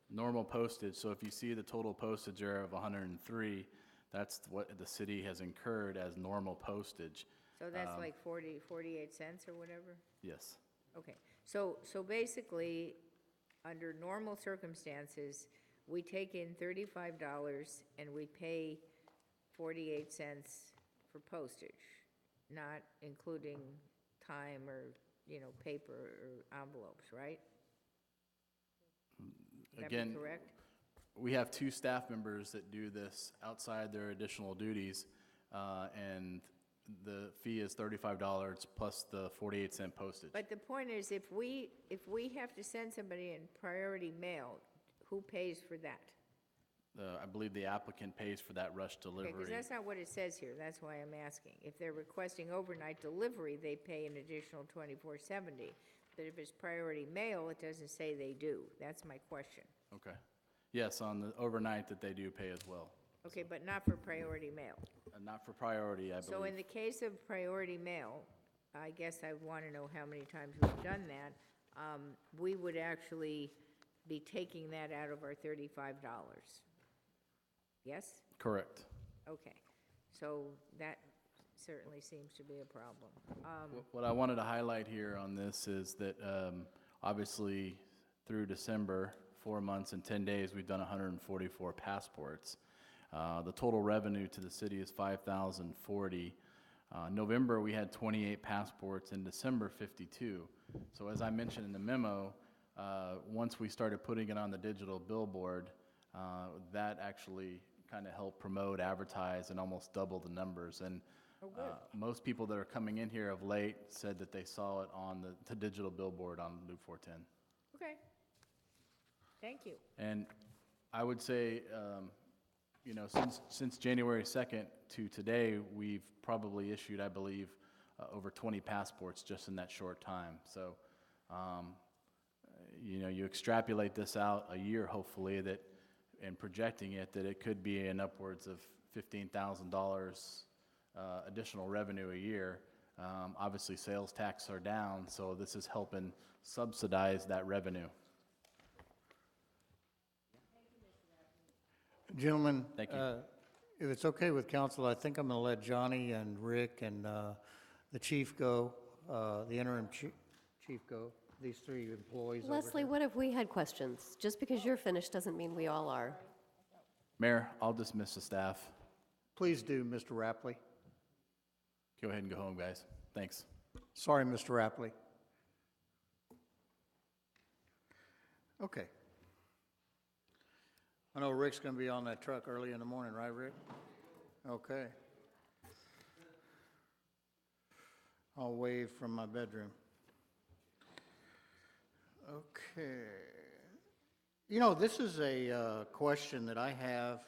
[SPEAKER 5] Normal postage, so if you see the total postage there of 103, that's what the city has incurred as normal postage.
[SPEAKER 2] so that's like 48 cents or whatever?
[SPEAKER 5] Yes.
[SPEAKER 2] Okay, so basically, under normal circumstances, we take in $35 and we pay 48 cents for postage, not including time or, paper or envelopes, right? Would that be
[SPEAKER 5] Again,
[SPEAKER 2] correct?
[SPEAKER 5] we have 2 staff members that do this outside their additional duties, and the fee is $35 plus the 48-cent postage.
[SPEAKER 2] But the point is, if we have to send somebody in priority mail, who pays for that?
[SPEAKER 5] I believe the applicant pays for that rush
[SPEAKER 2] Okay,
[SPEAKER 5] delivery.
[SPEAKER 2] because that's not what it says here, that's why I'm asking. If they're requesting overnight delivery, they pay an additional $24.70. But if it's priority mail, it doesn't say they do. That's my question.
[SPEAKER 5] Okay. Yes, on the overnight that they do pay as well.
[SPEAKER 2] Okay, but not for priority mail.
[SPEAKER 5] Not for priority, I believe.
[SPEAKER 2] So in the case of priority mail, I guess I want to know how many times we've done that. We would actually be taking that out of our $35. Yes?
[SPEAKER 5] Correct.
[SPEAKER 2] Okay. So that certainly seems to be a problem.
[SPEAKER 5] What I wanted to highlight here on this is that, obviously, through December, 4 months and 10 days, we've done 144 passports. The total revenue to the city is $5,040. November, we had 28 passports, in December, 52. So as I mentioned in the memo, once we started putting it on the digital billboard, that actually kind of helped promote, advertise, and almost double the numbers. And most people that are coming in here of late said that they saw it on the digital billboard on Loop 410.
[SPEAKER 2] Okay. Thank you.
[SPEAKER 5] And I would say, you know, since January 2nd to today, we've probably issued, I believe, over 20 passports just in that short time. So, you know, you extrapolate this out a year, hopefully, that, and projecting it, that it could be in upwards of $15,000 additional revenue a year. Obviously, sales tax are down, so this is helping subsidize that revenue.
[SPEAKER 1] Gentlemen,
[SPEAKER 5] Thank you.
[SPEAKER 1] if it's okay with council, I think I'm going to let Johnny and Rick and the chief go, the interim chief go, these 3 employees over
[SPEAKER 4] Leslie,
[SPEAKER 1] here.
[SPEAKER 4] what if we had questions? Just because you're finished doesn't mean we all are.
[SPEAKER 5] Mayor, I'll dismiss the staff.
[SPEAKER 1] Please do, Mr. Rapley.
[SPEAKER 5] Go ahead and go home, guys. Thanks.
[SPEAKER 1] Sorry, Mr. Rapley. Okay. I know Rick's going to be on that truck early in the morning, right, Rick? Okay. I'll wave from my bedroom. Okay. You know, this is a question that I have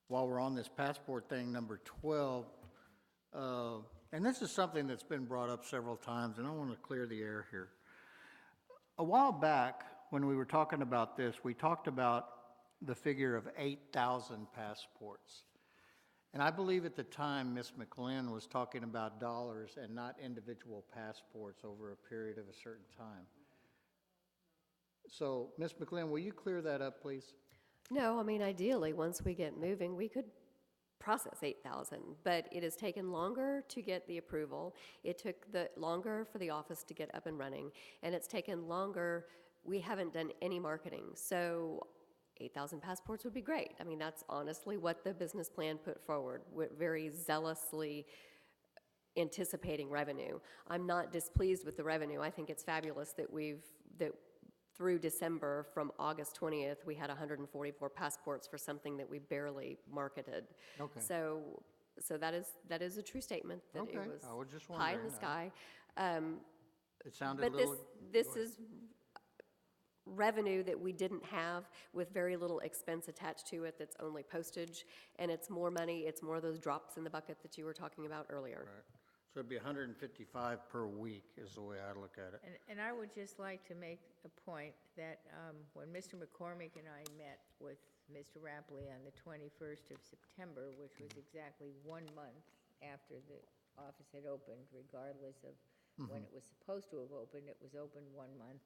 [SPEAKER 1] while we're on this passport thing, number 12. And this is something that's been brought up several times, and I want to clear the air here. A while back, when we were talking about this, we talked about the figure of 8,000 passports. And I believe at the time, Ms. McLean was talking about dollars and not individual passports over a period of a certain time. So, Ms. McLean, will you clear that up, please?
[SPEAKER 4] No, I mean, ideally, once we get moving, we could process 8,000, but it has taken longer to get the approval. It took longer for the office to get up and running, and it's taken longer. We haven't done any marketing, so 8,000 passports would be great. I mean, that's honestly what the business plan put forward, very zealously anticipating revenue. I'm not displeased with the revenue. I think it's fabulous that through December, from August 20th, we had 144 passports for something that we barely marketed.
[SPEAKER 1] Okay.
[SPEAKER 4] So that is a true statement, that
[SPEAKER 1] Okay,
[SPEAKER 4] it was
[SPEAKER 1] I was just
[SPEAKER 4] pie in the
[SPEAKER 1] wondering.
[SPEAKER 4] sky.
[SPEAKER 1] It sounded a
[SPEAKER 4] But
[SPEAKER 1] little...
[SPEAKER 4] this is revenue that we didn't have, with very little expense attached to it, that's only postage, and it's more money, it's more of those drops in the bucket that you were talking about earlier.
[SPEAKER 1] Right. So it'd be 155 per week is the way I look at it.
[SPEAKER 2] And I would just like to make a point that when Mr. McCormick and I met with Mr. Rapley on the 21st of September, which was exactly 1 month after the office had opened, regardless of when it was supposed to have opened, it was open 1 month.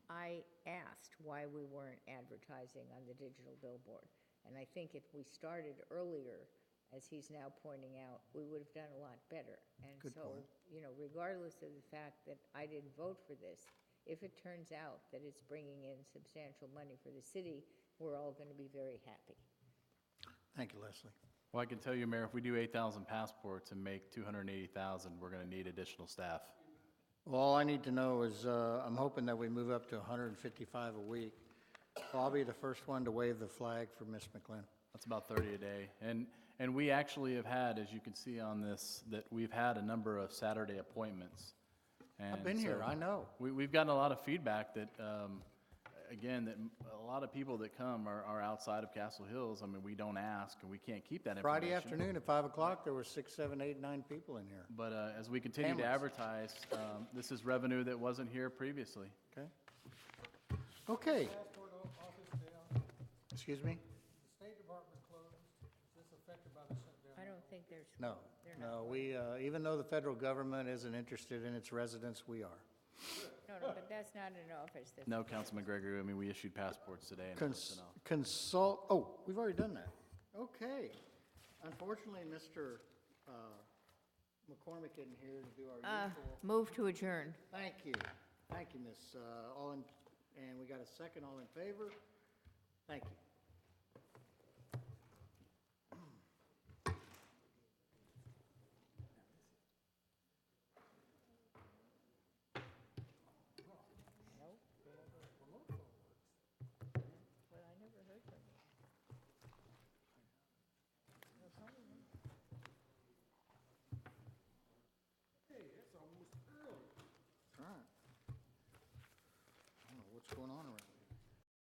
[SPEAKER 2] I asked why we weren't advertising on the digital billboard. And I think if we started earlier, as he's now pointing out, we would have done a lot better. And
[SPEAKER 1] Good
[SPEAKER 2] so,
[SPEAKER 1] point.
[SPEAKER 2] you know, regardless of the fact that I didn't vote for this, if it turns out that it's bringing in substantial money for the city, we're all going to be very happy.
[SPEAKER 1] Thank you, Leslie.
[SPEAKER 5] Well, I can tell you, Mayor, if we do 8,000 passports and make 280,000, we're going to need additional staff.
[SPEAKER 1] Well, all I need to know is, I'm hoping that we move up to 155 a week. Well, I'll be the first one to wave the flag for Ms. McLean.
[SPEAKER 5] That's about 30 a day. And we actually have had, as you can see on this, that we've had a number of Saturday appointments.
[SPEAKER 1] I've been here, I know.
[SPEAKER 5] We've gotten a lot of feedback that, again, that a lot of people that come are outside of Castle Hills. I mean, we don't ask, and we can't keep that information.
[SPEAKER 1] Friday afternoon at 5 o'clock, there were 6, 7, 8, 9 people in here.
[SPEAKER 5] But as we continue to
[SPEAKER 1] Families.
[SPEAKER 5] advertise, this is revenue that wasn't here previously.
[SPEAKER 1] Okay? Okay. Excuse me?
[SPEAKER 3] The State Department closed. Is this affected by the shutdown?
[SPEAKER 2] I don't think there's.
[SPEAKER 1] No,
[SPEAKER 2] they're not.
[SPEAKER 1] no, we, even though the federal government isn't interested in its residents, we are.
[SPEAKER 2] No, but that's not an office that's.
[SPEAKER 5] No, Councilman Gregory, I mean, we issued passports today and personnel.
[SPEAKER 1] We've already done that. Okay. Unfortunately, Mr. McCormick isn't here to do our usual.
[SPEAKER 2] Move to adjourn.
[SPEAKER 1] Thank you. Thank you, Miss, and we got a second, all in favor? Thank you.